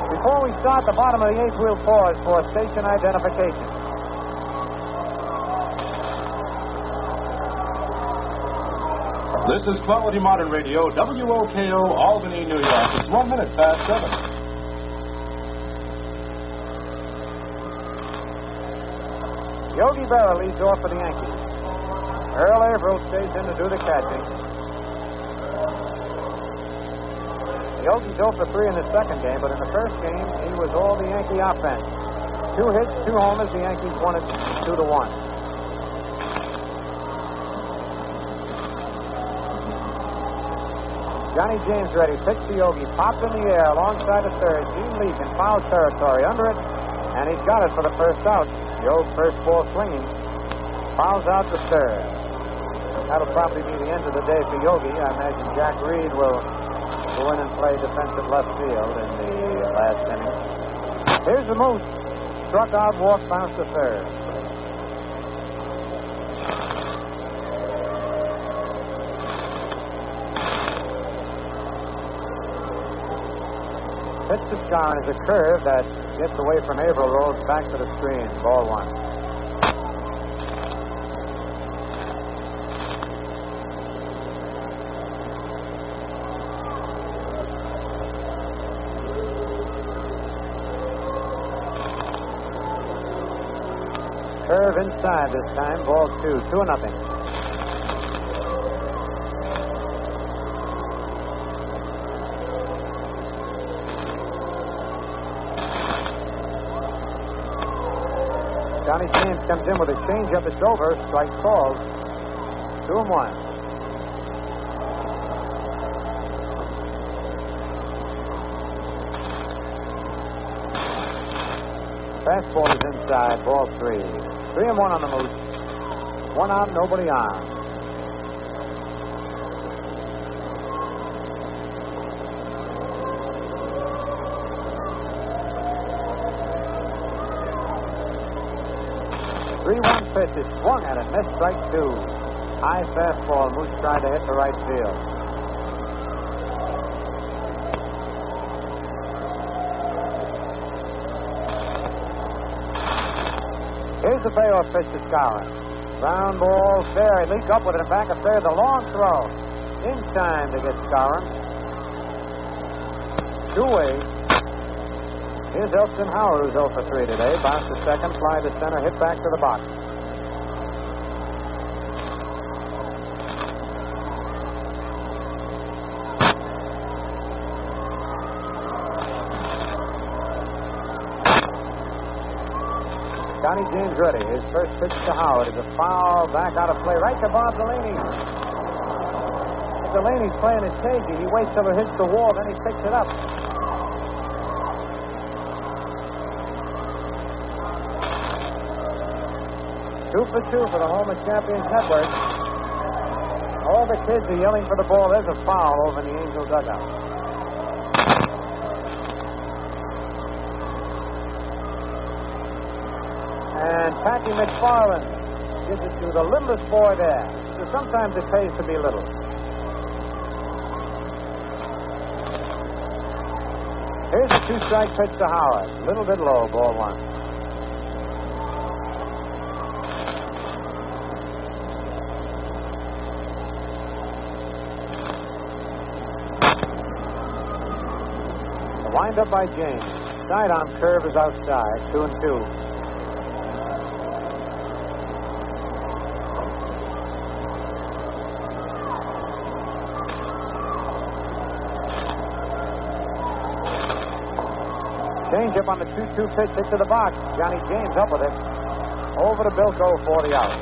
Before we start, the bottom of the eighth wheel pause for station identification. This is Quality Modern Radio, WOKO, Albany, New York. It's 1 minute past 7. Yogi Berra leads off for the Yankees. Earl Averill stays in to do the catching. Yogi's 0 for 3 in the second game, but in the first game, he was all the Yankee offense. 2 hits, 2 homers. The Yankees won it 2-1. Johnny James ready. Pitch to Yogi. Popped in the air alongside the third. Gene Leake in foul territory under it, and he's got it for the first out. Yogi, first ball swinging. Fouls out the third. That'll probably be the end of the day for Yogi. I imagine Jack Reed will go in and play defensive left field in the last inning. Here's the Moose. Struck out, walked, bounced to third. Pitch to Scarron is a curve that gets away from Averill, rolls back to the screen. Ball 1. Curve inside this time. Ball 2. 2-0. Johnny James comes in with a changeup. It's over. Strike called. 2-1. Fastball is inside. Ball 3. 3-1 on the Moose. 1 out, nobody on. Pitch is swung at it. Missed. Strike 2. High fastball. Moose tried to hit the right field. Here's the payoff pitch to Scarron. Ground ball fair. He leaked up with it and back of third. The long throw. In time to get Scarron. 2-way. Here's Elston Howard, who's 0 for 3 today. Bounced to second, fly to center, hit back to the box. Johnny James ready. His first pitch to Howard is a foul back out of play right to Bob Delaney. Delaney's playing it cagey. He waits till it hits the wall, then he picks it up. Two for two for the Home of Champions Network. All the kids are yelling for the ball. There's a foul over in the Angel dugout. And Packy McFarland gives it to the littlest boy there. So sometimes it pays to be little. Here's a 2-strike pitch to Howard. Little bit low, ball 1. Wind up by James. Sidearm curve is outside. 2-2. Change up on the 2-2 pitch, hit to the box. Johnny James up with it. Over to Bilko for the out.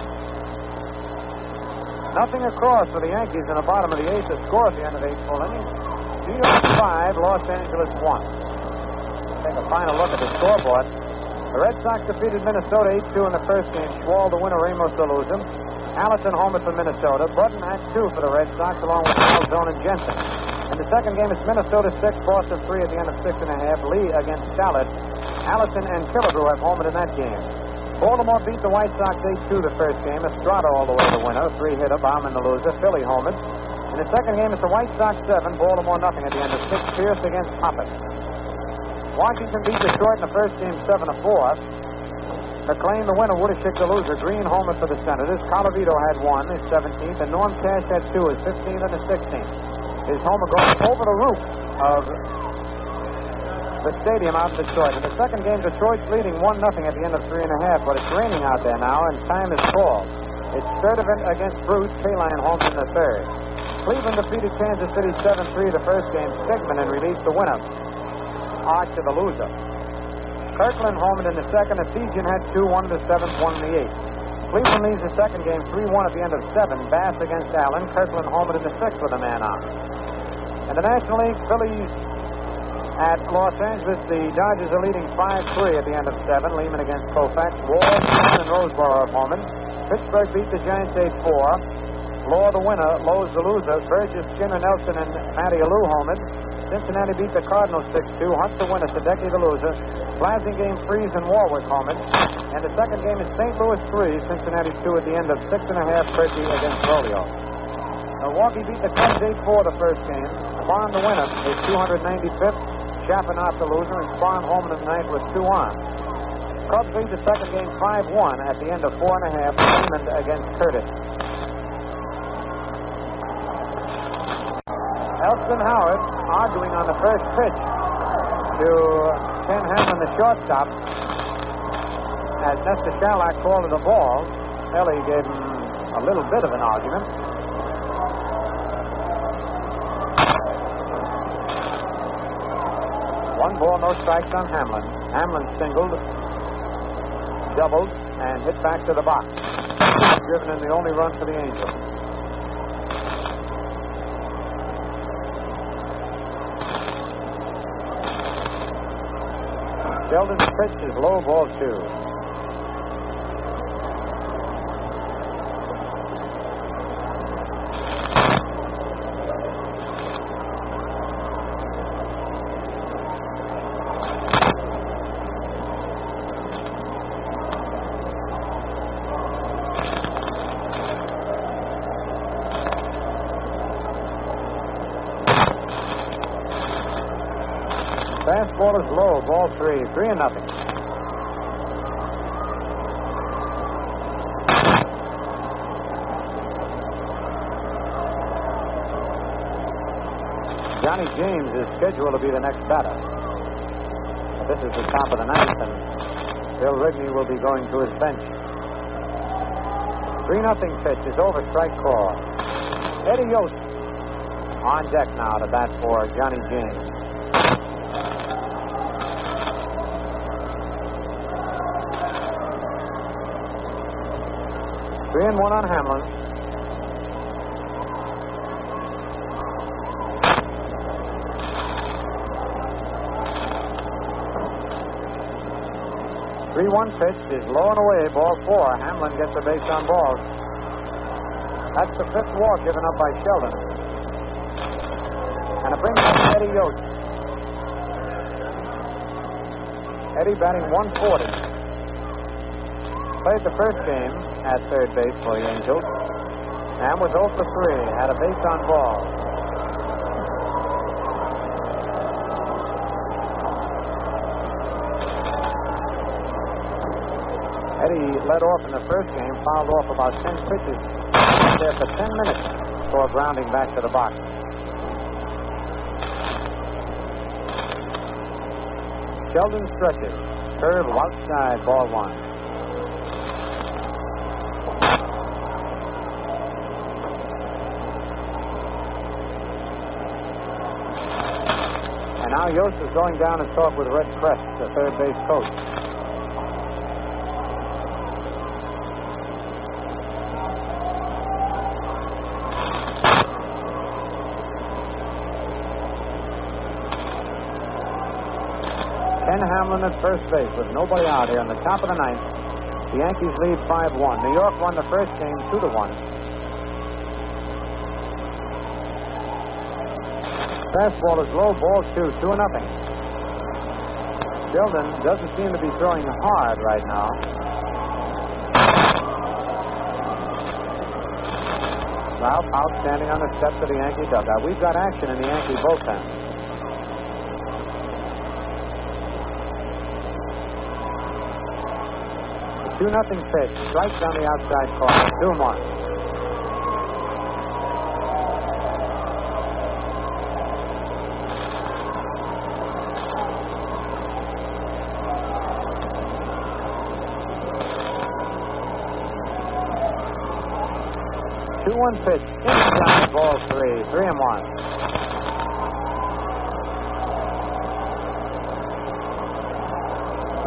Nothing across for the Yankees in the bottom of the eighth to score at the end of the eighth full inning. New York 5, Los Angeles 1. Take a final look at the scoreboard. The Red Sox defeated Minnesota 8-2 in the first game. Schwal the winner, Ramos the loser. Allison homered for Minnesota. Budden had 2 for the Red Sox along with Malzone and Jensen. In the second game, it's Minnesota 6, Boston 3 at the end of 6.5. Lee against Stallet. Allison and Killebrew have homered in that game. Baltimore beat the White Sox 8-2 the first game. Estrada all the way the winner. 3-hitter, Bauman the loser. Philly homered. In the second game, it's the White Sox 7, Baltimore nothing at the end of 6. Pierce against Poppett. Washington beat Detroit in the first game 7-4. McLean the winner, Woodishick the loser. Green homered for the Senators. Colavito had 1, his 17th, and Norm Cash had 2, his 15th and his 16th. His homer going over the roof of the stadium out in Detroit. In the second game, Detroit's leading 1-0 at the end of 3.5, but it's raining out there now, and time is called. It's Sturdivant against Bruce. Kaline homered in the third. Cleveland defeated Kansas City 7-3 the first game. Stigman and released the winner. Archer the loser. Kirkland homered in the second. Ephesian had 2, 1 in the seventh, 1 in the eighth. Cleveland leads the second game 3-1 at the end of 7. Bass against Allen. Kirkland homered in the sixth with a man on. In the National League, Phillies at Los Angeles, the Dodgers are leading 5-3 at the end of 7. Lehman against Koufax. Ward, and Roseboro have homered. Pittsburgh beat the Giants 8-4. Law the winner, Lowe's the loser. Burgess, Skinner, Nelson, and Matty Alou homered. Cincinnati beat the Cardinals 6-2. Hunt the winner, Sadecki the loser. Blasingame, Freeze, and Warwick homered. And the second game is St. Louis 3, Cincinnati 2 at the end of 6.5. Percy against Rolio. Milwaukee beat the Cubs 8-4 the first game. Spahn the winner, his 295th. Chapinot the loser, and Spahn homered in the ninth with 2 on. Cubs lead the second game 5-1 at the end of 4.5. Raymond against Curtis. Elston Howard arguing on the first pitch to Ken Hamlin, the shortstop, as Nestor Shalak called it a ball. Ellie gave him a little bit of an argument. One ball, no strikes on Hamlin. Hamlin singled, doubled, and hit back to the box. Driven in the only run for the Angels. Sheldon's pitch is low, ball 2. Fastball is low, ball 3, 3-0. Johnny James is scheduled to be the next batter. But this is the top of the ninth, and Bill Rigney will be going to his bench. 3-0 pitch is over, strike call. Eddie Yost on deck now to bat for Johnny James. Three and 1 on Hamlin. Three-one pitch is low and away, ball 4. Hamlin gets a base on balls. That's the 5th walk given up by Sheldon. And it brings up Eddie Yost. Eddie batting 140. Played the first game at third base for the Angels and was 0 for 3. Had a base on ball. Eddie led off in the first game, fouled off about 10 pitches there for 10 minutes before grounding back to the box. Sheldon stretches. Curve outside, ball one. And now Yost is going down to talk with Red Crest, the third base coach. Ken Hamlin at first base with nobody out here in the top of the ninth. The Yankees lead 5-1. New York won the first game 2-1. Fastball is low, ball 2, 2-0. Sheldon doesn't seem to be throwing hard right now. Ralph out standing on the steps of the Yankee dugout. We've got action in the Yankee bullpen. 2-0 pitch. Strikes on the outside corner. 2-1. Pitch. Inside, ball 3. 3-1.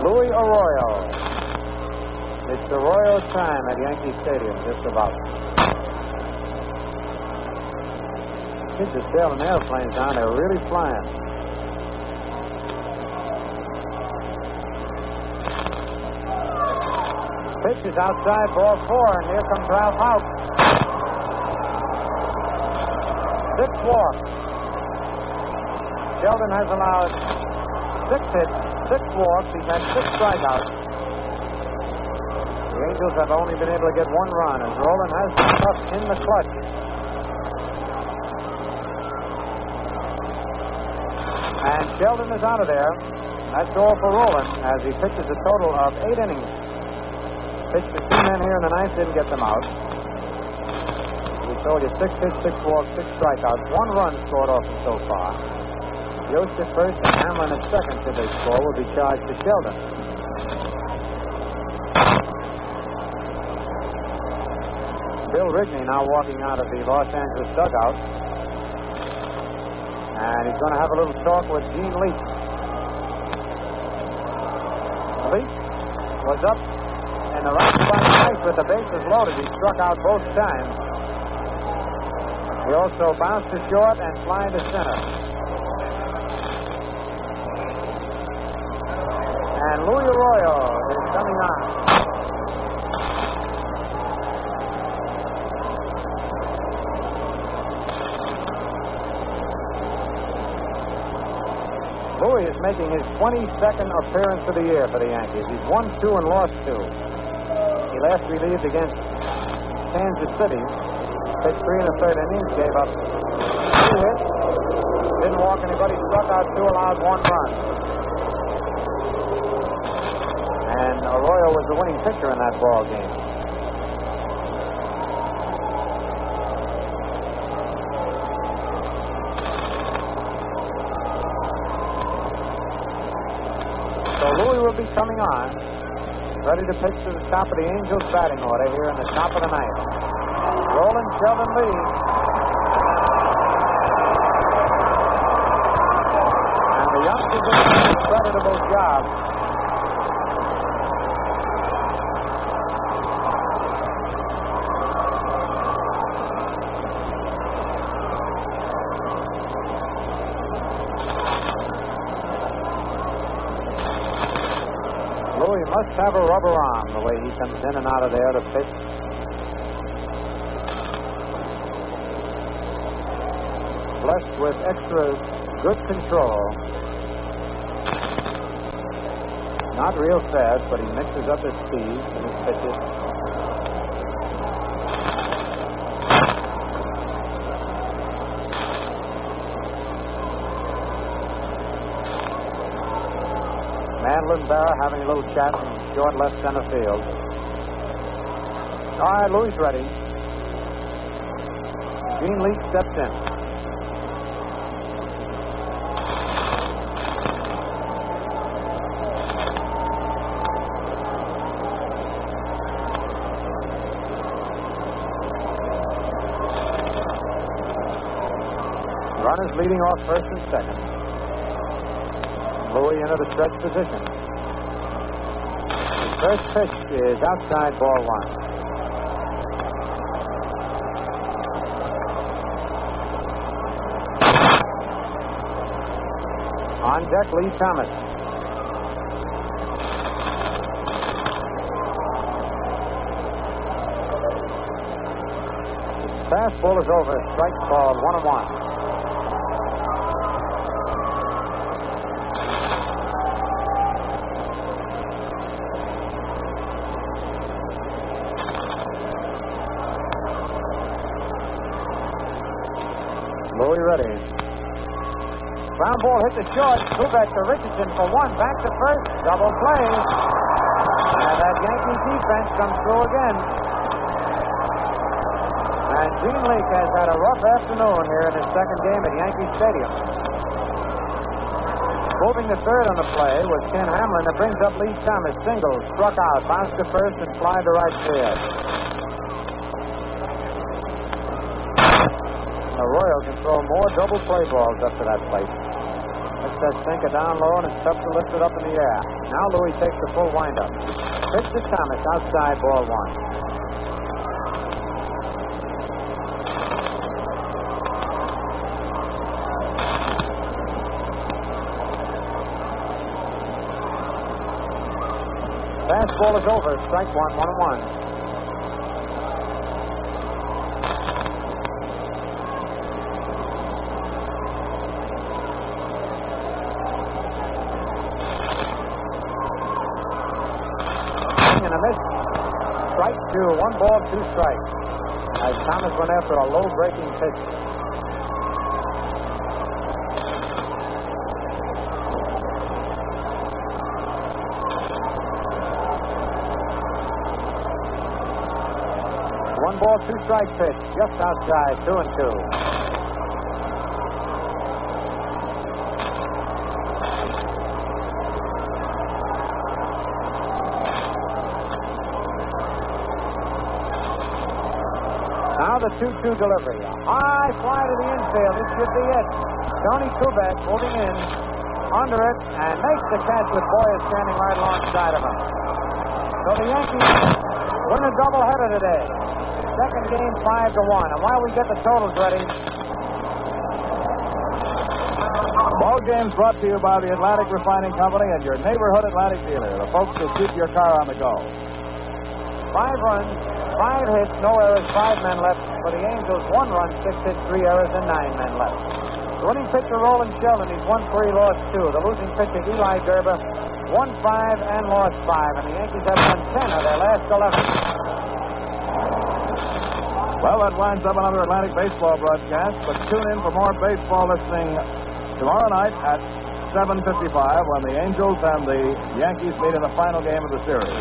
Louis Arroyo. It's Arroyo time at Yankee Stadium, just about. Kids are sailing airplanes down. They're really flying. Pitch is outside, ball 4, and here comes Ralph Houk. 6 walks. Sheldon has allowed 6 hits, 6 walks. He's had 6 strikeouts. The Angels have only been able to get 1 run, as Roland has been tough in the clutch. And Sheldon is out of there. That's all for Roland, as he pitches a total of 8 innings. Pitched to 2 men here in the 9th, didn't get them out. We told you 6 hits, 6 walks, 6 strikeouts. 1 run scored off him so far. Yost at first and Hamlin at second, should they score, will be charged to Sheldon. Bill Rigney now walking out of the Los Angeles dugout. And he's going to have a little talk with Gene Leach. Leach was up in the right side place with the bases loaded. He struck out both times. He also bounced to short and flying to center. And Louis Arroyo is coming on. Louis is making his 22nd appearance of the year for the Yankees. He's won 2 and lost 2. He last relieved against Kansas City. Pitched 3 1/3 innings, gave up 2 hits, didn't walk anybody, struck out 2, allowed 1 run. And Arroyo was the winning pitcher in that ball game. So Louis will be coming on, ready to pitch to the top of the Angels batting order here in the top of the 9th. Roland, Sheldon leads. And the youngsters are doing a creditable job. Louis must have a rubber arm the way he comes in and out of there to pitch. Blessed with extra good control. Not real fast, but he mixes up his speed and his pitches. Mandel and Barra having a little chat in short left center field. All right, Louis ready. Gene Leach steps in. Runners leading off first and second. Louis into the stretch position. The first pitch is outside, ball one. On deck, Lee Thomas. Fastball is over. Strike called, 1-1. Louis ready. Ground ball hit the short. Kubek to Richardson for one. Back to first. Double play. And that Yankee defense comes through again. And Gene Leake has had a rough afternoon here in his second game at Yankee Stadium. Moving to third on the play was Ken Hamlin that brings up Lee Thomas. Single, struck out, bounced to first, and flied to right field. The Royals can throw more double play balls up to that plate. Lets that sinker down low, and it's tough to lift it up in the air. Now Louis takes the full windup. Pitch to Thomas, outside, ball one. Fastball is over. Strike one, 1-1. And a miss. Strike two. 1 ball, 2 strikes. As Thomas went after a low breaking pitch. One ball, 2 strike pitch. Just outside. 2-2. Now the 2-2 delivery. A high fly to the infield. This should be it. Tony Kubek moving in under it and makes the catch with Boyer standing right alongside of him. So the Yankees win a doubleheader today. Second game 5-1. And while we get the totals ready. Ball games brought to you by the Atlantic Refining Company and your neighborhood Atlantic dealer, the folks who keep your car on the go. 5 runs, 5 hits, no errors, 5 men left. For the Angels, 1 run, 6 hits, 3 errors, and 9 men left. The winning pitcher, Roland Sheldon, he's 1-3, lost 2. The losing pitcher, Eli Gerber, 1-5 and lost 5. And the Yankees have won 10 of their last 11. Well, that winds up another Atlantic baseball broadcast, but tune in for more baseball listening tomorrow night at 7:55 when the Angels and the Yankees meet in the final game of the series.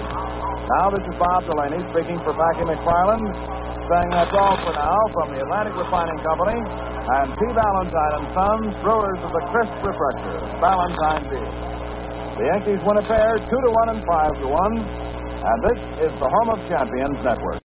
Now, this is Bob Delaney speaking for Packy McFarland, saying that's all for now from the Atlantic Refining Company and P. Valentine and Sons, brewers of the crisp refresher, Valentine Beer. The Yankees win a pair 2-1 and 5-1, and this is the Home of Champions Network.